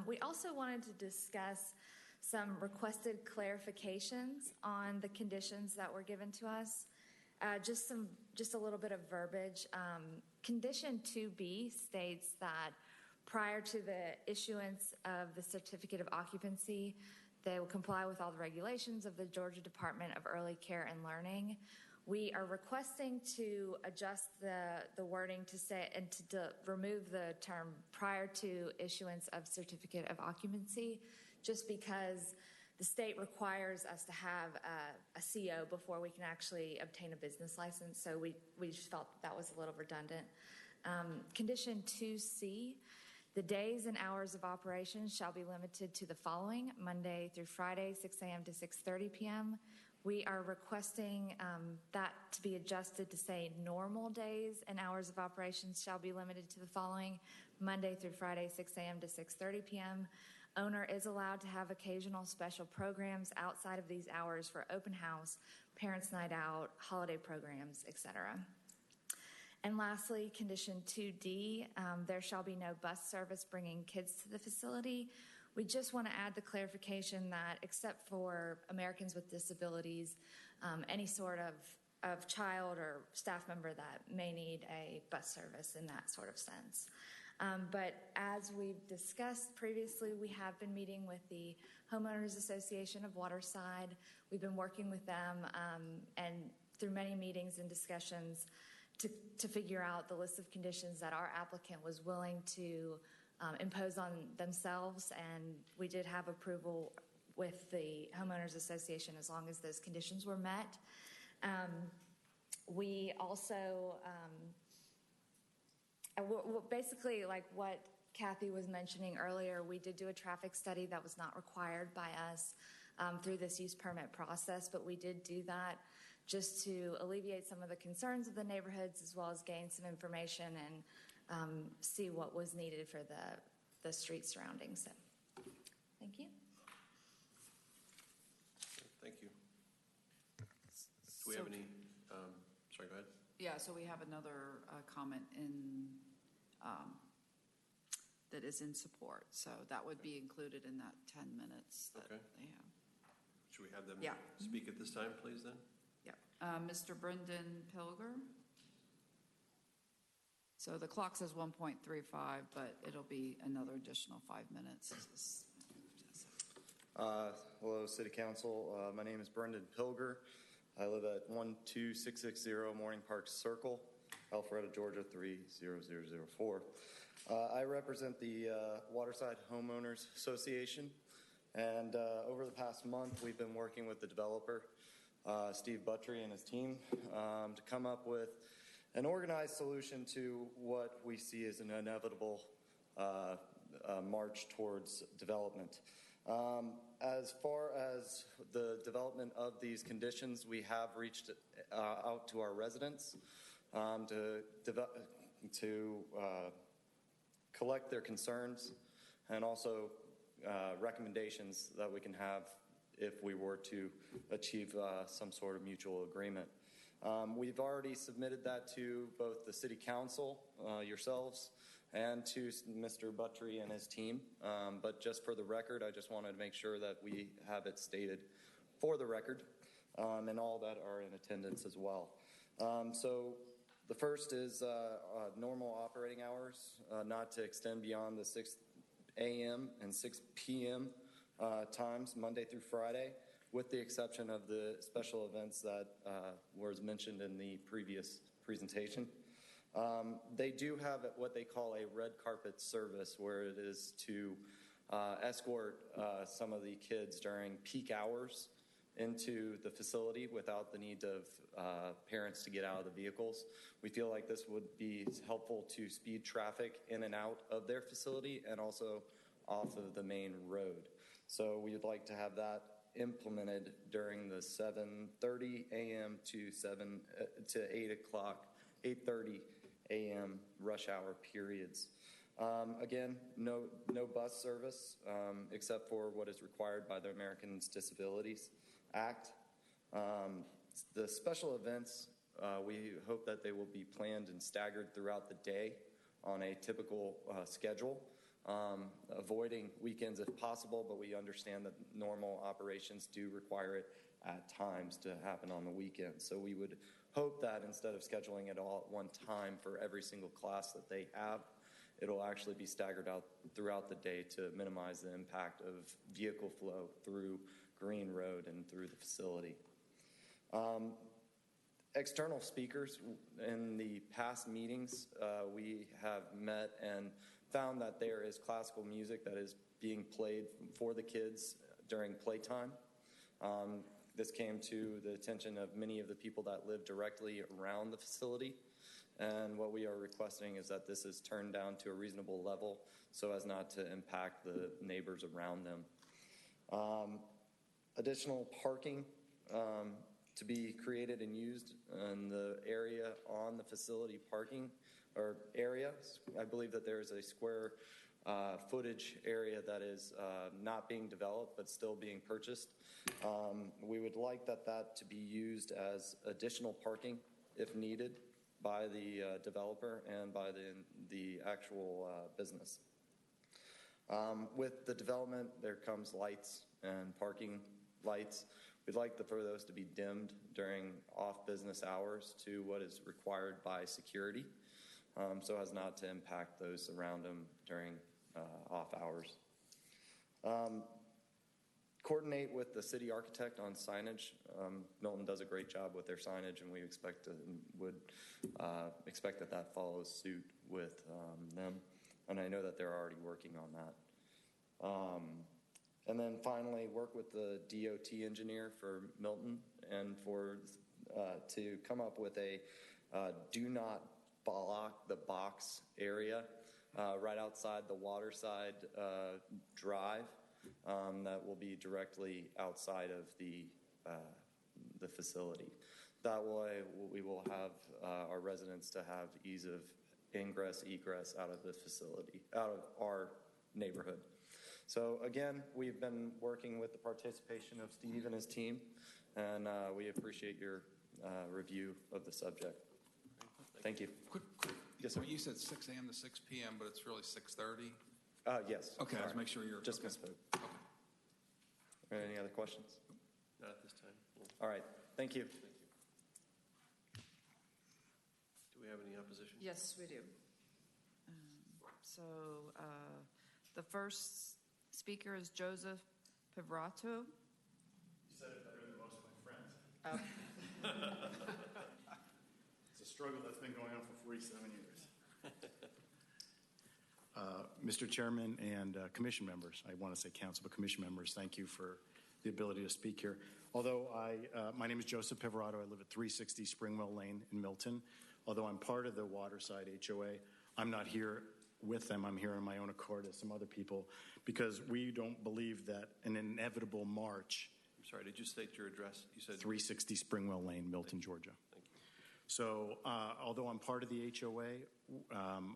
we also wanted to discuss some requested clarifications on the conditions that were given to us. Just a little bit of verbiage. Condition 2B states that prior to the issuance of the certificate of occupancy, they will comply with all the regulations of the Georgia Department of Early Care and Learning. We are requesting to adjust the wording to say and to remove the term prior to issuance of certificate of occupancy, just because the state requires us to have a CO before we can actually obtain a business license, so we just felt that was a little redundant. Condition 2C, the days and hours of operation shall be limited to the following: Monday through Friday, 6 a.m. to 6:30 p.m. We are requesting that to be adjusted to say normal days and hours of operations shall be limited to the following: Monday through Friday, 6 a.m. to 6:30 p.m. Owner is allowed to have occasional special programs outside of these hours for open house, parents' night out, holiday programs, etc. And lastly, condition 2D, there shall be no bus service bringing kids to the facility. We just want to add the clarification that except for Americans with disabilities, any sort of child or staff member that may need a bus service in that sort of sense. But as we've discussed previously, we have been meeting with the Homeowners Association of Waterside. We've been working with them and through many meetings and discussions to figure out the list of conditions that our applicant was willing to impose on themselves, and we did have approval with the Homeowners Association as long as those conditions were met. We also, basically like what Kathy was mentioning earlier, we did do a traffic study that was not required by us through this use permit process, but we did do that just to alleviate some of the concerns of the neighborhoods as well as gain some information and see what was needed for the street surroundings. So, thank you. Thank you. Do we have any, sorry, go ahead. Yeah, so we have another comment that is in support. So that would be included in that 10 minutes that they have. Should we have them Yeah. speak at this time, please, then? Yep. Mr. Brendan Pilger. So the clock says 1.35, but it'll be another additional 5 minutes. Hello, City Council. My name is Brendan Pilger. I live at 12660 Morning Park Circle, Alpharetta, Georgia 30004. I represent the Waterside Homeowners Association, and over the past month, we've been working with the developer, Steve Buttry and his team, to come up with an organized solution to what we see as an inevitable march towards development. As far as the development of these conditions, we have reached out to our residents to collect their concerns and also recommendations that we can have if we were to achieve some sort of mutual agreement. We've already submitted that to both the City Council, yourselves, and to Mr. Buttry and his team. But just for the record, I just wanted to make sure that we have it stated for the record, and all that are in attendance as well. So the first is normal operating hours, not to extend beyond the 6 a.m. and 6 p.m. Times, Monday through Friday, with the exception of the special events that was mentioned in the previous presentation. They do have what they call a red carpet service, where it is to escort some of the kids during peak hours into the facility without the need of parents to get out of the vehicles. We feel like this would be helpful to speed traffic in and out of their facility and also off of the main road. So we'd like to have that implemented during the 7:30 a.m. to 8:30 a.m. rush hour periods. Again, no bus service except for what is required by the Americans with Disabilities Act. The special events, we hope that they will be planned and staggered throughout the day on a typical schedule, avoiding weekends if possible, but we understand that normal operations do require it at times to happen on the weekend. So we would hope that instead of scheduling it all at one time for every single class that they have, it'll actually be staggered out throughout the day to minimize the impact of vehicle flow through Green Road and through the facility. External speakers, in the past meetings, we have met and found that there is classical music that is being played for the kids during playtime. This came to the attention of many of the people that live directly around the facility. And what we are requesting is that this is turned down to a reasonable level so as not to impact the neighbors around them. Additional parking to be created and used in the area on the facility parking or area. I believe that there is a square footage area that is not being developed but still being purchased. We would like that to be used as additional parking if needed by the developer and by the actual business. With the development, there comes lights and parking lights. We'd like for those to be dimmed during off-business hours to what is required by security, so as not to impact those around them during off hours. Coordinate with the city architect on signage. Milton does a great job with their signage, and we would expect that follows suit with them. And I know that they're already working on that. And then finally, work with the DOT engineer for Milton and to come up with a do not block the box area right outside the Waterside Drive that will be directly outside of the facility. That way, we will have our residents to have ease of ingress, egress out of the facility, out of our neighborhood. So again, we've been working with the participation of Steve and his team, and we appreciate your review of the subject. Thank you. Quick. Yes, sir. You said 6 a.m. to 6 p.m., but it's really 6:30? Yes. Okay, let's make sure you're... Just misspoke. Okay. Any other questions? Not at this time. No. All right. Thank you. Do we have any opposition? Yes, we do. So the first speaker is Joseph Pivrato. You said it better than most of my friends. It's a struggle that's been going on for 47 years. Mr. Chairman and commission members, I want to say council, but commission members, thank you for the ability to speak here. Although my name is Joseph Pivrato, I live at 360 Springwell Lane in Milton. Although I'm part of the Waterside HOA, I'm not here with them. I'm here on my own accord as some other people because we don't believe that an inevitable march. I'm sorry, did you state your address? You said 360 Springwell Lane, Milton, Georgia. Thank you. So although I'm part of the HOA,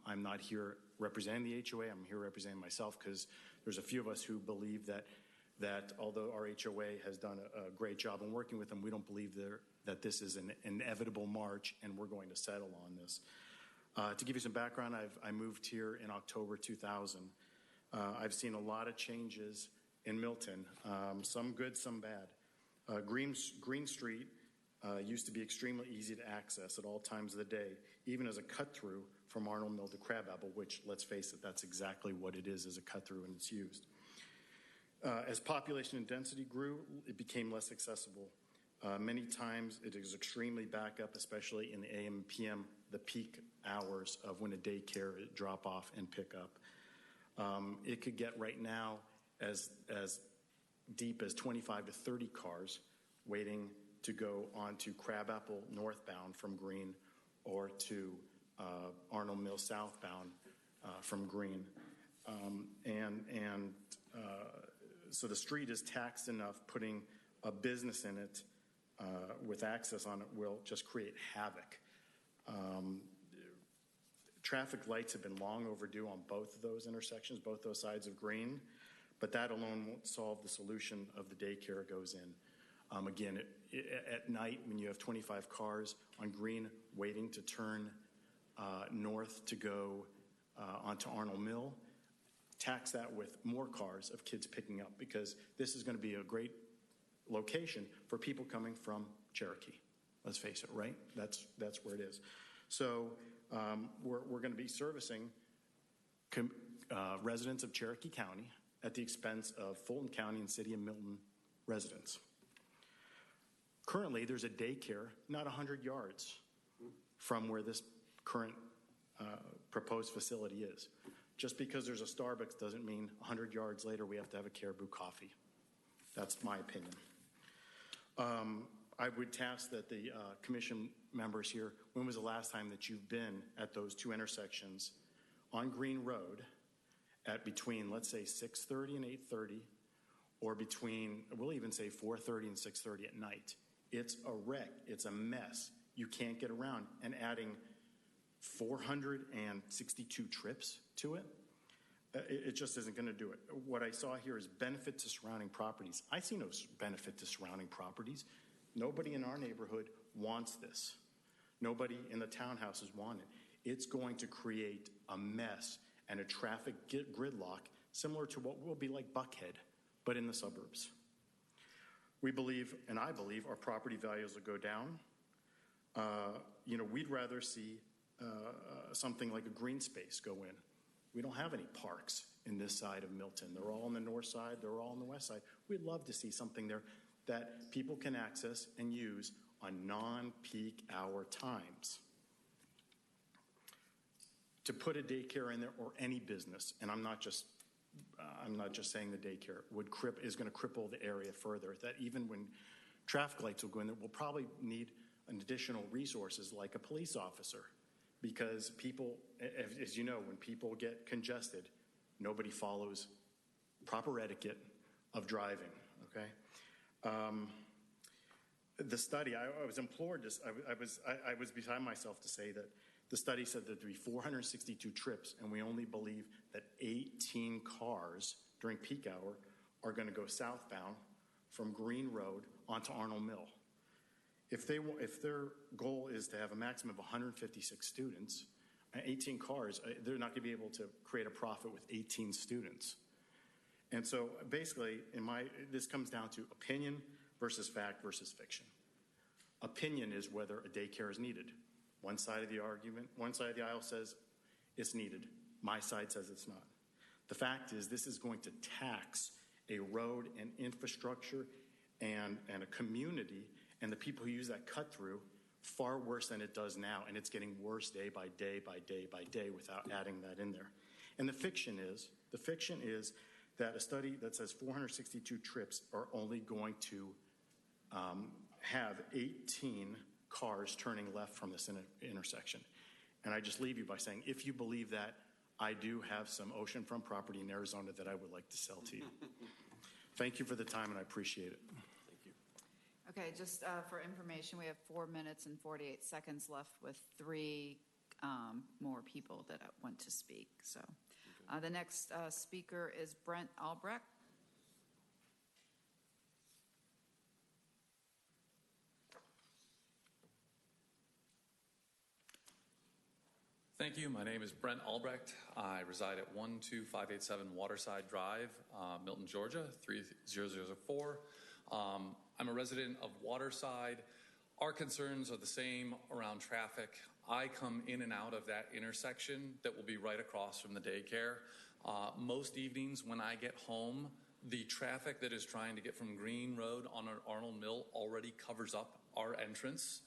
I'm not here representing the HOA. I'm here representing myself because there's a few of us who believe that although our HOA has done a great job in working with them, we don't believe that this is an inevitable march and we're going to settle on this. To give you some background, I moved here in October 2000. I've seen a lot of changes in Milton, some good, some bad. Green Street used to be extremely easy to access at all times of the day, even as a cut-through from Arnold Mill to Crabapple, which, let's face it, that's exactly what it is as a cut-through, and it's used. As population and density grew, it became less accessible. Many times it is extremely back up, especially in the AM and PM, the peak hours of when a daycare drop off and pick up. It could get right now as deep as 25 to 30 cars waiting to go onto Crabapple northbound from Green or to Arnold Mill southbound from Green. So the street is taxed enough, putting a business in it with access on it will just create havoc. Traffic lights have been long overdue on both of those intersections, both those sides of Green, but that alone won't solve the solution of the daycare goes in. Again, at night when you have 25 cars on Green waiting to turn north to go onto Arnold Mill, tax that with more cars of kids picking up because this is going to be a great location for people coming from Cherokee. Let's face it, right? That's where it is. So we're going to be servicing residents of Cherokee County at the expense of Fulton County and City of Milton residents. Currently, there's a daycare not 100 yards from where this current proposed facility is. Just because there's a Starbucks doesn't mean 100 yards later we have to have a Caribou Coffee. That's my opinion. I would task that the commission members here, when was the last time that you've been at those two intersections on Green Road at between, let's say, 6:30 and 8:30, or between, we'll even say 4:30 and 6:30 at night? It's a wreck. It's a mess. You can't get around. And adding 462 trips to it, it just isn't going to do it. What I saw here is benefit to surrounding properties. I see no benefit to surrounding properties. Nobody in our neighborhood wants this. Nobody in the townhouses want it. It's going to create a mess and a traffic gridlock similar to what will be like Buckhead, but in the suburbs. We believe, and I believe, our property values will go down. We'd rather see something like a green space go in. We don't have any parks in this side of Milton. They're all on the north side. They're all on the west side. We'd love to see something there that people can access and use on non-peak hour times. To put a daycare in there, or any business, and I'm not just saying the daycare is going to cripple the area further. That even when traffic lights will go in there, we'll probably need an additional resources like a police officer, because people, as you know, when people get congested, nobody follows proper etiquette of driving. Okay. The study, I was implored to, I was beside myself to say that the study said that there'd be 462 trips, and we only believe that 18 cars during peak hour are going to go southbound from Green Road onto Arnold Mill. If their goal is to have a maximum of 156 students, 18 cars, they're not going to be able to create a profit with 18 students. And so basically, this comes down to opinion versus fact versus fiction. Opinion is whether a daycare is needed. One side of the aisle says it's needed. My side says it's not. The fact is, this is going to tax a road and infrastructure and a community and the people who use that cut through far worse than it does now. And it's getting worse day by day by day by day without adding that in there. And the fiction is that a study that says 462 trips are only going to have 18 cars turning left from this intersection. And I just leave you by saying, if you believe that, I do have some oceanfront property in Arizona that I would like to sell to you. Thank you for the time, and I appreciate it. Thank you. Okay, just for information, we have 4 minutes and 48 seconds left with 3 more people that want to speak. So the next speaker is Brent Albrecht. Thank you. My name is Brent Albrecht. I reside at 12587 Waterside Drive, Milton, Georgia, 30004. I'm a resident of Waterside. Our concerns are the same around traffic. I come in and out of that intersection that will be right across from the daycare. Most evenings when I get home, the traffic that is trying to get from Green Road on Arnold Mill already covers up our entrance.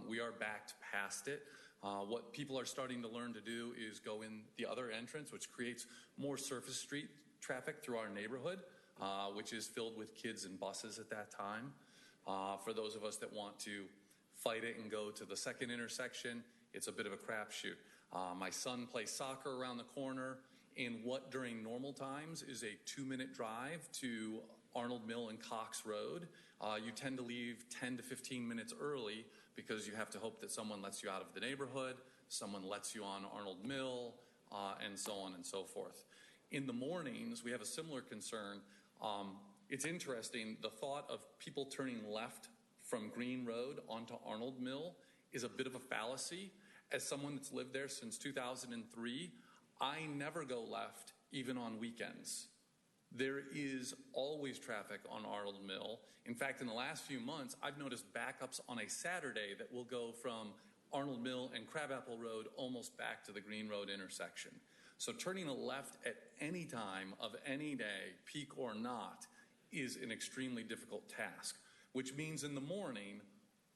We are backed past it. What people are starting to learn to do is go in the other entrance, which creates more surface street traffic through our neighborhood, which is filled with kids and buses at that time. For those of us that want to fight it and go to the second intersection, it's a bit of a crapshoot. My son plays soccer around the corner in what during normal times is a 2-minute drive to Arnold Mill and Cox Road. You tend to leave 10 to 15 minutes early because you have to hope that someone lets you out of the neighborhood, someone lets you on Arnold Mill, and so on and so forth. In the mornings, we have a similar concern. It's interesting, the thought of people turning left from Green Road onto Arnold Mill is a bit of a fallacy. As someone that's lived there since 2003, I never go left, even on weekends. There is always traffic on Arnold Mill. In fact, in the last few months, I've noticed backups on a Saturday that will go from Arnold Mill and Crabapple Road almost back to the Green Road intersection. So turning a left at any time of any day, peak or not, is an extremely difficult task, which means in the morning,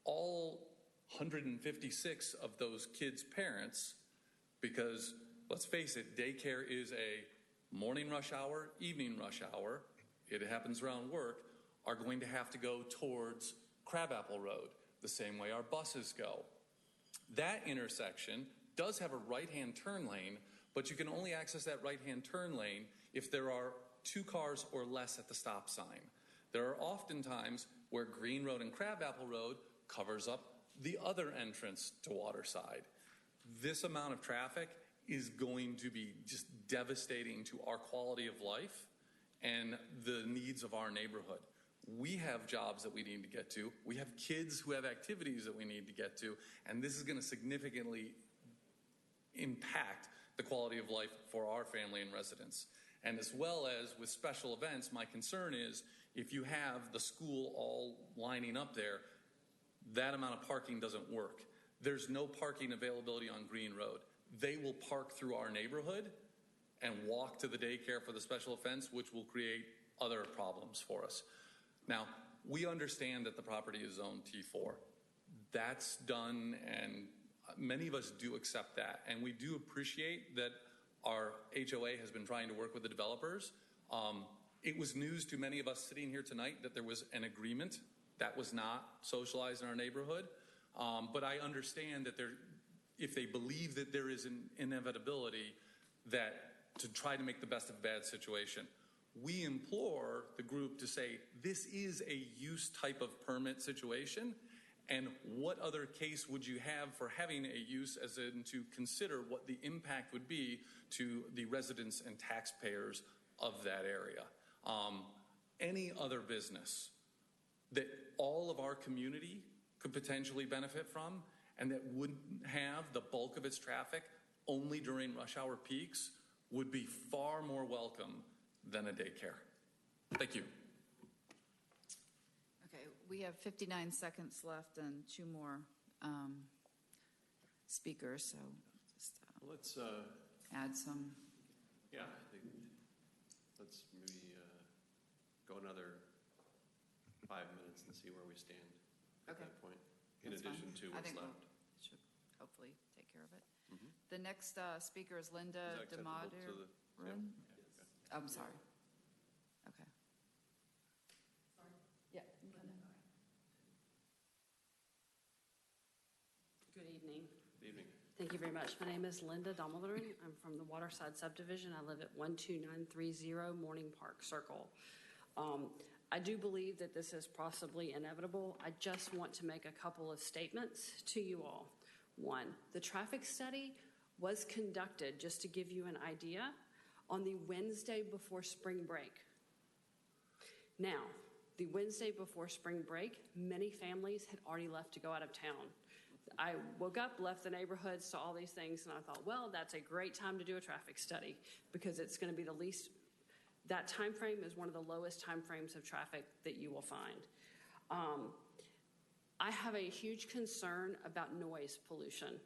all 156 of those kids' parents, because let's face it, daycare is a morning rush hour, evening rush hour, it happens around work, are going to have to go towards Crabapple Road, the same way our buses go. That intersection does have a right-hand turn lane, but you can only access that right-hand turn lane if there are 2 cars or less at the stop sign. There are often times where Green Road and Crabapple Road covers up the other entrance to Waterside. This amount of traffic is going to be just devastating to our quality of life and the needs of our neighborhood. We have jobs that we need to get to. We have kids who have activities that we need to get to, and this is going to significantly impact the quality of life for our family and residents. And as well as with special events, my concern is if you have the school all lining up there, that amount of parking doesn't work. There's no parking availability on Green Road. They will park through our neighborhood and walk to the daycare for the special events, which will create other problems for us. Now, we understand that the property is zoned T4. That's done, and many of us do accept that. And we do appreciate that our HOA has been trying to work with the developers. It was news to many of us sitting here tonight that there was an agreement that was not socialized in our neighborhood. But I understand that if they believe that there is an inevitability, that to try to make the best of a bad situation. We implore the group to say, this is a use type of permit situation, and what other case would you have for having a use, as in to consider what the impact would be to the residents and taxpayers of that area. Any other business that all of our community could potentially benefit from and that wouldn't have the bulk of its traffic only during rush hour peaks would be far more welcome than a daycare. Thank you. Okay, we have 59 seconds left and 2 more speakers, so just Let's add some. yeah, I think let's maybe go another 5 minutes and see where we stand at that point, in That's addition fine. to I what's think left. we'll should hopefully take care of it. Mhm. The next speaker is Linda Is that acceptable to DeMater. the- yeah. I'm sorry. Okay. Yeah. Good evening. Good evening. Thank you very much. My name is Linda Dumbledore. I'm from the Waterside subdivision. I live at 12930 Morning Park Circle. I do believe that this is possibly inevitable. I just want to make a couple of statements to you all. One, the traffic study was conducted, just to give you an idea, on the Wednesday before spring break. Now, the Wednesday before spring break, many families had already left to go out of town. I woke up, left the neighborhood, saw all these things, and I thought, well, that's a great time to do a traffic study because it's going to be the least, that time frame is one of the lowest time frames of traffic that you will find. I have a huge concern about noise pollution,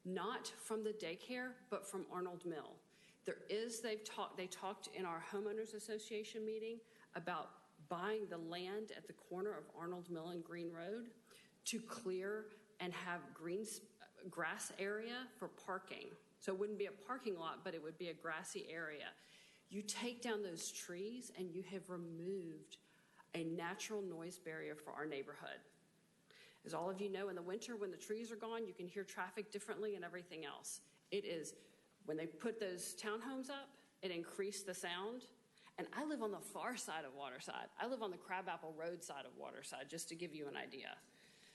not from the daycare, but from Arnold Mill. They talked in our homeowners association meeting about buying the land at the corner of Arnold Mill and Green Road to clear and have grass area for parking. So it wouldn't be a parking lot, but it would be a grassy area. You take down those trees and you have removed a natural noise barrier for our neighborhood. As all of you know, in the winter when the trees are gone, you can hear traffic differently and everything else. It is, when they put those townhomes up, it increased the sound. And I live on the far side of Waterside. I live on the Crabapple Road side of Waterside, just to give you an idea.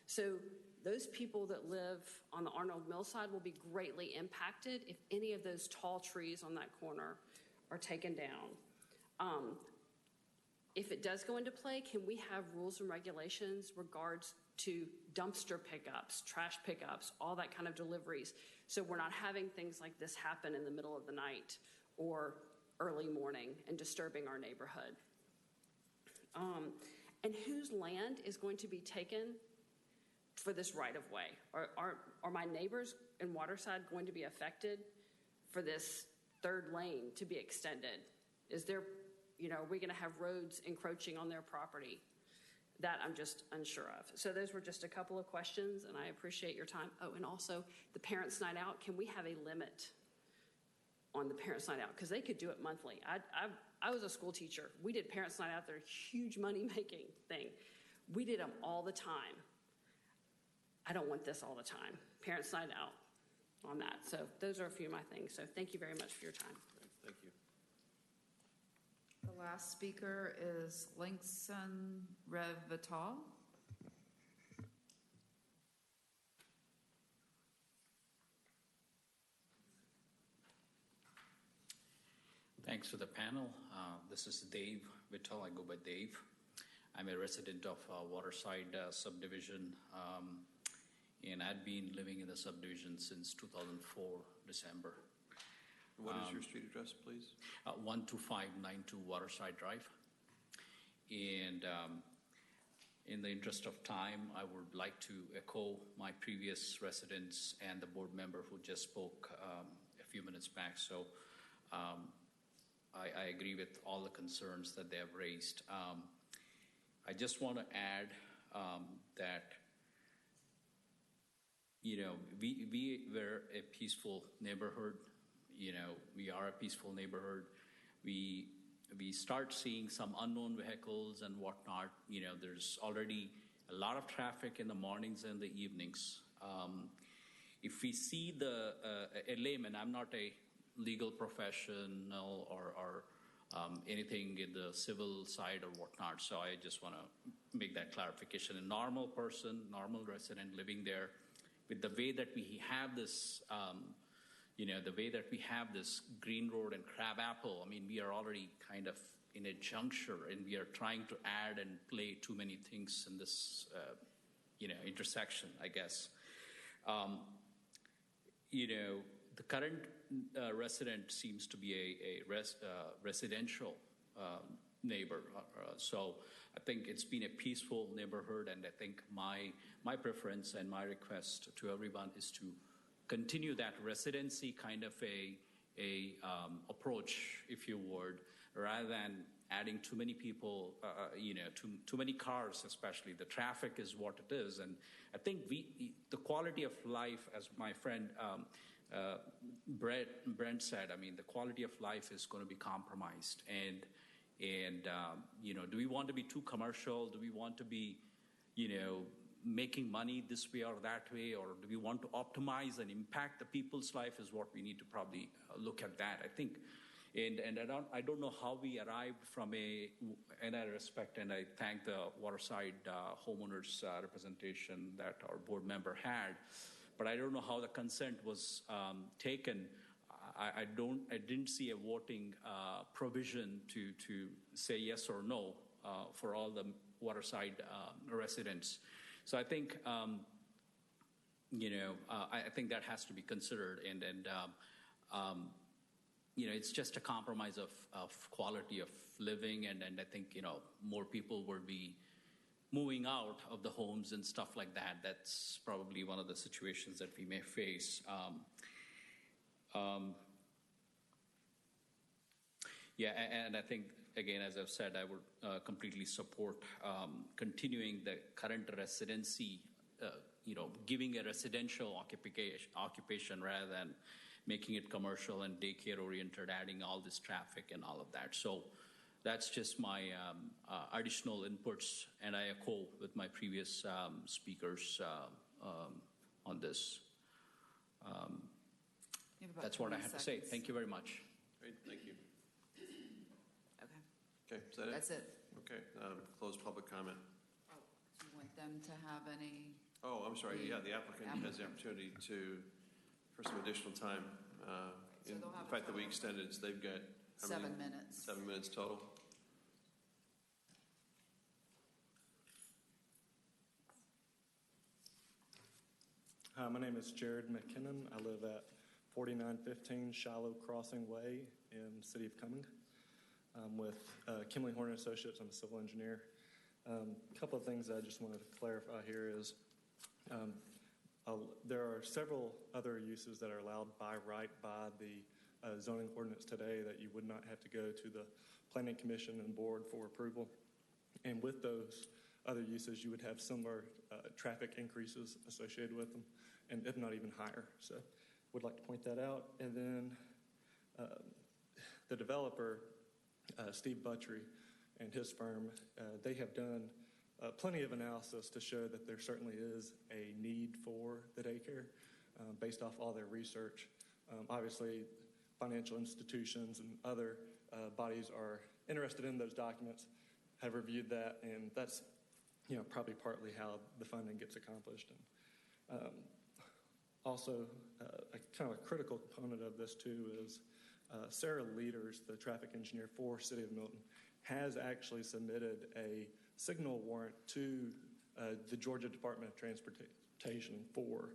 So those people that live on the Arnold Mill side will be greatly impacted if any of those tall trees on that corner are taken down. If it does go into play, can we have rules and regulations regards to dumpster pickups, trash pickups, all that kind of deliveries, so we're not having things like this happen in the middle of the night or early morning and disturbing our neighborhood? And whose land is going to be taken for this right-of-way? Are my neighbors in Waterside going to be affected for this third lane to be extended? Is there, are we going to have roads encroaching on their property? That I'm just unsure of. So those were just a couple of questions, and I appreciate your time. Oh, and also the Parents' Night Out, can we have a limit on the Parents' Night Out? Because they could do it monthly. I was a school teacher. We did Parents' Night Out there, huge money-making thing. We did them all the time. I don't want this all the time. Parents' Night Out on that. So those are a few of my things. So thank you very much for your time. Thank you. The last speaker is Linkson Revital. Thanks to the panel. This is Dave Vittal. I go by Dave. I'm a resident of Waterside subdivision, and I've been living in the subdivision since 2004, December. What is your street address, please? 12592 Waterside Drive. And in the interest of time, I would like to echo my previous residents and the board member who just spoke a few minutes back. So I agree with all the concerns that they have raised. I just want to add that, you know, we were a peaceful neighborhood. You know, we are a peaceful neighborhood. We start seeing some unknown vehicles and whatnot. You know, there's already a lot of traffic in the mornings and the evenings. If we see a layman, I'm not a legal professional or anything in the civil side or whatnot, so I just want to make that clarification. A normal person, normal resident living there, with the way that we have this, you know, the way that we have this Green Road and Crabapple, I mean, we are already kind of in a juncture, and we are trying to add and play too many things in this, you know, intersection, I guess. You know, the current resident seems to be a residential neighbor. So I think it's been a peaceful neighborhood, and I think my preference and my request to everyone is to continue that residency kind of a approach, if you would, rather than adding too many people, you know, too many cars, especially. The traffic is what it is. And I think the quality of life, as my friend Brent said, I mean, the quality of life is going to be compromised. And you know, do we want to be too commercial? Do we want to be, you know, making money this way or that way? Or do we want to optimize and impact the people's life is what we need to probably look at that, I think. And I don't know how we arrived from and I respect and I thank the Waterside homeowners representation that our board member had, but I don't know how the consent was taken. I didn't see a voting provision to say yes or no for all the Waterside residents. So I think, you know, I think that has to be considered, and you know, it's just a compromise of quality of living, and I think, you know, more people will be moving out of the homes and stuff like that. That's probably one of the situations that we may face. Yeah, and I think, again, as I've said, I would completely support continuing the current residency, you know, giving a residential occupation rather than making it commercial and daycare oriented, adding all this traffic and all of that. So that's just my additional inputs, and I echo with my previous speakers on this. That's what I have to say. Thank you very much. Great, thank you. Okay. Okay, is that it? That's it. Okay, close public comment. Oh, do you want them to have any? Oh, I'm sorry. Yeah, the applicant has the opportunity for some additional time. In the fact that we extended, so they've got 7 minutes. 7 minutes total. Hi, my name is Jared McKinnon. I live at 4915 Shiloh Crossing Way in the city of Cumming. I'm with Kimley Horn Associates. I'm a civil engineer. A couple of things I just wanted to clarify here is there are several other uses that are allowed by right by the zoning ordinance today that you would not have to go to the Planning Commission and board for approval. And with those other uses, you would have similar traffic increases associated with them, and if not even higher. So would like to point that out. And then the developer Steve Buttrey and his firm, they have done plenty of analysis to show that there certainly is a need for the daycare based off all their research. Obviously, financial institutions and other bodies are interested in those documents, have reviewed that, and that's probably partly how the funding gets accomplished. And also, a kind of a critical component of this too is Sarah Leaders, the traffic engineer for City of Milton, has actually submitted a signal warrant to the Georgia Department of Transportation for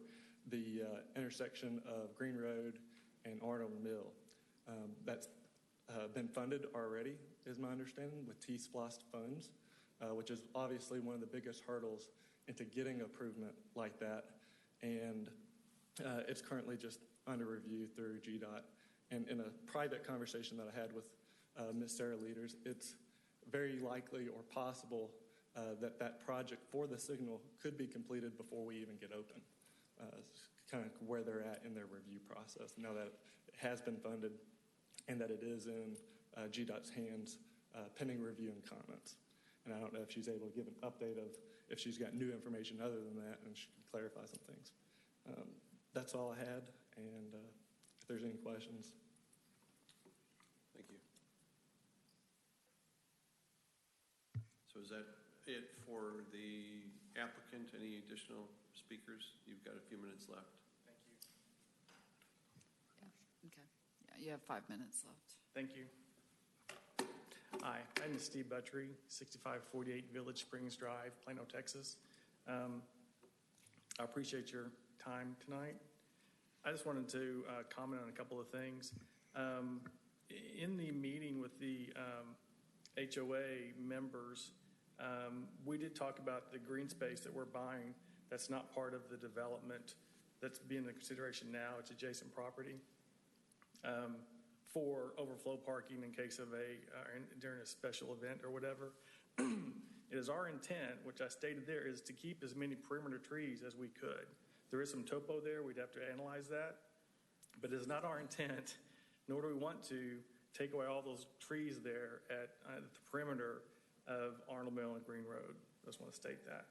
the intersection of Green Road and Arnold Mill. That's been funded already, is my understanding, with T-SPLOST funds, which is obviously one of the biggest hurdles into getting improvement like that. And it's currently just under review through GDOT. And in a private conversation that I had with Ms. Sarah Leaders, it's very likely or possible that that project for the signal could be completed before we even get open. Kind of where they're at in their review process. Now that it has been funded and that it is in GDOT's hands pending review and comments. And I don't know if she's able to give an update of if she's got new information other than that, and she can clarify some things. That's all I had, and if there's any questions. Thank you. So is that it for the applicant? Any additional speakers? You've got a few minutes left. Thank you. Yeah, okay. Yeah, you have 5 minutes left. Thank you. Hi, I'm Steve Buttrey, 6548 Village Springs Drive, Plano, Texas. I appreciate your time tonight. I just wanted to comment on a couple of things. In the meeting with the HOA members, we did talk about the green space that we're buying that's not part of the development that's being in consideration now. It's adjacent property for overflow parking in case of during a special event or whatever. It is our intent, which I stated there, is to keep as many perimeter trees as we could. There is some topo there. We'd have to analyze that. But it is not our intent, nor do we want to take away all those trees there at the perimeter of Arnold Mill and Green Road. I just want to state that.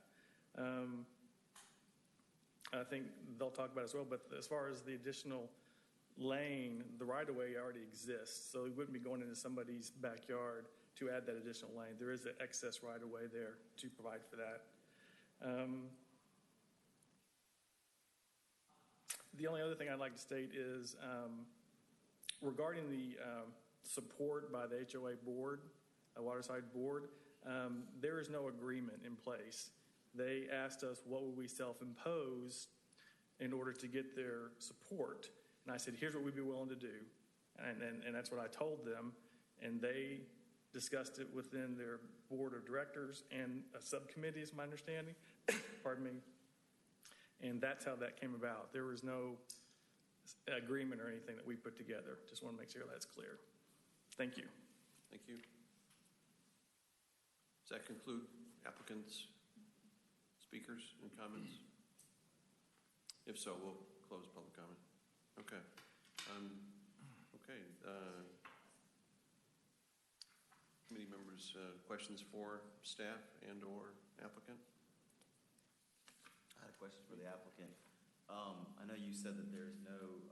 I think they'll talk about it as well, but as far as the additional lane, the right-of-way already exists, so we wouldn't be going into somebody's backyard to add that additional lane. There is an excess right-of-way there to provide for that. The only other thing I'd like to state is regarding the support by the HOA board, Waterside board, there is no agreement in place. They asked us what would we self-impose in order to get their support. And I said, here's what we'd be willing to do. And that's what I told them. And they discussed it within their board of directors and a subcommittee, is my understanding. Pardon me. And that's how that came about. There was no agreement or anything that we put together. Just want to make sure that's clear. Thank you. Thank you. Does that conclude applicants, speakers, and comments? If so, we'll close public comment. Okay. Committee members, questions for staff and or applicant? I had a question for the applicant. I know you said that there's no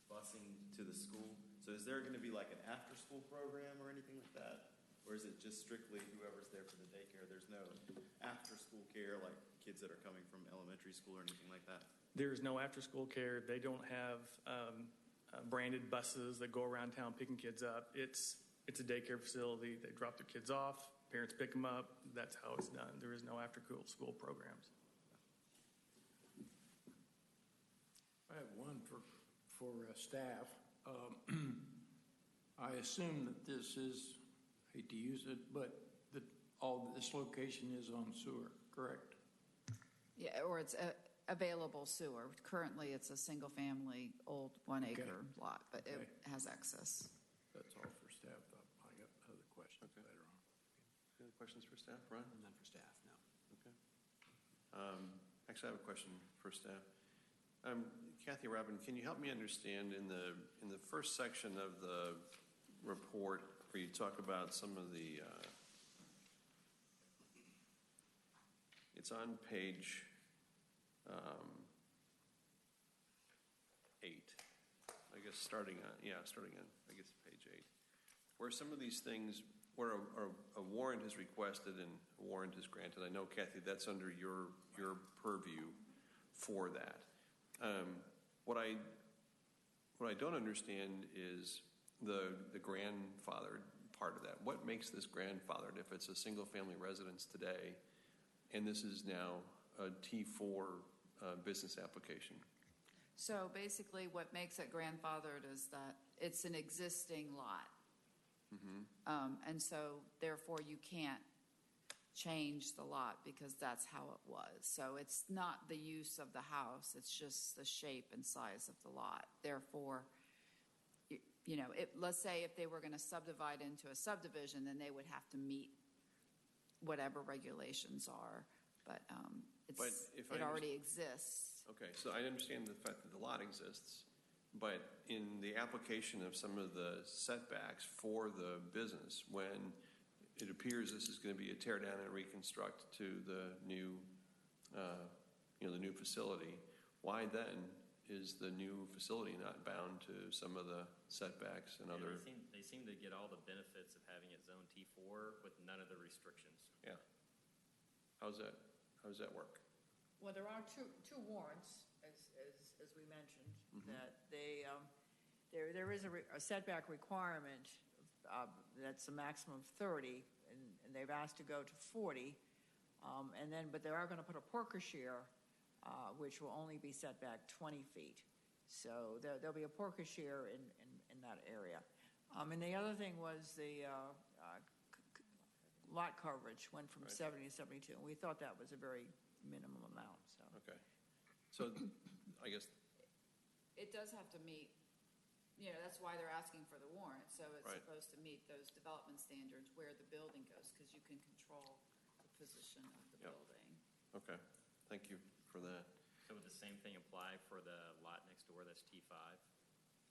busing to the school. So is there going to be like an after-school program or anything like that? Or is it just strictly whoever's there for the daycare? There's no after-school care like kids that are coming from elementary school or anything like that? There's no after-school care. They don't have branded buses that go around town picking kids up. It's a daycare facility. They drop their kids off. Parents pick them up. That's how it's done. There is no after-school programs. I have one for staff. I assume that this is, hate to use it, but that all this location is on sewer, correct? Yeah, or it's available sewer. Currently, it's a single-family, old one-acre lot, but it has access. That's all for staff. I got other questions later on. Any other questions for staff, Ron? None for staff, no. Okay. Actually, I have a question for staff. Kathy Robin, can you help me understand in the first section of the report where you talk about some of the, it's on page 8, I guess, starting on, I guess, page 8, where some of these things, where a warrant is requested and a warrant is granted. I know, Kathy, that's under your purview for that. What I don't understand is the grandfathered part of that. What makes this grandfathered if it's a single-family residence today, and this is now a T4 business application? So basically, what makes it grandfathered is that it's an existing lot. And so therefore you can't change the lot because that's how it was. So it's not the use of the house, it's just the shape and size of the lot. Therefore, let's say if they were going to subdivide into a subdivision, then they would have to meet whatever regulations are. But it already exists. Okay, so I understand the fact that the lot exists, but in the application of some of the setbacks for the business, when it appears this is going to be a tear down and reconstruct to the new, the new facility, why then is the new facility not bound to some of the setbacks and other? They seem to get all the benefits of having it zone T4 with none of the restrictions. Yeah. How does that work? Well, there are two warrants, as we mentioned, that there is a setback requirement that's a maximum of 30, and they've asked to go to 40, but they are going to put a porker shear, which will only be set back 20 feet. So there'll be a porker shear in that area. And the other thing was the lot coverage went from 70 to 72, and we thought that was a very minimum amount. So. Okay. So I guess it does have to meet, that's why they're asking for the warrant. So it's supposed to meet those development standards where the building goes, because you can control the position of the building. Okay. Thank you for that. So would the same thing apply for the lot next door that's T5?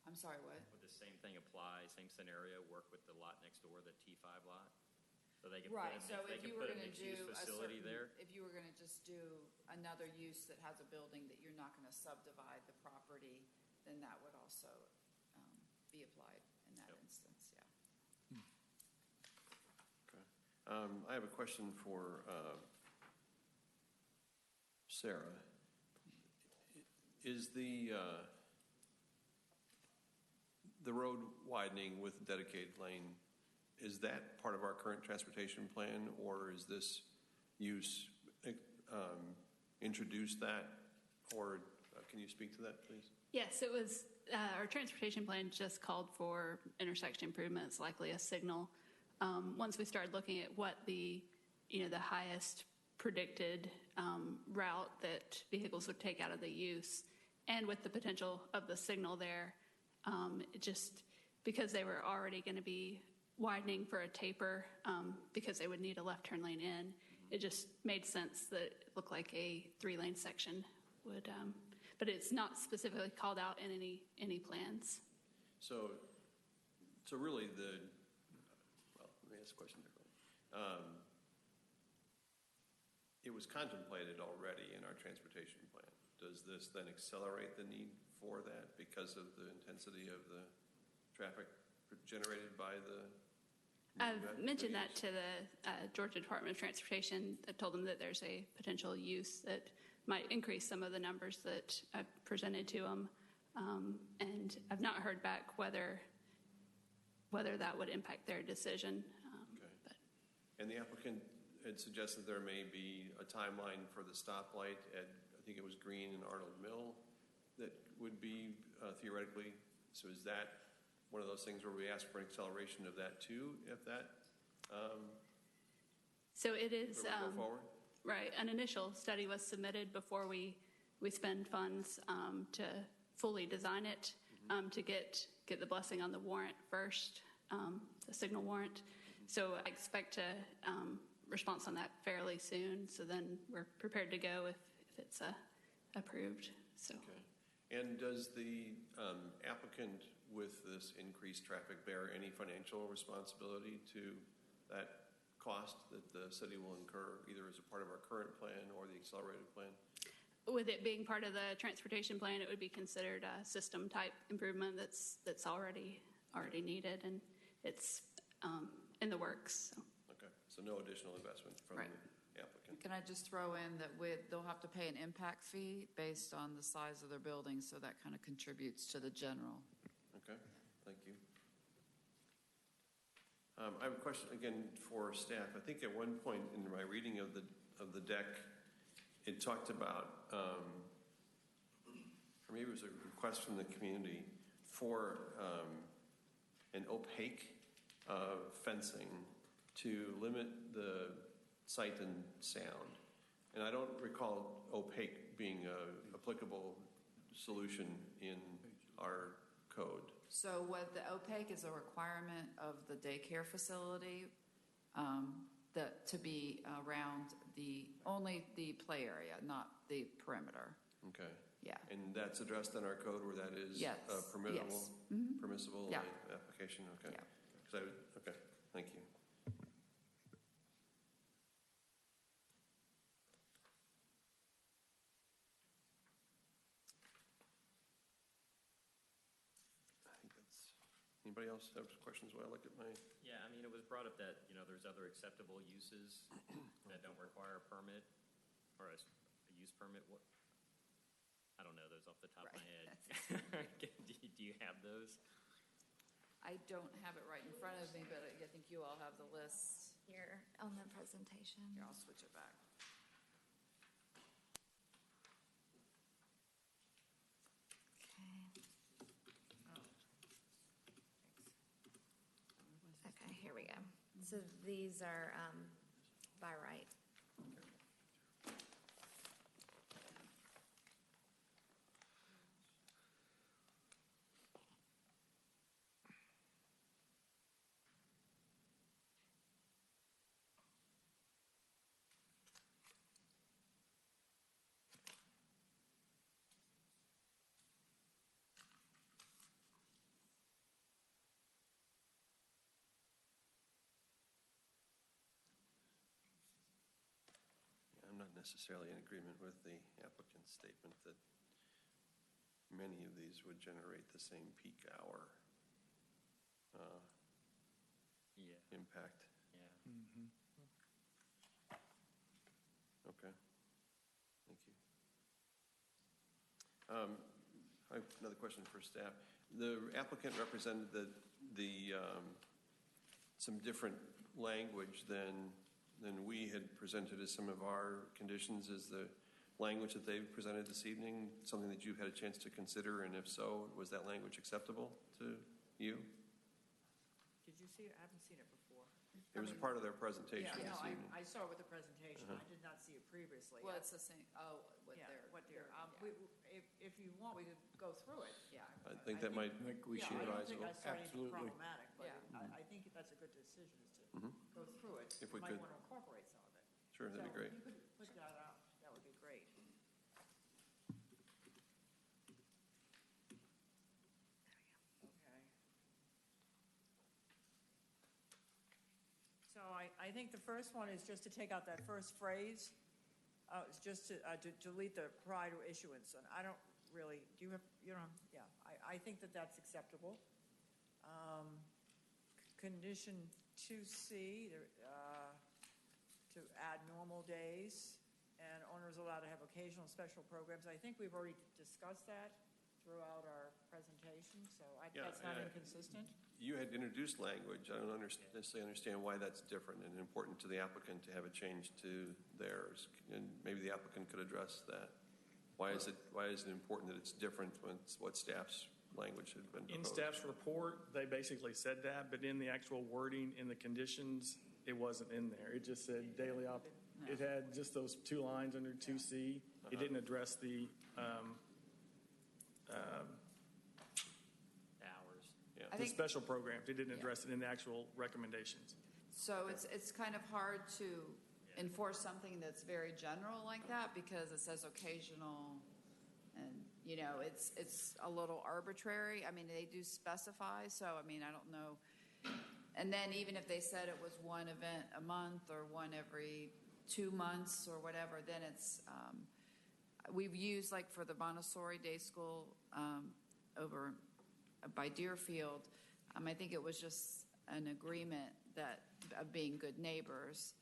I'm sorry, what? Would the same thing apply, same scenario, work with the lot next door, the T5 lot? So they could Right, put so they if could you were put a going to do mixed-use facility there? if you were going to just do another use that has a building that you're not going to subdivide the property, then that would also be applied in that instance, yeah. Okay. I have a question for Sarah. Is the road widening with dedicated lane, is that part of our current transportation plan, or is this use introduce that? Or can you speak to that, please? Yes, it was, our transportation plan just called for intersection improvements, likely a signal. Once we started looking at what the highest predicted route that vehicles would take out of the use, and with the potential of the signal there, it just, because they were already going to be widening for a taper, because they would need a left turn lane in, it just made sense that it looked like a 3-lane section would, but it's not specifically called out in any plans. So really let me ask the question differently. It was contemplated already in our transportation plan. Does this then accelerate the need for that because of the intensity of the traffic generated by the? I've mentioned that to the Georgia Department of Transportation. I told them that there's a potential use that might increase some of the numbers that I've presented to them, and I've not heard back whether that would impact their decision. Okay. And the applicant had suggested there may be a timeline for the stoplight at, I think it was Green and Arnold Mill, that would be theoretically. So is that one of those things where we ask for an acceleration of that too, if that? So it is. Go forward? Right. An initial study was submitted before we spend funds to fully design it, to get the blessing on the warrant first, the signal warrant. So I expect a response on that fairly soon. So then we're prepared to go if it's approved. So. Okay. And does the applicant with this increased traffic, bear any financial responsibility to that cost that the city will incur, either as a part of our current plan or the accelerated plan? With it being part of the transportation plan, it would be considered a system-type improvement that's already needed, and it's in the works. So. Okay, so no additional investment from Right. the applicant. Can I just throw in that they'll have to pay an impact fee based on the size of their building, so that kind of contributes to the general. Okay, thank you. I have a question again for staff. I think at one point in my reading of the deck, it talked about, or maybe it was a request from the community for an opaque fencing to limit the sight and sound. And I don't recall opaque being a applicable solution in our code. So what the opaque is a requirement of the daycare facility, that to be around only the play area, not the perimeter. Okay. Yeah. And that's addressed in our code where that is Yes. permissible? Yes. Mhm. Permissible Yeah. application? Okay. Yeah. Okay, thank you. I think that's, anybody else have questions while I look at my? Yeah, I mean, it was brought up that, there's other acceptable uses that don't require a permit or a use permit. What? I don't know those off the top of my head. Do you have those? I don't have it right in front of me, but I think you all have the list. Here on the presentation. Here, I'll switch it back. Okay, here we go. So these are by right. I'm not necessarily in agreement with the applicant's statement that many of these would generate the same peak hour impact. Yeah. Okay. Thank you. I have another question for staff. The applicant represented some different language than we had presented as some of our conditions. Is the language that they've presented this evening something that you've had a chance to consider? And if so, was that language acceptable to you? Did you see it? I haven't seen it before. It was a part of their presentation Yeah, this no, evening. I saw it with the presentation. I did not see it previously. Well, it's the same, If you want, we could go through it. Yeah. I think that might we Yeah, should I don't advise think I saw anything Absolutely. problematic, but Yeah. I think that's a good decision is to Mhm. go through it. If we You might could. want to incorporate some of it. Sure, that'd be great. So if you could put that out, that would be great. Okay. So I think the first one is just to take out that first phrase. It's just to delete the prior to issuance, and I don't really, do you have, you don't, yeah, I think that that's acceptable. Condition 2C, to add normal days, and owners allowed to have occasional special programs. I think we've already discussed that throughout our presentation, so that's not inconsistent. You had introduced language. I don't necessarily understand why that's different and important to the applicant to have a change to theirs. And maybe the applicant could address that. Why is it important that it's different when what staff's language had been In proposed? staff's report, they basically said that, but in the actual wording, in the conditions, it wasn't in there. It just said daily it had just those two lines under 2C. It didn't address the Hours. Yeah. I the think- special programs. It didn't address it in the actual recommendations. So it's kind of hard to enforce something that's very general like that because it says occasional and you know, it's a little arbitrary. I mean, they do specify, so I mean, I don't know. And then even if they said it was one event a month or one every 2 months or whatever, then it's, we've used, like for the Montessori Day School over by Deerfield, I think it was just an agreement that of being good neighbors,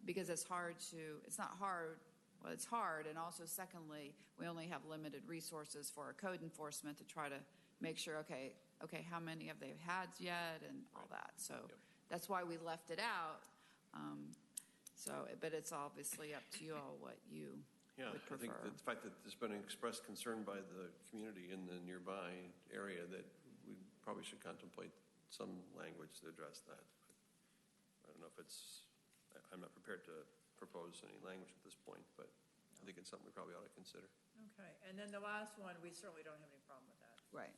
because it's not hard, well, it's hard, and also secondly, we only have limited resources for our code enforcement to try to make sure, okay, how many have they had yet and all that. So that's why we left it out. But it's obviously up to you all what you would prefer. I think that the fact that there's been expressed concern by the community in the nearby area that we probably should contemplate some language to address that. I don't know if I'm not prepared to propose any language at this point, but I think it's something we probably ought to consider. Okay, and then the last one, we certainly don't have any problem with that. Right.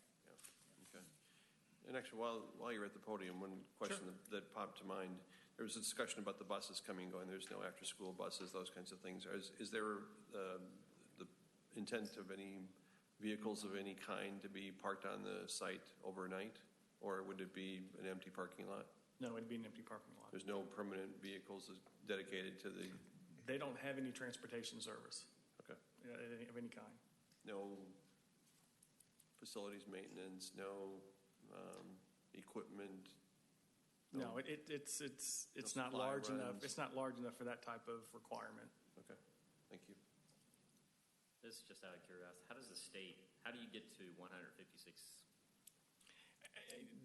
Okay. And actually, while you're at the podium, one question that popped to mind, there was a discussion about the buses coming and going. There's no after-school buses, those kinds of things. Is there the intent of any vehicles of any kind to be parked on the site overnight, or would it be an empty parking lot? No, it'd be an empty parking lot. There's no permanent vehicles dedicated to the... They don't have any transportation service. Okay. Of any kind. No facilities maintenance, no equipment? No, it's not large enough. It's not large enough for that type of requirement. Okay, thank you. This is just out of curiosity. How do you get to 156?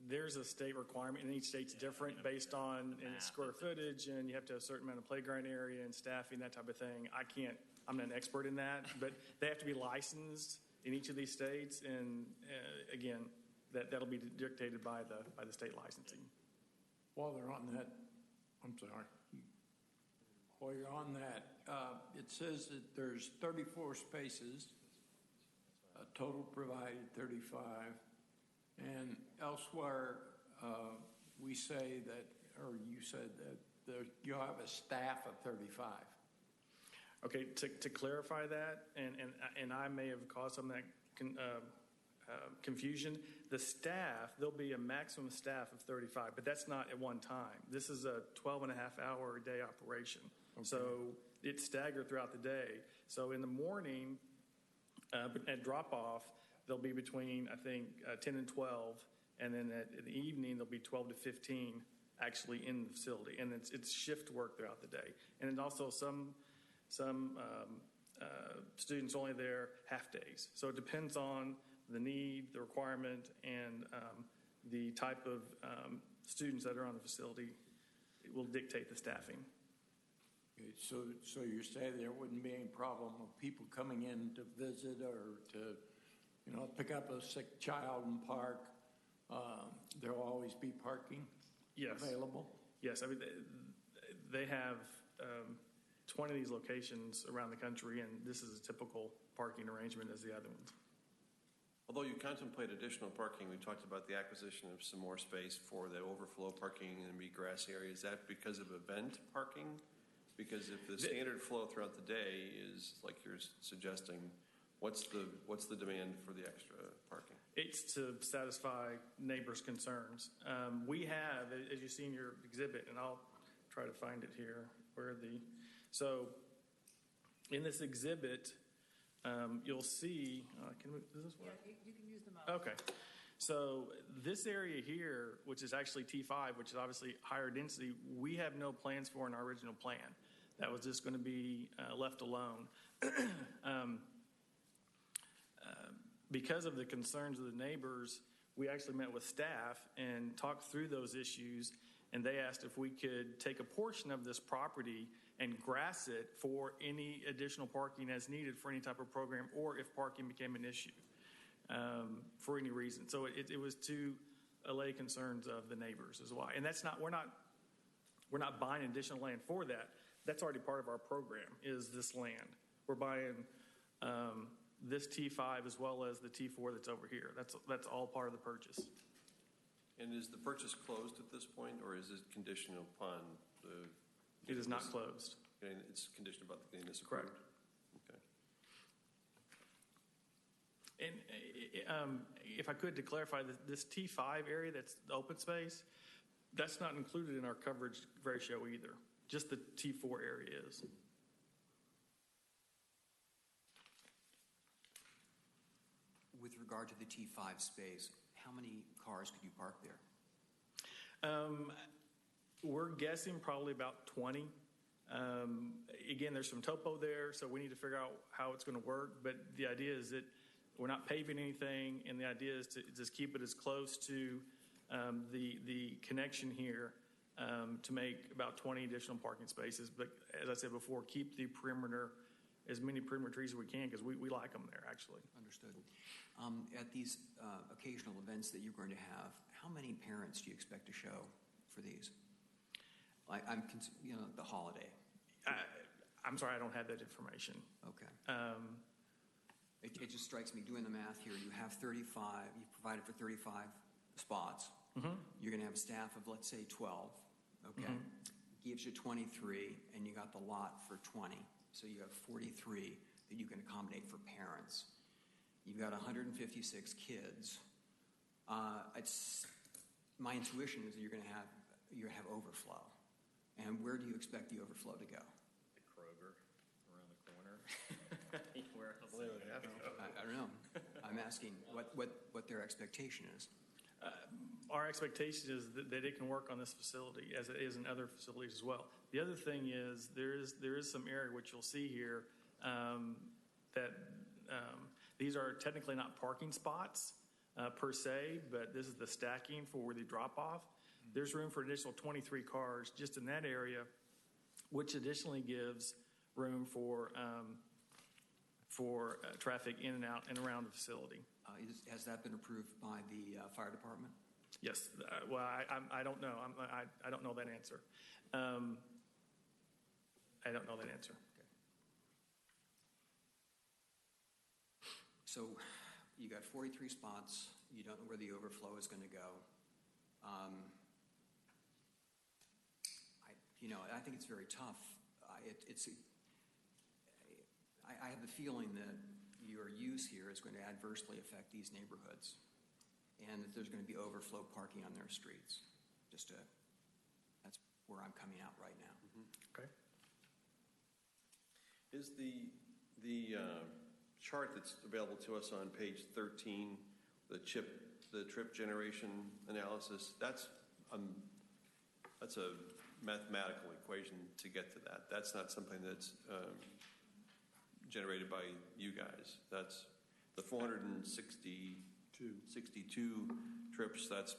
There's a state requirement, and each state's different based on its square footage, and you have to have a certain amount of playground area and staffing, that type of thing. I'm not an expert in that, but they have to be licensed in each of these states, and again, that'll be dictated by the state licensing. While they're on that, I'm sorry. While you're on that, it says that there's 34 spaces, total provided 35, and elsewhere we say that, or you said that you'll have a staff of 35. Okay, to clarify that, and I may have caused some of that confusion, the staff, there'll be a maximum staff of 35, but that's not at one time. This is a 12-and-a-half-hour a day operation. Okay. So it's staggered throughout the day. So in the morning, at drop-off, there'll be between, I think, 10 and 12, and then in the evening, there'll be 12 to 15 actually in the facility, and it's shift work throughout the day. And then also some students only there half days. So it depends on the need, the requirement, and the type of students that are on the facility. It will dictate the staffing. Okay, so you're saying there wouldn't be any problem of people coming in to visit or to, pick up a sick child and park? There'll always be parking available? Yes, I mean, they have 20 of these locations around the country, and this is a typical parking arrangement as the other ones. Although you contemplate additional parking, we talked about the acquisition of some more space for the overflow parking and egress area. Is that because of event parking? Because if the standard flow throughout the day is like you're suggesting, what's the demand for the extra parking? It's to satisfy neighbors' concerns. We have, as you see in your exhibit, and I'll try to find it here, so in this exhibit, you'll see, does this work? Yeah, you can use the mouse. Okay. So this area here, which is actually T5, which is obviously higher density, we have no plans for in our original plan. That was just going to be left alone. Because of the concerns of the neighbors, we actually met with staff and talked through those issues, and they asked if we could take a portion of this property and grass it for any additional parking as needed for any type of program, or if parking became an issue for any reason. So it was to allay concerns of the neighbors as well. And we're not buying additional land for that. That's already part of our program, is this land. We're buying this T5 as well as the T4 that's over here. That's all part of the purchase. And is the purchase closed at this point, or is it conditional upon the... It is not closed. It's conditioned about getting this approved? Correct. And if I could, to clarify, this T5 area, that's the open space, that's not included in our coverage ratio either. Just the T4 area is. With regard to the T5 space, how many cars could you park there? We're guessing probably about 20. Again, there's some topo there, so we need to figure out how it's going to work. But the idea is that we're not paving anything, and the idea is to just keep it as close to the connection here to make about 20 additional parking spaces. But as I said before, keep the perimeter, as many perimeter trees as we can, because we like them there, actually. Understood. At these occasional events that you're going to have, how many parents do you expect to show for these? The holiday. I'm sorry, I don't have that information. Okay. It just strikes me, doing the math here, you have 35, you've provided for 35 spots. You're going to have a staff of, let's say, 12. Okay. Gives you 23, and you got the lot for 20. So you have 43 that you can accommodate for parents. You've got 156 kids. My intuition is that you're going to have overflow. And where do you expect the overflow to go? The Kroger around the corner. Where else? I don't know. I'm asking what their expectation is. Our expectation is that it can work on this facility as it is in other facilities as well. The other thing is there is some area which you'll see here that these are technically not parking spots per se, but this is the stacking for the drop-off. There's room for an additional 23 cars just in that area, which additionally gives room for traffic in and out and around the facility. Has that been approved by the fire department? Yes. Well, I don't know. I don't know that answer. I don't know that answer. Okay. So you got 43 spots. You don't know where the overflow is going to go. I think it's very tough. I have the feeling that your use here is going to adversely affect these neighborhoods, and that there's going to be overflow parking on their streets. That's where I'm coming out right now. Okay. Is the chart that's available to us on page 13, the trip generation analysis? That's a mathematical equation to get to that. That's not something that's generated by you guys. That's the 462 trips. That's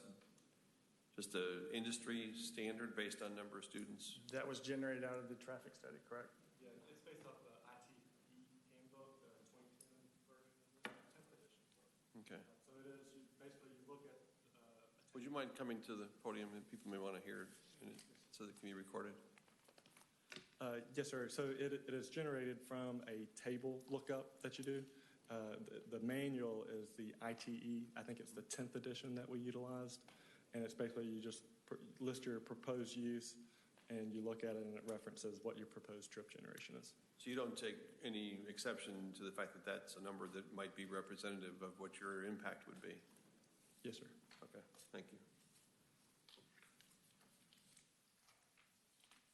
just an industry standard based on number of students. That was generated out of the traffic study, correct? Yeah, it's based off the ITE handbook, the 2010 version, 10th edition. Okay. So it is, basically you look at... Would you mind coming to the podium? People may want to hear it so that it can be recorded. Yes, sir. So it is generated from a table lookup that you do. The manual is the ITE. I think it's the 10th edition that we utilized. And it's basically you just list your proposed use and you look at it and it references what your proposed trip generation is. So you don't take any exception to the fact that that's a number that might be representative of what your impact would be? Yes, sir. Okay, thank you.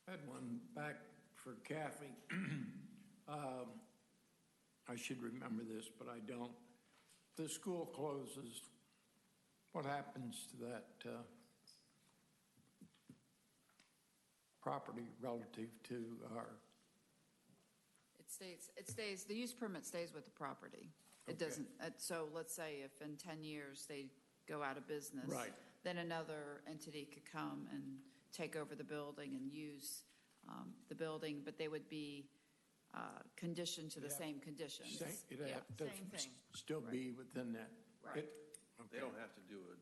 I had one back for Kathy. I should remember this, but I don't. The school closes. What happens to that property relative to our? It stays, the use permit stays with the property. It Okay. doesn't, so let's say if in 10 years they go out of business. Right. Then another entity could come and take over the building and use the building, but they would be conditioned to the same conditions. It'd have to Same thing. still be within that. Right. They don't have to do a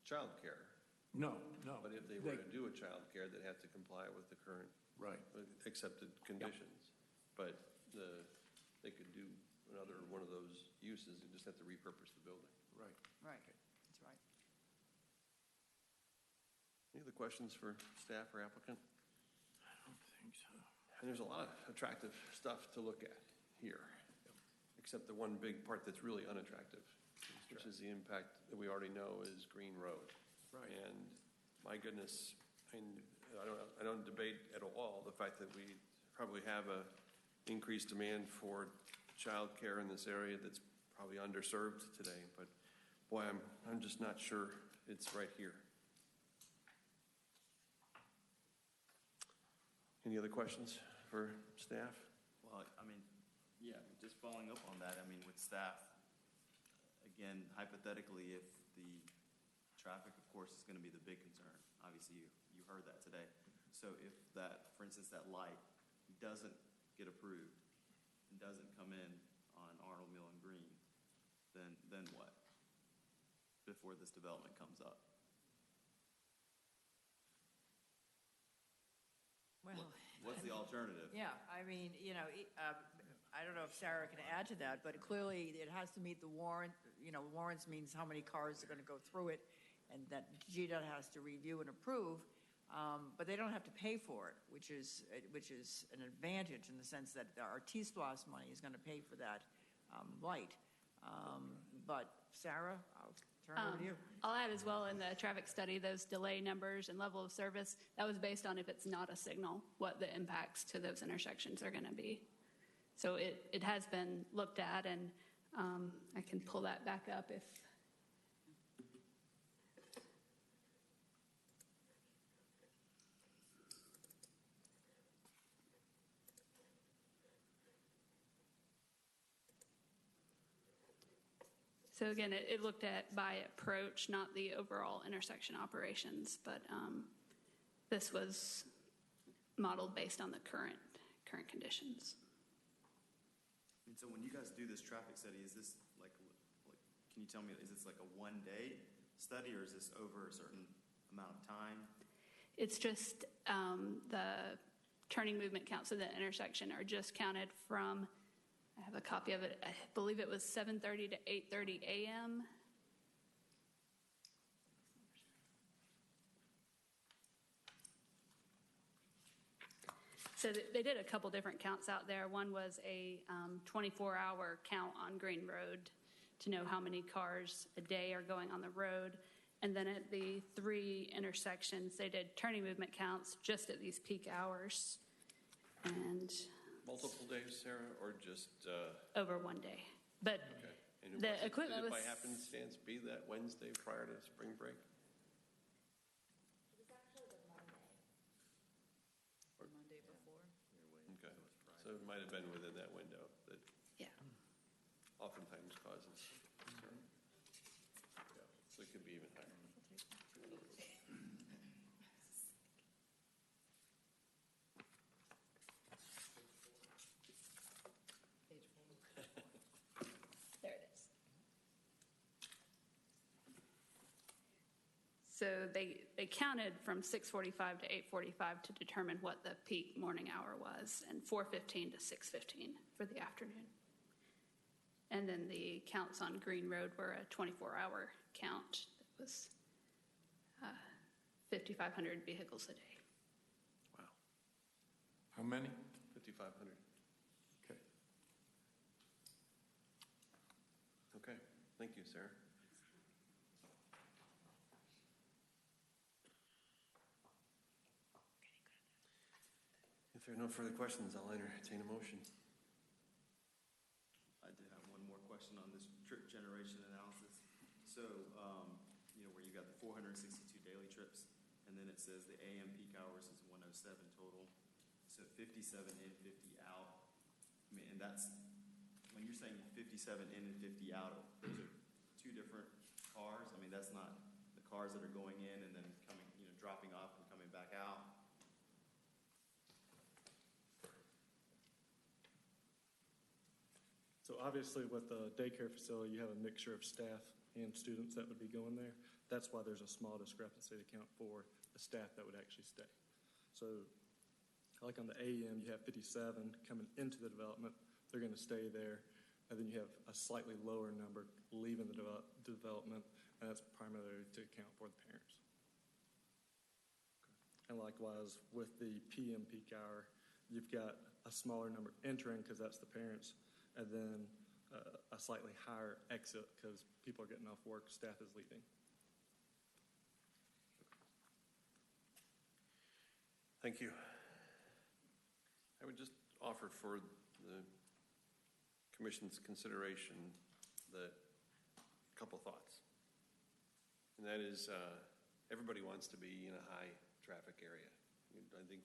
child care. No. But if they were to do a child care, they'd have to comply with the current accepted conditions. But they could do another one of those uses and just have to repurpose the building. Right. Right, that's right. Any other questions for staff or applicant? I don't think so. And there's a lot of attractive stuff to look at here. except the one big part that's really unattractive, which is the impact that we already know is Green Road. Right. And my goodness, I don't debate at all the fact that we probably have a increased demand for childcare in this area that's probably underserved today. But boy, I'm just not sure it's right here. Any other questions for staff? Well, I mean, yeah, just following up on that, I mean, with staff, again, hypothetically, if the traffic, of course, is going to be the big concern. Obviously, you heard that today. So if that, for instance, that light doesn't get approved and doesn't come in on Arnold Mill and Green, then what? Before this development comes up? Well, what's the alternative? Yeah, I mean, I don't know if Sarah can add to that, but clearly it has to meet the warrant. Warrants means how many cars are going to go through it, and that GDOT has to review and approve, but they don't have to pay for it, which is an advantage in the sense that our T-SPLOST money is going to pay for that light. But Sarah, I'll turn it over to you. I'll add as well in the traffic study, those delay numbers and level of service, that was based on if it's not a signal, what the impacts to those intersections are going to be. So it has been looked at, and I can pull that back up if. So again, it looked at by approach, not the overall intersection operations, but this was modeled based on the current conditions. And so when you guys do this traffic study, is this like can you tell me, is this like a one-day study, or is this over a certain amount of time? It's just the turning movement counts of the intersection are just counted from, I have a copy of it, I believe it was 7:30 to 8:30 a.m. So they did a couple different counts out there. One was a 24-hour count on Green Road to know how many cars a day are going on the road. And then at the 3 intersections, they did turning movement counts just at these peak hours. And multiple days, Sarah, or just over one day. But okay. And the equipment did it was by happenstance be that Wednesday prior to spring break? Monday before. Okay, so it might have been within that window that yeah oftentimes causes concern. Yeah, so it could be even higher. There it is. So they counted from 6:45 to 8:45 to determine what the peak morning hour was, and 4:15 to 6:15 for the afternoon. And then the counts on Green Road were a 24-hour count. It was 5,500 vehicles a day. Wow. How many? 5,500. Okay. Okay, thank you, Sarah. If there are no further questions, I'll entertain a motion. I did have one more question on this trip generation analysis. So, where you got the 462 daily trips, and then it says the AM peak hours is 107 total. So 57 in, 50 out. I mean, and that's, when you're saying 57 in and 50 out, those are 2 different cars. I mean, that's not the cars that are going in and then coming, dropping off and coming back out. So obviously with the daycare facility, you have a mixture of staff and students that would be going there. That's why there's a small discrepancy to account for the staff that would actually stay. So like on the AM, you have 57 coming into the development. They're going to stay there. And then you have a slightly lower number leaving the development, and that's primarily to account for the parents. And likewise, with the PM peak hour, you've got a smaller number entering because that's the parents, and then a slightly higher exit because people are getting off work, staff is leaving. Thank you. I would just offer for the commission's consideration that a couple thoughts. And that is, everybody wants to be in a high traffic area. I think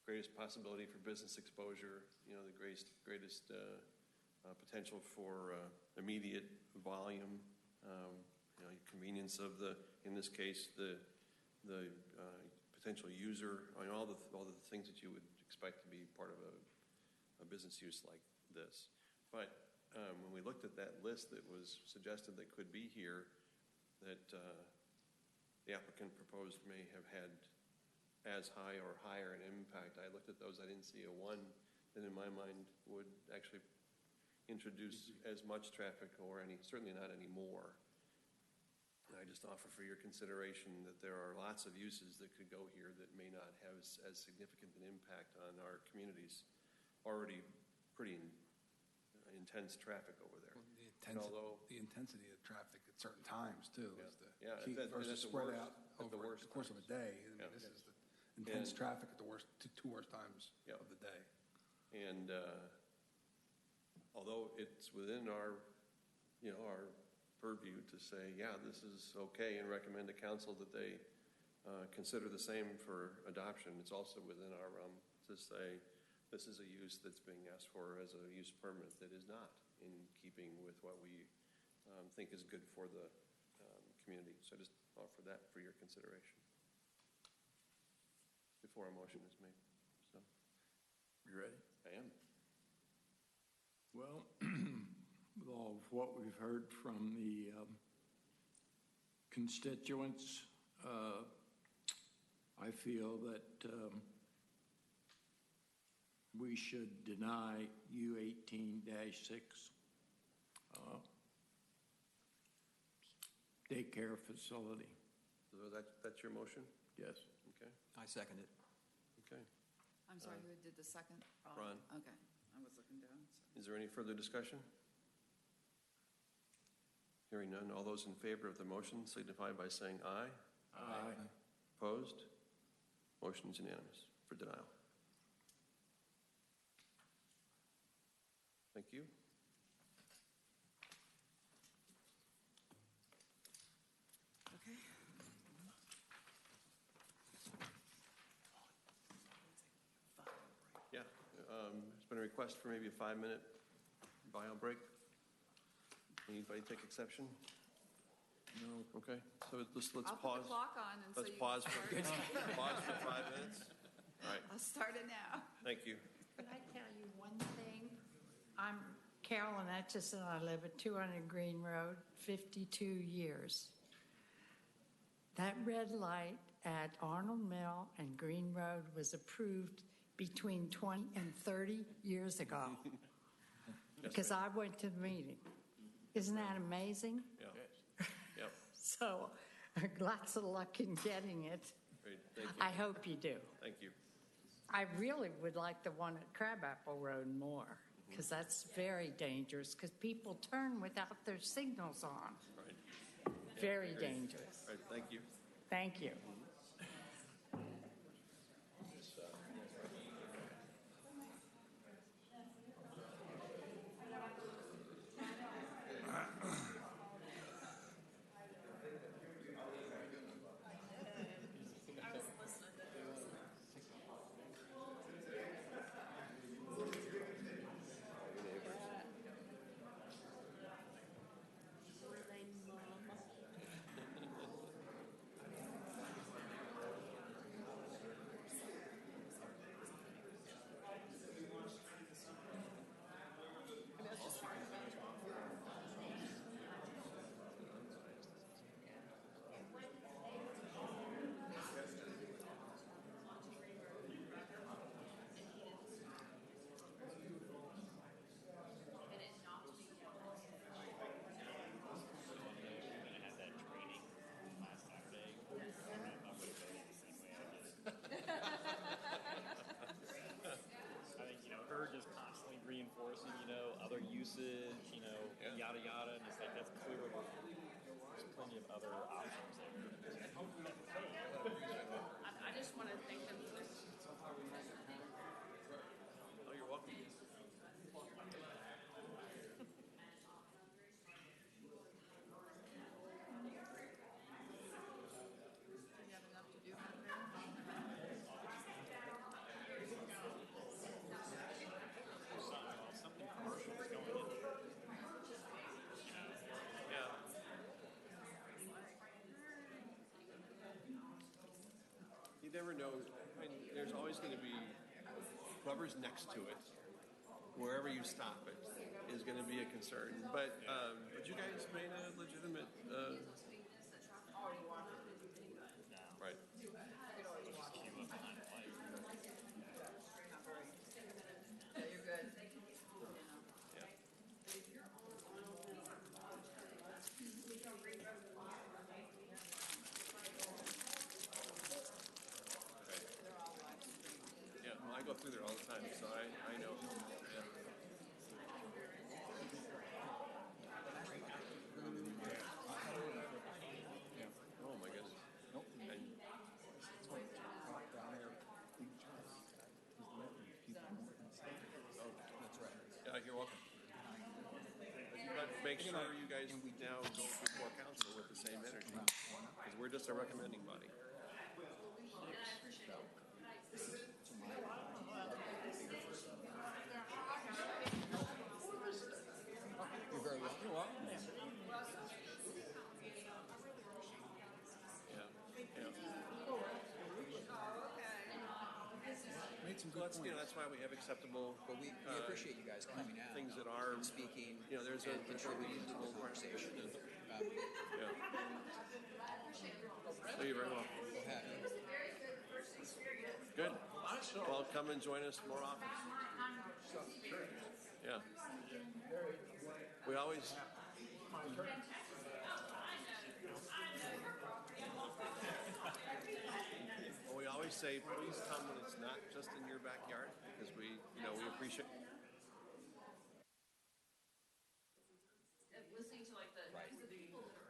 greatest possibility for business exposure, the greatest potential for immediate volume, convenience of in this case, the potential user, all the things that you would expect to be part of a business use like this. But when we looked at that list that was suggested that could be here, that the applicant proposed may have had as high or higher an impact. I looked at those, I didn't see a one that in my mind would actually introduce as much traffic or certainly not any more. I just offer for your consideration that there are lots of uses that could go here that may not have as significant an impact on our community's already pretty intense traffic over there. Well, the intensity of traffic at certain times too is the key that, versus spread out over the course of a day. This is the intense traffic at the two worst times of the day. And although it's within our purview to say, this is okay, and recommend to council that they consider the same for adoption, it's also within our realm to say this is a use that's being asked for as a use permit that is not in keeping with what we think is good for the community. So I just offer that for your consideration before a motion is made. So, You ready? I am. Well, with all of what we've heard from the constituents, I feel that we should deny U18-6 daycare facility. So that's your motion? Yes. Okay. I second it. Okay. I'm sorry, who did the second? Ron. Okay, I was looking down. Is there any further discussion? Hearing none, all those in favor of the motion signify by saying aye. Aye. Opposed? Motion is unanimous for denial. Thank you. Okay. Yeah, there's been a request for maybe a 5-minute bio break. Anybody take exception? No. Okay, so let's I'll pause. put the clock on and so Let's you pause can for, start. pause for 5 minutes. All right, I'll start it now. thank you. Can I tell you one thing? I'm Carolyn Etchison. I live at 200 Green Road, 52 years. That red light at Arnold Mill and Green Road was approved between 20 and 30 years ago because I went to the meeting. Isn't that amazing? Yeah. Yep. So lots of luck in getting it. Great. Thank you. I hope you do. Thank you. I really would like the one at Crabapple Road more, because that's very dangerous, because people turn without their signals on. Right. Very Great. dangerous. All right, thank you. Thank you. Her just constantly reinforcing, other uses, yada yada, and it's like, that's clearly, there's plenty of other options there. I just want to thank them for this. Oh, you're welcome. Something commercial is going in there. Yeah. You never know, and there's always going to be whoever's next to it, wherever you stop it, is going to be a concern. But you guys made a legitimate. Right. Yeah, you're good. Yeah, well, I go through there all the time, so I know. Yeah. Oh my goodness. Nope. Yeah, you're welcome. But make sure you guys now go before council with the same energy, because we're just a recommending body. You're very welcome. You're welcome. Yeah. Made some Well, good that's, that's why we have acceptable. But we appreciate you guys coming out. Things that are and speaking. there's a and contributing to the conversation. Yeah. So you're very welcome. Good. Well, come and join us more often. Yeah. We always. Well, we always say, please come when it's not just in your backyard, because we appreciate. Listening to like the people that are.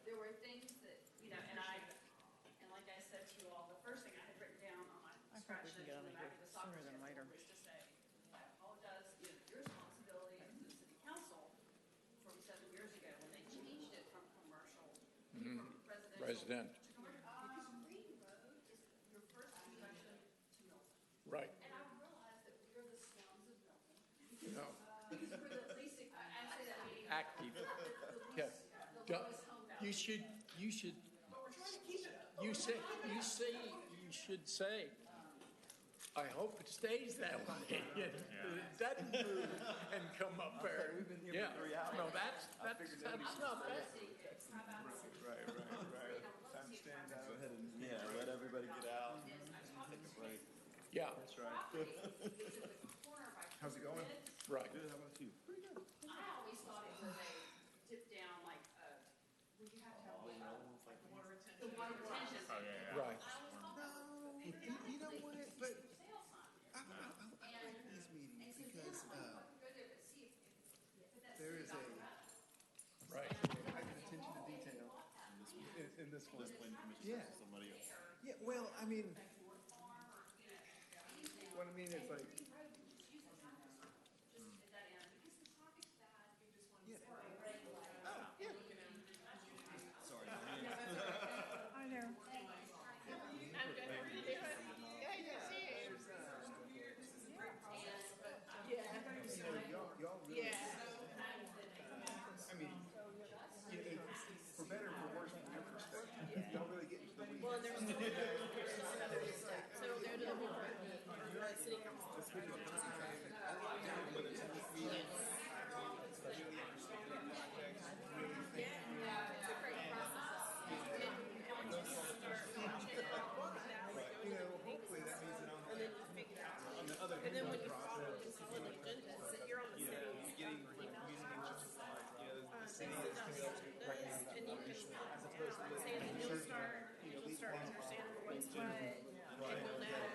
There were things that, and like I said to you all, the first thing I had written down on my scratch sheet on the back of the soccer schedule was to say, I apologize, your responsibility as the city council from 7 years ago when they changed it from commercial, from residential. Resident. to commercial. Green Road is your first introduction to Milton. Right. And I realized that we are the slums of Milton. No. Because we're the least, I say that meaning. Active. Yeah. You should, But we're trying to keep it. you should say, I hope it stays that way. It doesn't move and come up there. We've been here for 3 hours. No, that's not bad. Right. Understand that. Go ahead and, let everybody get out. Take a break. Yeah. That's right. How's it going? Right. Good, how about you? I always thought it was a dip down, like, where you have to have the water retention. The water retention. Oh, yeah. Right. You know what, but I like these meetings because there is a Right. attention to detail in this one. Yeah. Somebody else. Yeah, well, I mean, what I mean is like, Hi there. y'all really. I mean, for better or for worse from your perspective, y'all really get into the weeds. Well, there's And then when you follow agendas, you're on the city. And you can say, and then you'll start understanding what's what, and you'll know.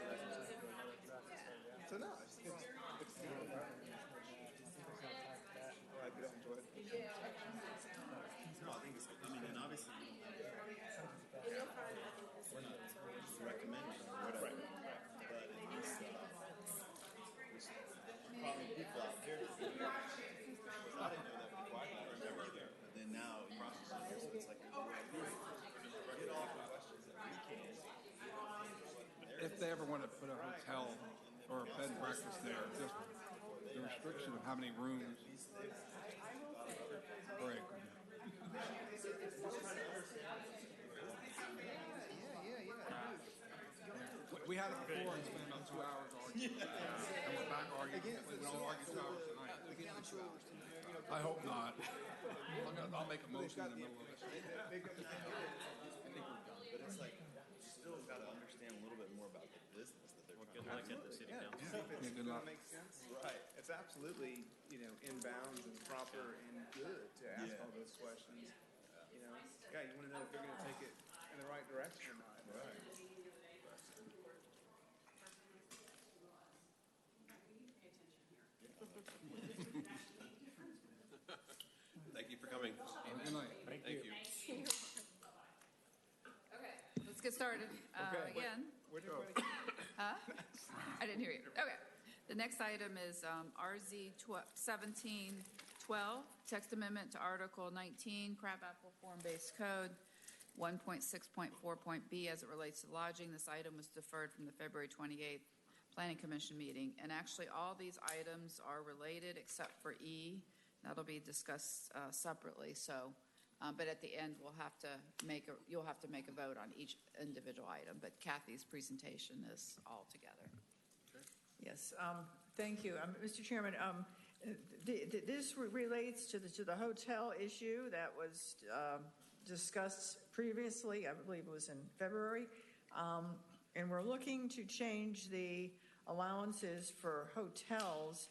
So no, it's good. I enjoy it. No, I think it's, I mean, and obviously, And you'll find that in the city council. recommending or whatever, but at least, probably people out there, I didn't know that required, I remember there, but then now, in process of this, it's like, get all the questions that we can. If they ever want to put a hotel or a bed and breakfast there, just the restriction of how many rooms. Right. We had it before and spent about 2 hours arguing. And we're back arguing. We don't argue 2 hours tonight. I hope not. I'll make a motion in the middle of it. I think we're done, but it's like, still got to understand a little bit more about the business that they're Good luck at the city council. Yeah, good luck. Makes sense. Right. It's absolutely, in bounds and proper and good to ask all those questions. You want to know if they're going to take it in the right direction or not. Right. Thank you for coming. Good night. Thank you. Okay, let's get started. Again. Huh? I didn't hear you. Okay. The next item is RZ 1712, text amendment to Article 19, Crabapple Form-Based Code, 1.6.4.b as it relates to lodging. This item was deferred from the February 28th Planning Commission meeting. And actually, all these items are related except for E. That'll be discussed separately. So, but at the end, you'll have to make a vote on each individual item. But Kathy's presentation is all together. Yes, thank you. Mr. Chairman, this relates to the hotel issue that was discussed previously. I believe it was in February. And we're looking to change the allowances for hotels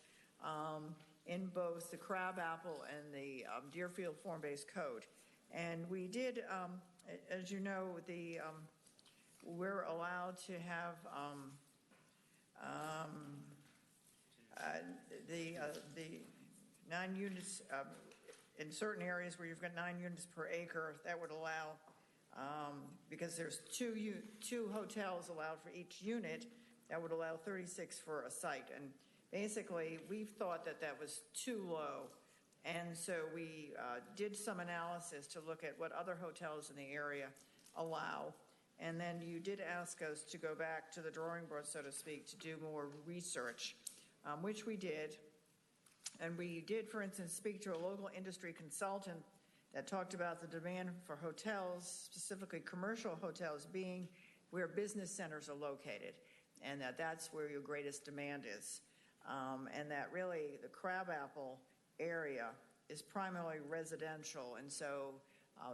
in both the Crabapple and the Deerfield Form-Based Code. And we did, as you know, we're allowed to have the 9 units in certain areas where you've got 9 units per acre. That would allow, because there's two hotels allowed for each unit, that would allow 36 for a site. And basically, we've thought that was too low. And so we did some analysis to look at what other hotels in the area allow. And then you did ask us to go back to the drawing board, so to speak, to do more research, which we did. And we did, for instance, speak to a local industry consultant that talked about the demand for hotels, specifically commercial hotels, being where business centers are located, and that's where your greatest demand is. And that really the Crabapple area is primarily residential, and so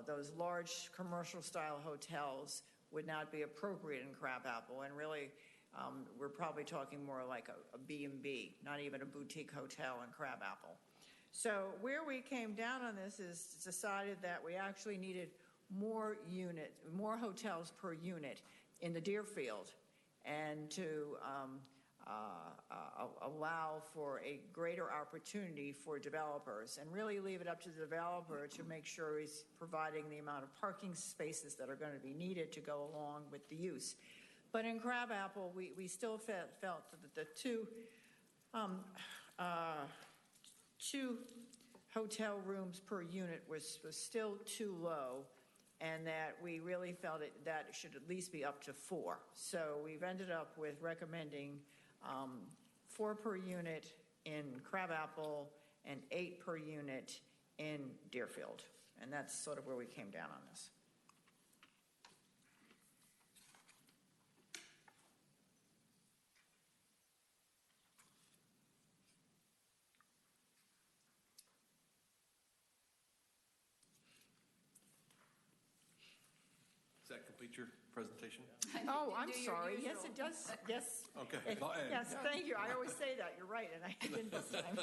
those large commercial-style hotels would not be appropriate in Crabapple. And really, we're probably talking more like a B&B, not even a boutique hotel in Crabapple. So where we came down on this is decided that we actually needed more hotels per unit in the Deerfield, and to allow for a greater opportunity for developers, and really leave it up to the developer to make sure he's providing the amount of parking spaces that are going to be needed to go along with the use. But in Crabapple, we still felt that the two hotel rooms per unit was still too low, and that we really felt that should at least be up to 4. So we've ended up with recommending 4 per unit in Crabapple and 8 per unit in Deerfield. And that's sort of where we came down on this. complete your presentation? Oh, I'm do your sorry. Yes, usual. it does. Yes. Okay. Yes, thank you. I always say that. You're right, and I didn't this time.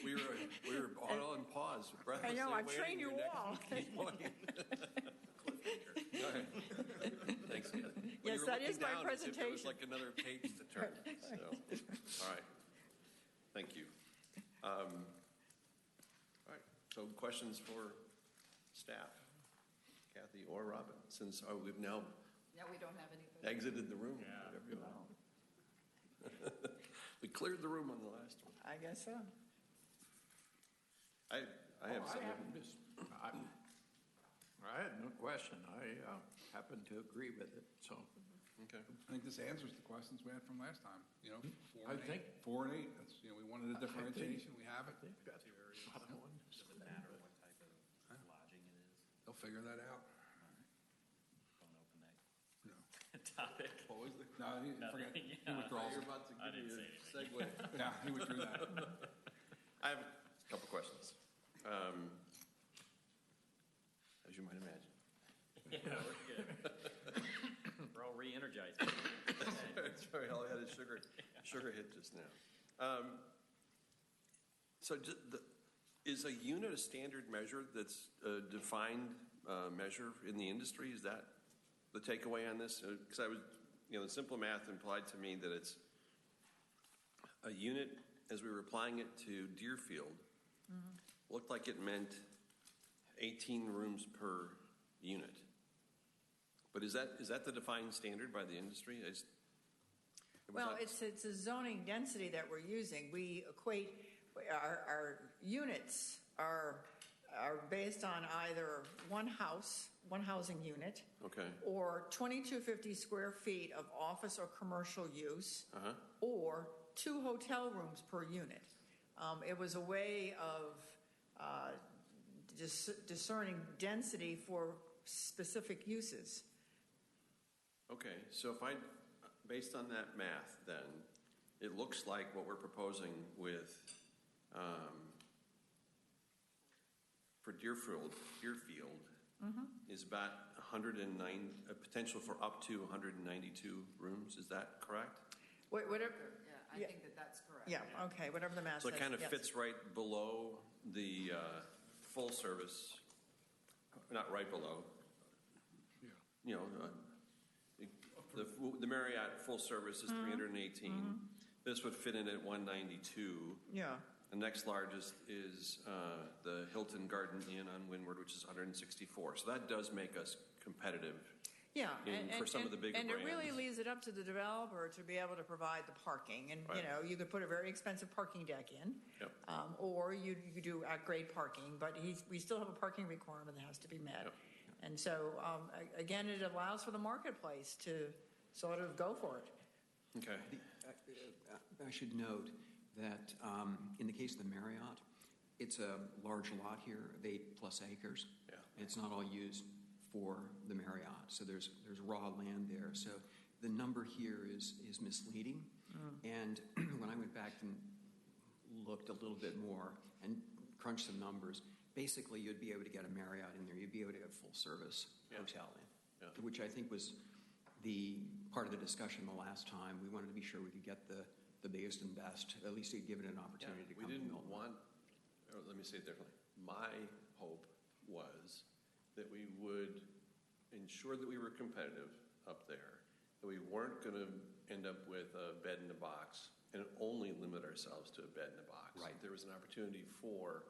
We were all on pause, breathlessly I know, I've waiting. trained you Your next all. keep going. All right. Thanks, Kathy. When Yes, you were that looking is my down, as if there was presentation. like another page to turn. So, all right. Thank you. All right. So questions for staff, Kathy or Robin, since we've now Yeah, we don't have anything. exited the room. Whatever you want. We cleared the room on the last one. I guess so. I have I something. had no question. I happen to agree with it, so. Okay. I think this answers the questions we had from last time, you know, I 4 and 8. think- 4 and 8, that's, you know, we wanted a differentiation, we have it. Does it matter what type of lodging it is? They'll figure that out. Don't open that No. topic. What was the? No, he Nothing, forget, he yeah. withdraws. You're about to I give me didn't your say segue. Yeah, he withdrew that. I have a couple questions. As you might imagine. Yeah, we're good. We're all re-energized. Sorry, all I had is sugar hit just now. So is a unit a standard measure that's a defined measure in the industry? Is that the takeaway on this? Because the simple math implied to me that it's a unit, as we were applying it to Deerfield, looked like it meant 18 rooms per unit. But is that the defined standard by the industry? Well, it's a zoning density that we're using. We equate, our units are based on either one housing unit, Okay. or 2250 square feet of office or commercial use, or 2 hotel rooms per unit. It was a way of discerning density for specific uses. Okay, so based on that math, then, it looks like what we're proposing with, for Deerfield is about 109, a potential for up to 192 rooms. Is that correct? Whatever. Yeah, I think that's correct. Yeah, okay, whatever the math So says. it kind of yes. fits right below the full service, not right below. You know, the Marriott full service is 318. This would fit in at 192. Yeah. The next largest is the Hilton Garden Inn on Windward, which is 164. So that does make us competitive. Yeah, for some of the bigger and brands. it really leaves it up to the developer to be able to provide the parking. And, Right. you could put a very expensive parking deck in, Yep. or you could do at-grade parking, but we still have a parking requirement that has to be met. Yep. And so, again, it allows for the marketplace to sort of go for it. Okay. I should note that in the case of the Marriott, it's a large lot here of 8+ acres. Yeah. It's not all used for the Marriott, so there's raw land there. So the number here is misleading. And when I went back and looked a little bit more and crunched some numbers, basically you'd be able to get a Marriott in there. You'd be able to get a full-service hotel in, which I think was the part of the discussion the last time. We wanted to be sure we could get the biggest and best, at least to give it an opportunity to come to We Milton. didn't want, or let me say it differently. My hope was that we would ensure that we were competitive up there, that we weren't going to end up with a bed in a box and only limit ourselves to a bed in a box. Right. There was an opportunity for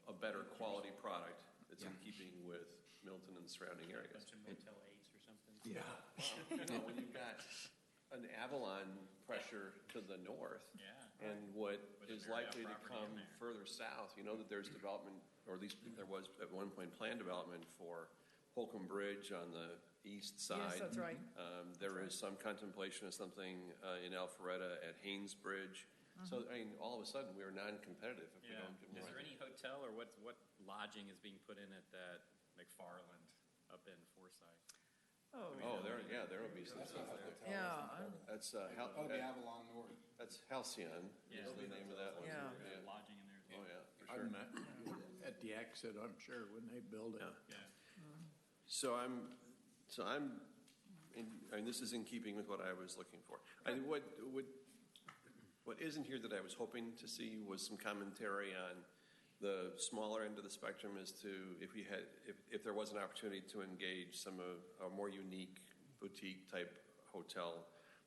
a better quality product that's in keeping with Milton and the surrounding areas. Bunch of Motel 8s or something. Yeah. Well, when you've got an Avalon pressure to the north, and what With a is Marriott likely to property come in there. further south, you know that there's development, or at least there was at one point planned development for Holcomb Bridge on the east side. Yes, that's right. There is some contemplation of something in Alpharetta at Haynes Bridge. So, I mean, all of a sudden, we are non-competitive if we don't get Is more. there any hotel or what lodging is being put in at that McFarland up in Forsyth? Oh, there will be some stuff up there. Yeah. That's Oh, the Avalon North. That's Halcyon is the name of that one. Yeah. Lodging in there as Oh, well. yeah, for sure. At the exit, I'm sure, when they build it. Yeah. So and this is in keeping with what I was looking for. What isn't here that I was hoping to see was some commentary on the smaller end of the spectrum as to if there was an opportunity to engage some of a more unique boutique type hotel,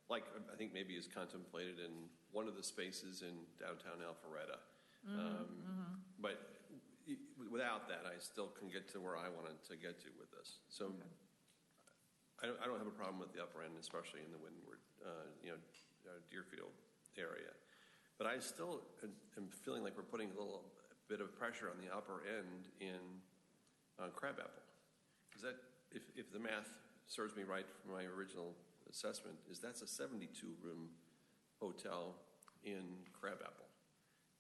like I think maybe is contemplated in one of the spaces in downtown Alpharetta. But without that, I still can get to where I wanted to get to with this. So I don't have a problem with the upper end, especially in the Windward, Deerfield area. But I still am feeling like we're putting a little bit of pressure on the upper end in Crabapple. Is that, if the math serves me right from my original assessment, that's a 72-room hotel in Crabapple.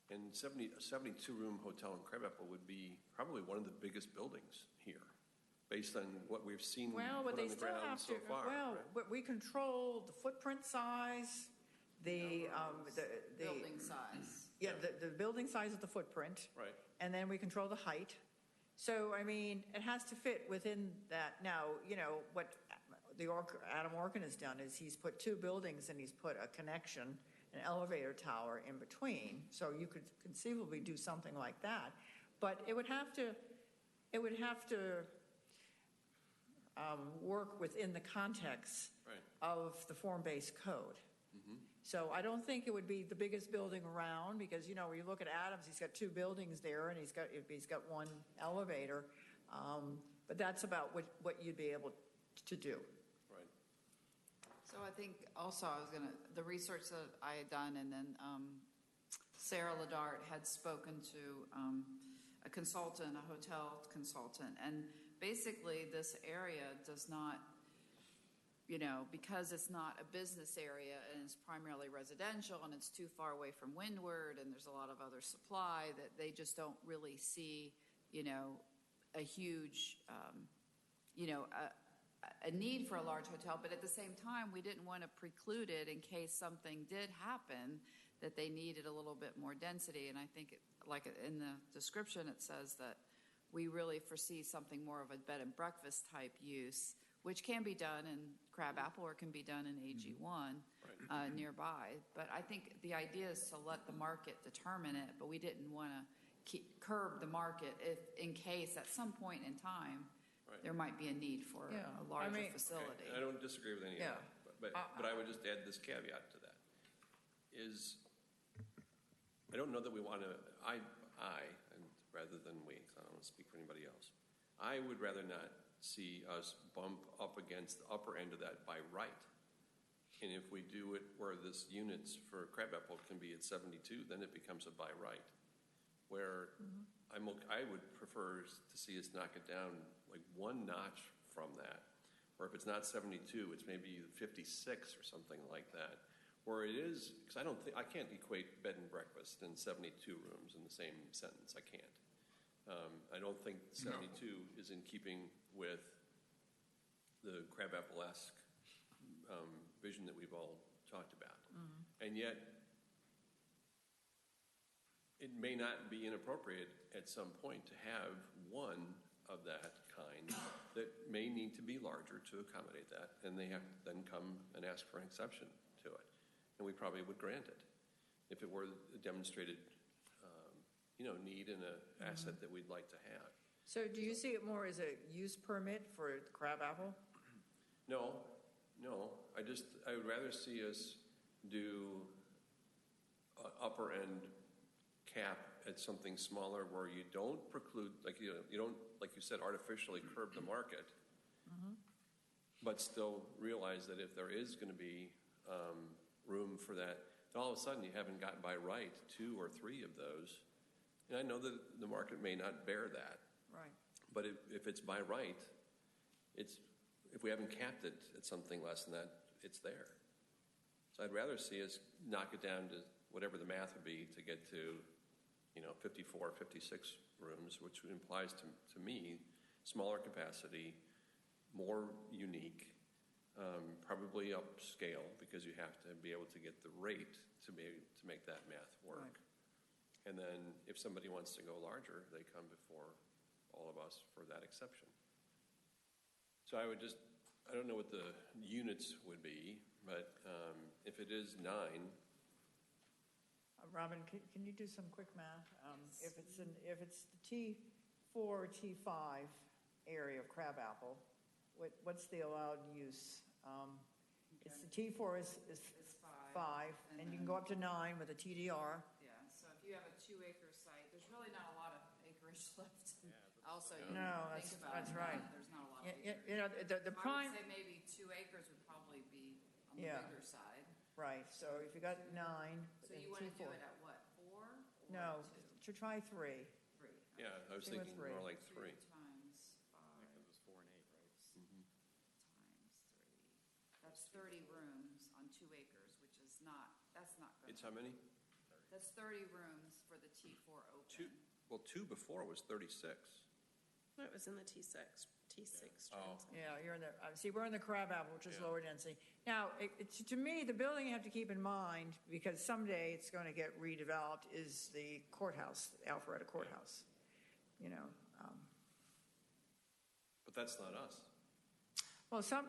And a 72-room hotel in Crabapple would be probably one of the biggest buildings here, based on what we've seen put on the ground so far. But we control the footprint size, the building size. Yeah, the building size of the footprint. Right. And then we control the height. So, I mean, it has to fit within that. Now, what Adam Orkin has done is he's put two buildings and he's put a connection, an elevator tower in between. So you could conceivably do something like that. But it would have to work within the context of the form-based code. So I don't think it would be the biggest building around because, when you look at Adams, he's got two buildings there and he's got one elevator. But that's about what you'd be able to do. Right. So I think also the research that I had done, and then Sarah Ladart had spoken to a consultant, a hotel consultant, and basically this area does not, because it's not a business area and it's primarily residential and it's too far away from Windward and there's a lot of other supply, that they just don't really see, a huge, a need for a large hotel. But at the same time, we didn't want to preclude it in case something did happen that they needed a little bit more density. And I think, like in the description, it says that we really foresee something more of a bed and breakfast type use, which can be done in Crabapple or can be done in AG1 nearby. But I think the idea is to let the market determine it, but we didn't want to curb the market in case at some point in time there might be a need for a larger facility. I don't disagree with any of that, but I would just add this caveat to that, is I don't know that we want to, and rather than we, because I don't want to speak for anybody else, I would rather not see us bump up against the upper end of that by right. And if we do it where this units for Crabapple can be at 72, then it becomes a by right. Where I would prefer to see us knock it down like one notch from that. Or if it's not 72, it's maybe 56 or something like that. Where it is, because I can't equate bed and breakfast and 72 rooms in the same sentence. I can't. I don't think 72 is in keeping with the Crabapple-esque vision that we've all talked about. And yet, it may not be inappropriate at some point to have one of that kind that may need to be larger to accommodate that, and they have to then come and ask for an exception to it. And we probably would grant it if it were a demonstrated need and an asset that we'd like to have. So do you see it more as a use permit for Crabapple? No. I would rather see us do upper end cap at something smaller where you don't preclude, you don't, like you said, artificially curb the market, but still realize that if there is going to be room for that, all of a sudden you haven't gotten by right 2 or 3 of those. And I know that the market may not bear that. Right. But if it's by right, if we haven't capped it at something less than that, it's there. So I'd rather see us knock it down to whatever the math would be to get to, 54, 56 rooms, which implies to me smaller capacity, more unique, probably upscale because you have to be able to get the rate to make that math work. Right. And then if somebody wants to go larger, they come before all of us for that exception. So I don't know what the units would be, but if it is 9, Robin, can you do some quick math? If it's the T4 or T5 area of crabapple, what's the allowed use? It's the T4 is five, and you can go up to 9 with a TDR. Yeah, so if you have a 2-acre site, there's really not a lot of acreage left. Also, you No, think about that's it, right. there's not a lot of acreage. You know, the prime. I would say maybe 2 acres would probably be on the Yeah. bigger side. Right, so if you got 9. So you want to do it at what, 4? Or No, 2? to try 3. 3. yeah, I was Same with thinking more like 3. 2 times 5 It was 4 and 8, right? times 3. That's 30 rooms on 2 acres, which is not, that's not good. It's how many? That's 30 rooms for the T4 open. 2 before was 36. That was in the T6 Oh. transit. Yeah, you're in the, see, we're in the crabapple, which is Yeah. lower density. Now, to me, the building you have to keep in mind, because someday it's going to get redeveloped, is the courthouse, the Alpharetta Courthouse. You know, But that's not us.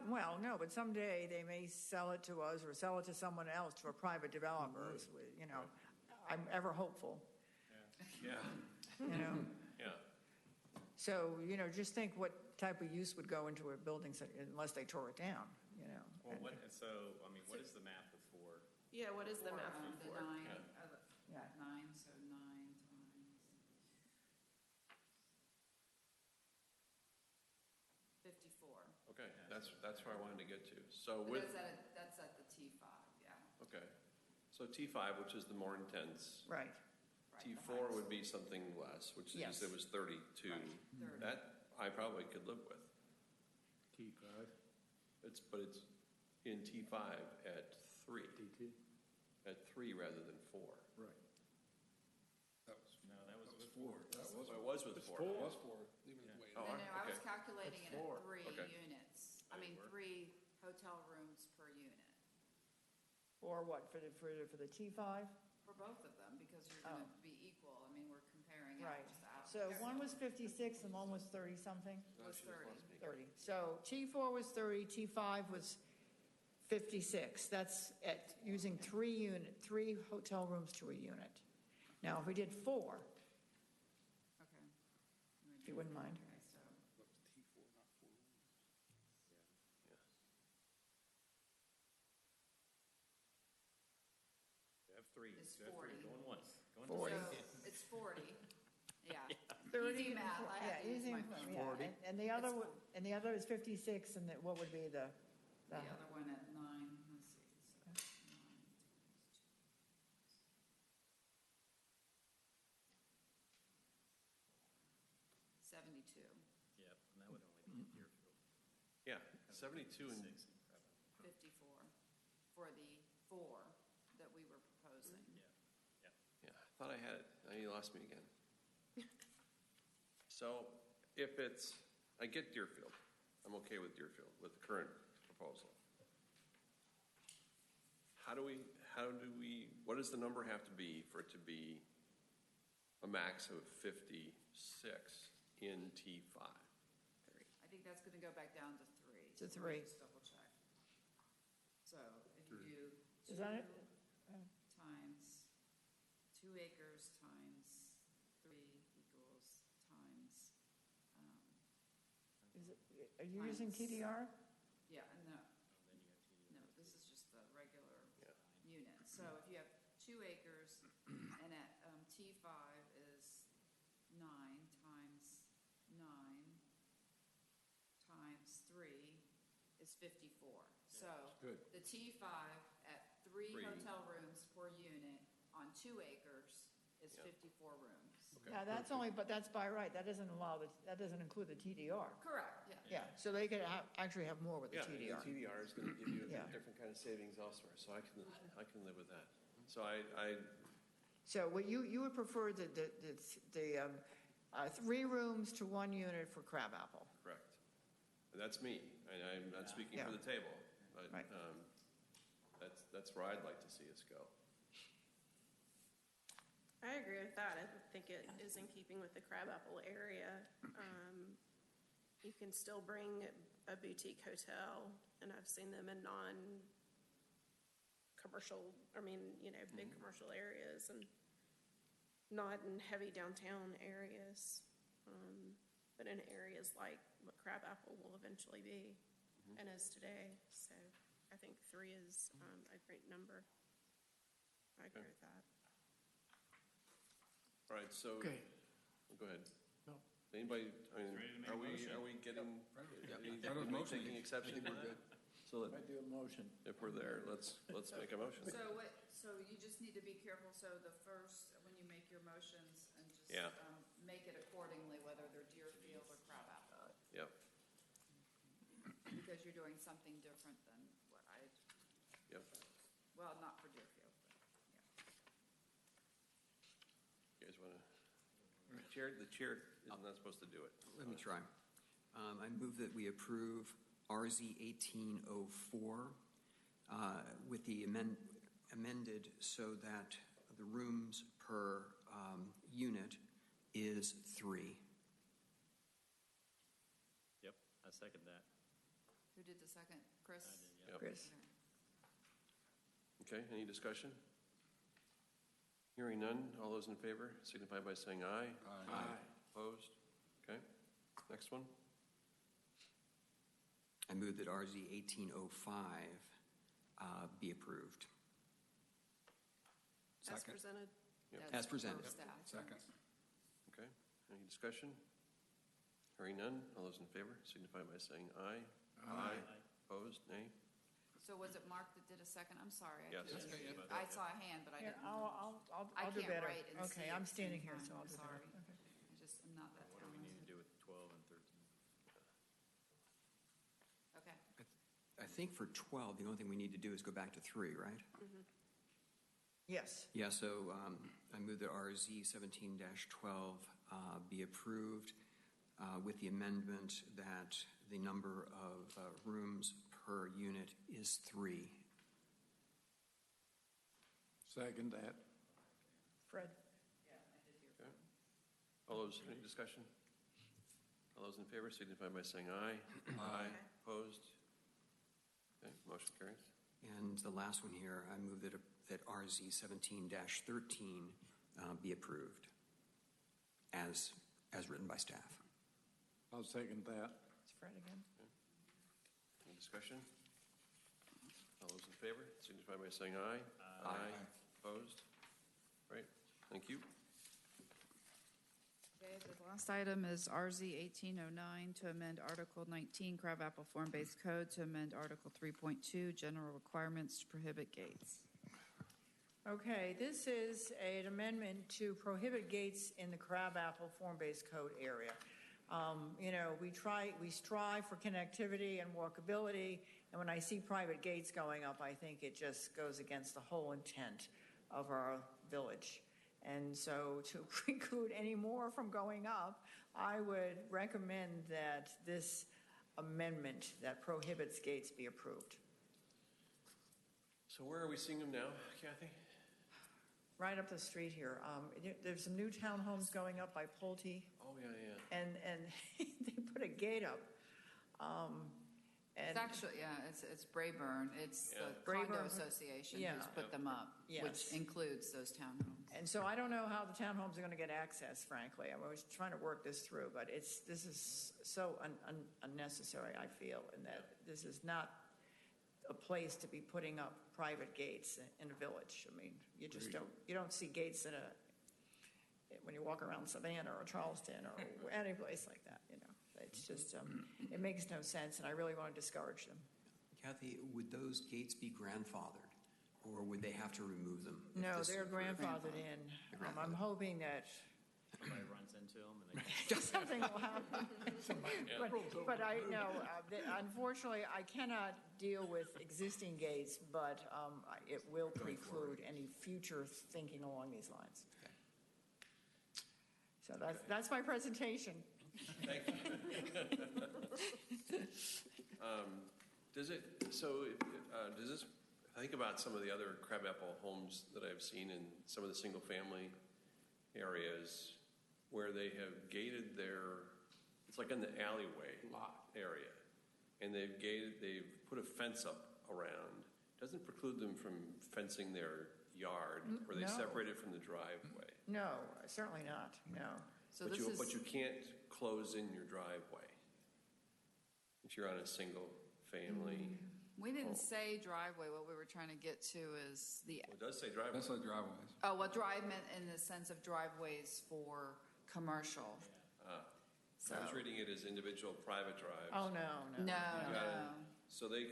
well, no, but someday they may sell it to us or sell it to someone else, to a private developer. You know, I'm ever hopeful, Yeah, you know. yeah. So, you know, just think what type of use would go into a building unless they tore it down, you know. Well, what is the math with 4? Yeah, what is the math The for 4? 9, Yeah. 9, so 9 times 54. Okay, that's where I wanted to get to. So But with, that's at the T5, yeah. okay. So T5, which is the more intense. Right. T4 would be something less, which you Yes. said was 32. Right, 30. That I probably could live with. T5. But it's in T5 at 3. T2. At 3 rather than 4. Right. That was with 4. It was with 4. It was 4, even the way. Oh, No, I was okay. calculating it That's 4. at 3 Okay. units. I mean, 3 hotel rooms per unit. Or what, for the T5? For both of them, because you're going to be equal. I mean, we're comparing Right. apples to apples. So one was 56 and one was 30-something? It was 30. 30. So T4 was 30, T5 was 56. That's at using 3 hotel rooms to a unit. Now, if we did 4, Okay. if you wouldn't mind. Okay, so You have 3. It's You have 40. 3. Going once. Going 40. twice. So it's 40. Yeah. 30 Easy and math. four- I have to yeah, use easy my and- phone. yeah, 40. and the other, and the other is 56, and what would be the? The other one at 9, let's see. So 9 times 2. 72. Yep, and that would only be in Deerfield. Yeah, 72 and 54 for the 4 that we were proposing. yeah, I thought I had it. Now you lost me again. So if it's, I get Deerfield. I'm okay with Deerfield, with the current proposal. What does the number have to be for it to be a max of 56 in T5? I think that's going to go back down to 3. To So let me 3. Just double check. So if you do Is that it? 2 times 2 acres times 3 equals times, Is it, are you using TDR? yeah, no. No, this is just the regular unit. So if you have 2 acres and at T5 is 9 times 9 times 3 is 54. So Good. the T5 at 3 Three. hotel rooms per unit on 2 acres is Yeah. 54 rooms. Okay. Now, that's only, but that's by right, that doesn't include the TDR. Correct, yeah. Yeah, so they could actually have more with the Yeah, and TDR. the TDR is going to give you Yeah. a different kind of savings elsewhere, so I can live with that. So So what you would prefer the 3 rooms to 1 unit for crabapple? correct. And that's me, and I'm not speaking for Yeah. the table, but Right. that's where I'd like to see us go. I agree with that. I think it is in keeping with the Crabapple area. You can still bring a boutique hotel, and I've seen them in non-commercial, big commercial areas, and not in heavy downtown areas, but in areas like what Crabapple will eventually be and is today. So I think 3 is a great number. I agree with that. All right, so. Okay. Go ahead. No. Anybody, are we getting, anybody taking exception to that? So I do a motion. if we're there, let's make a motion. So you just need to be careful, so the first, when you make your motions, and just Yeah. Make it accordingly, whether they're Deerfield or Crabapple, Yep, because you're doing something different than what yep. well, not for Deerfield, but, You guys want to? The chair is not supposed to do it. Let me try. I move that we approve RZ 1804 with the amended so that the rooms per unit is 3. Yep, I second that. Who did the second? Chris? I did, yeah. Yep. Chris? Okay, any discussion? Hearing none, all those in favor signify by saying aye. Aye. Opposed? Okay, next one. I move that RZ 1805 be approved. As presented. Yep. As presented. Second. Okay, any discussion? Hearing none, all those in favor signify by saying aye. Aye. Opposed? Nay? So was it Mark that did a second? I'm sorry. Yes. I saw a hand, but I Here, didn't. I'll do can't better. write and see Okay, at I'm the standing same here, time. so I'll I'm do sorry. better. Okay. I just am not that What do we need talented. to do with 12 and 13? Okay. I think for 12, the only thing we need to do is go back to 3, right? Yes. Yeah, so I move that RZ 17-12 be approved with the amendment that the number of rooms per unit is 3. Second that. Fred? Okay. All those, any discussion? All those in favor signify by saying aye. Aye. Opposed? Okay, motion carries. And the last one here, I move that RZ 17-13 be approved as written by staff. I'll second that. It's Fred again. Any discussion? All those in favor signify by saying aye. Aye. Opposed? Great, thank you. Okay, the last item is RZ 1809 to amend Article 19 Crabapple Form-Based Code to amend Article 3.2 General Requirements to prohibit gates. Okay, this is an amendment to prohibit gates in the Crabapple Form-Based Code area. We strive for connectivity and walkability, and when I see private gates going up, I think it just goes against the whole intent of our village. And so to preclude any more from going up, I would recommend that this amendment that prohibits gates be approved. So where are we seeing them now, Kathy? Right up the street here. There's some new townhomes going up by Pulte. Oh, yeah. And they put a gate up. It's actually, it's Brayburn. It's the condo association who's put them up, which includes those townhomes. And so I don't know how the townhomes are going to get access, frankly. I was trying to work this through, but this is so unnecessary, I feel, and that this is not a place to be putting up private gates in a village. I mean, you just don't see gates when you walk around Savannah or Charleston or any place like that, It's just, it makes no sense, and I really want to discourage them. Kathy, would those gates be grandfathered, or would they have to remove them? No, they're grandfathered in. I'm hoping that Somebody runs into them and they something will happen. But I know, unfortunately, I cannot deal with existing gates, but it will preclude any future thinking along these lines. So that's my presentation. Thank you. Does this, I think about some of the other crabapple homes that I've seen in some of the single family areas where they have gated their, it's like in the alleyway area, and they've put a fence up around. Doesn't preclude them from fencing their yard where they No. separate it from the driveway. No, certainly not, no. So But this is. but you can't close in your driveway if you're on a single family. We didn't say driveway. What we were trying to get to is the, Well, it does say driveway. That's like driveways. oh, well, drive meant in the sense of driveways for commercial. I was reading it as individual private drives. Oh, no. No, You got it. no. So they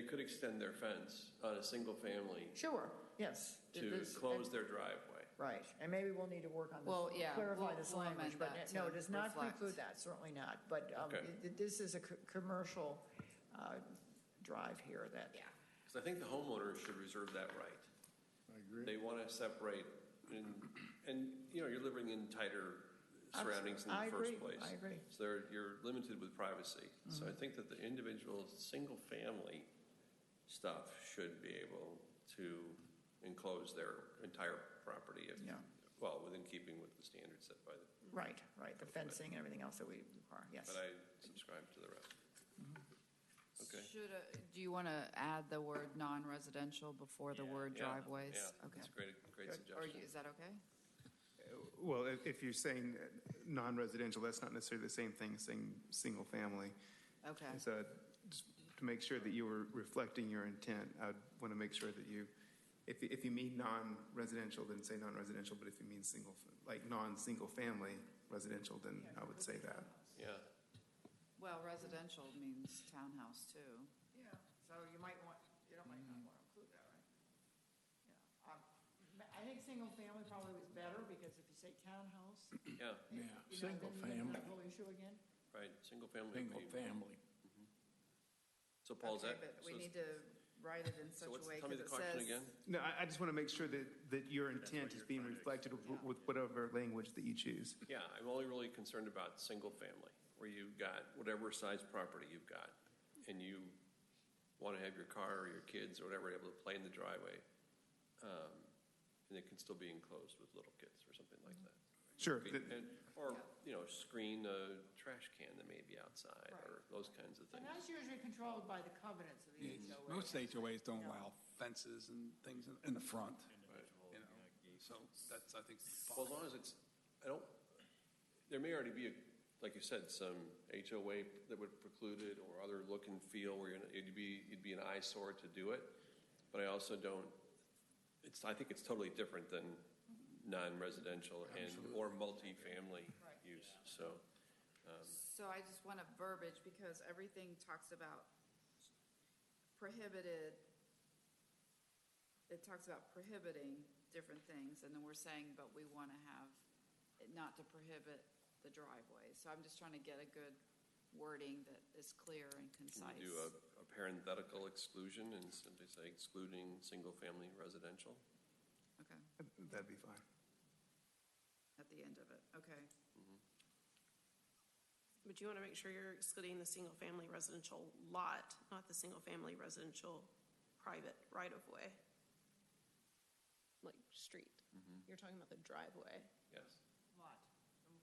could extend their fence on a single family Sure, yes. to close their driveway. Right, and maybe we'll need to work on this. Well, yeah, Clarify we'll- this we'll language, amend but that no, to it does not reflect. preclude that, certainly not. But Okay. this is a commercial drive here that. Yeah. Because I think the homeowner should reserve that right. I agree. They want to separate, and you're living in tighter surroundings in the I first agree, place. I agree. So you're limited with privacy. So I think that the individual single-family stuff should be able to enclose their entire property if, well, within keeping with the standards set by the, Right, the fencing and everything else that we require, yes. but I subscribe to the rest. Okay. Do you want to add the word non-residential before the word Yeah, driveways? Yeah, Okay. that's a great Or suggestion. is that okay? Well, if you're saying non-residential, that's not necessarily the same thing as saying single-family. Okay. So just to make sure that you were reflecting your intent, I'd want to make sure that if you mean non-residential, then say non-residential, but if you mean non-single-family residential, then I would say that. Yeah. Well, residential means townhouse too. Yeah, so you might not want to include that, right? Yeah. I think single family probably was better because if you say townhouse. Yeah. Single then family. that whole issue again. Right, single-family. Single family. So Paul, is Okay, that? but we need to write it in such a way Tell me because the it question says. again? No, I just want to make sure that your intent is being reflected with whatever language that you choose. Yeah, I'm only really concerned about single-family, where you've got whatever size property you've got, and you want to have your car or your kids or whatever able to play in the driveway, and it can still be enclosed with little kids or something like that. Sure. Or, screen a trash can that may be outside, or those kinds of And things. that's usually controlled by the covenants of the HOA. Most HOAs don't allow fences and things in the front. So that's, I think. Well, as long as there may already be, like you said, some HOA that would preclude it or other look and feel where it'd be an eyesore to do it. But I also don't, I think it's totally different than non-residential or multifamily use, so. So I just want a verbiage because everything talks about prohibited. It talks about prohibiting different things, and then we're saying, but we want to have it not to prohibit the driveway. So I'm just trying to get a good wording that is clear and concise. Can we do a parenthetical exclusion and simply say excluding single-family residential? Okay, That'd be fine. at the end of it, okay. But you want to make sure you're excluding the single-family residential lot, not the single-family residential private right-of-way. Like street. You're talking about the driveway. Yes. Lot.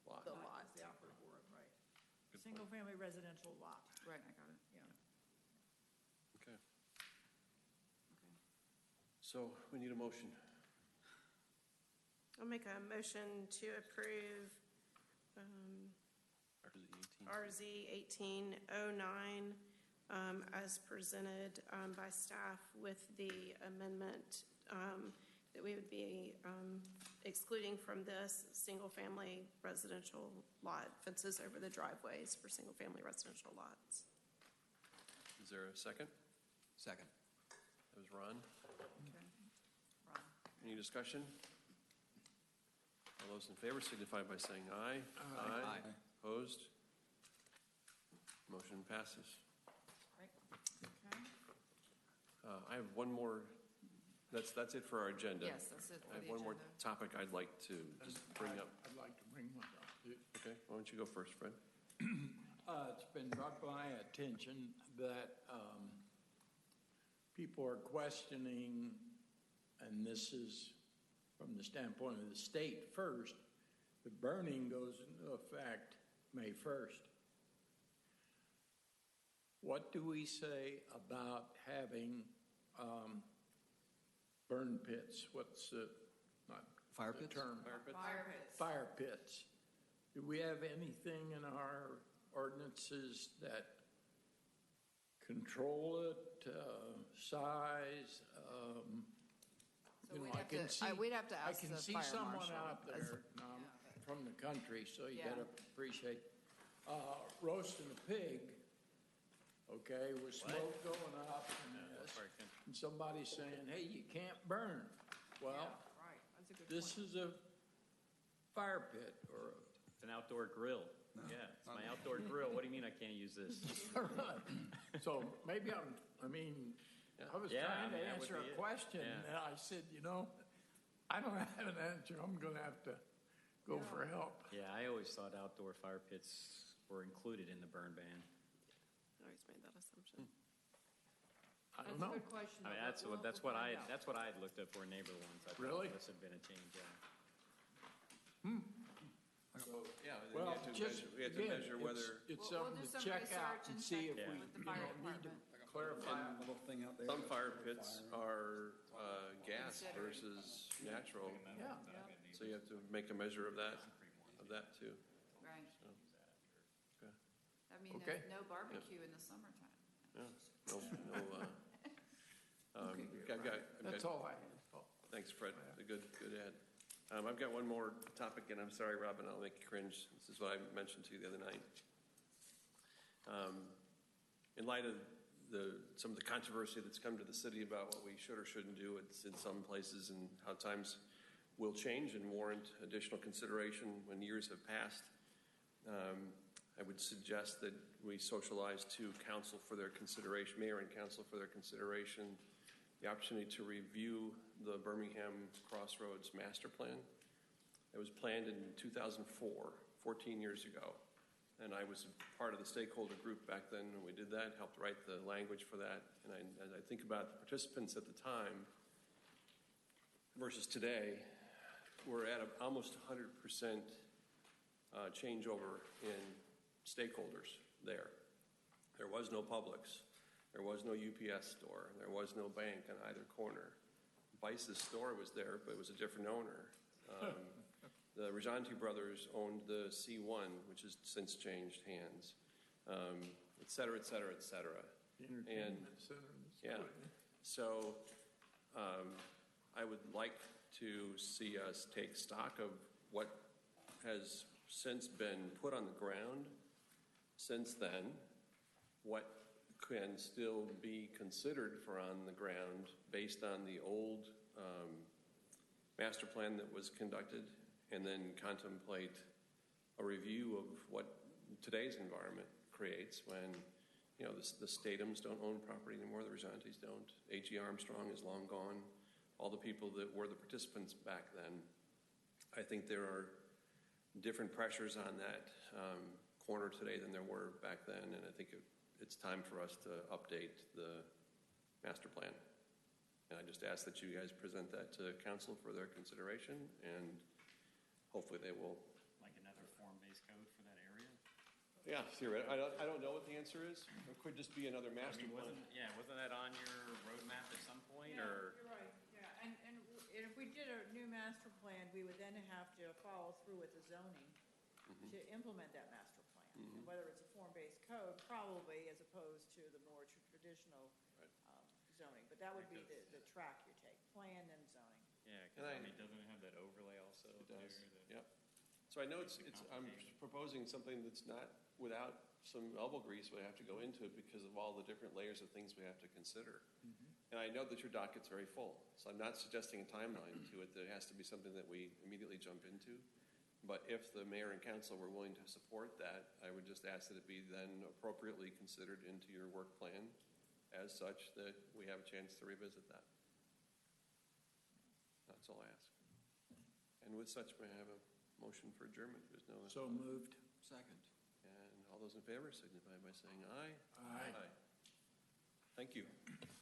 Lot. The Lot lot. is the operative word, right. Single-family residential lot. Right, I got it, Yeah. Okay. So we need a motion. I'll make a motion to approve RZ 1809 as presented by staff with the amendment that we would be excluding from this single-family residential lot fences over the driveways for single-family residential lots. Is there a second? Second. That was Ron. okay. Any discussion? All those in favor signify by saying aye. Aye. Opposed? Motion passes. Okay. I have one more, that's it for our agenda. Yes, that's it for I have the one more agenda. topic I'd like to just bring up. I'd like to bring one up. Okay, why don't you go first, Fred? It's been brought to my attention that people are questioning, and this is from the standpoint of the state first. The burning goes into effect May 1st. What do we say about having burn pits? What's the, not Fire the pits? term? Fire pits. Fire pits. Do we have anything in our ordinances that control it, size? So we'd have to ask the I can see fire someone marshal. out there from the country, so you Yeah. gotta appreciate roasting a pig, okay, with smoke going up and this, and somebody saying, hey, you can't burn. Well, Yeah, right, that's a good this point. is a fire pit or It's an outdoor grill. Yeah, it's my outdoor grill. What do you mean I can't use this? So maybe I was Yeah, trying to that would answer be a it. question, Yeah. and I said, I don't have an answer. I'm going to have to go for help. Yeah, I always thought outdoor fire pits were included in the burn ban. I always made that assumption. I That's don't a know. good question. I mean, though, that's but what we'll find out. that's what I had looked up for a neighbor once. I thought Really? this had been a change. Yeah. So, yeah, then Well, we have to measure whether. It's We'll something do to some check out research and and see if check we with the need fire to department. clarify. Little thing out there. Some fire pits are gas versus natural, Yeah. so you have to make a measure of that too. Right. Okay. I mean, Okay. no barbecue in the summertime. Yeah, I've got- That's all I had. Thanks, Fred. A good ad. I've got one more topic, and I'm sorry, Robin, I'll make you cringe. This is what I mentioned to you the other night. In light of some of the controversy that's come to the city about what we should or shouldn't do in some places and how times will change and warrant additional consideration when years have passed, I would suggest that we socialize to council for their consideration, mayor and council for their consideration, the opportunity to review the Birmingham Crossroads Master Plan. It was planned in 2004, 14 years ago. And I was part of the stakeholder group back then when we did that, helped write the language for that. And as I think about the participants at the time versus today, we're at almost 100% changeover in stakeholders there. There was no Publix. There was no UPS store. There was no bank on either corner. Vice's store was there, but it was a different owner. The Rajanti brothers owned the C1, which has since changed hands, et cetera, et cetera, et cetera. And yeah, so I would like to see us take stock of what has since been put on the ground since then, what can still be considered for on the ground based on the old master plan that was conducted, and then contemplate a review of what today's environment creates when, the Statums don't own property anymore, the Rajantis don't. A.G. Armstrong is long gone. All the people that were the participants back then. I think there are different pressures on that corner today than there were back then, and I think it's time for us to update the master plan. And I just ask that you guys present that to council for their consideration, and hopefully they will. Like another form-based code for that area? Yeah, theoretically. I don't know what the answer is. It could just be another master plan. Wasn't that on your roadmap at some point, Yeah, or? you're right, yeah. And if we did a new master plan, we would then have to follow through with the zoning to implement that master plan. And whether it's a form-based code, probably, as opposed to the more traditional zoning. But that would be the track you take, plan and zoning. Yeah, because doesn't it have that overlay also? It does, yep. So I know I'm proposing something that's not without some elbow grease we have to go into it because of all the different layers of things we have to consider. And I know that your docket's very full, so I'm not suggesting a timeline to it. That it has to be something that we immediately jump into. But if the mayor and council were willing to support that, I would just ask that it be then appropriately considered into your work plan as such that we have a chance to revisit that. That's all I ask. And with such, may I have a motion for adjournment? There's no. So moved. Second. And all those in favor signify by saying aye. Aye. Thank you.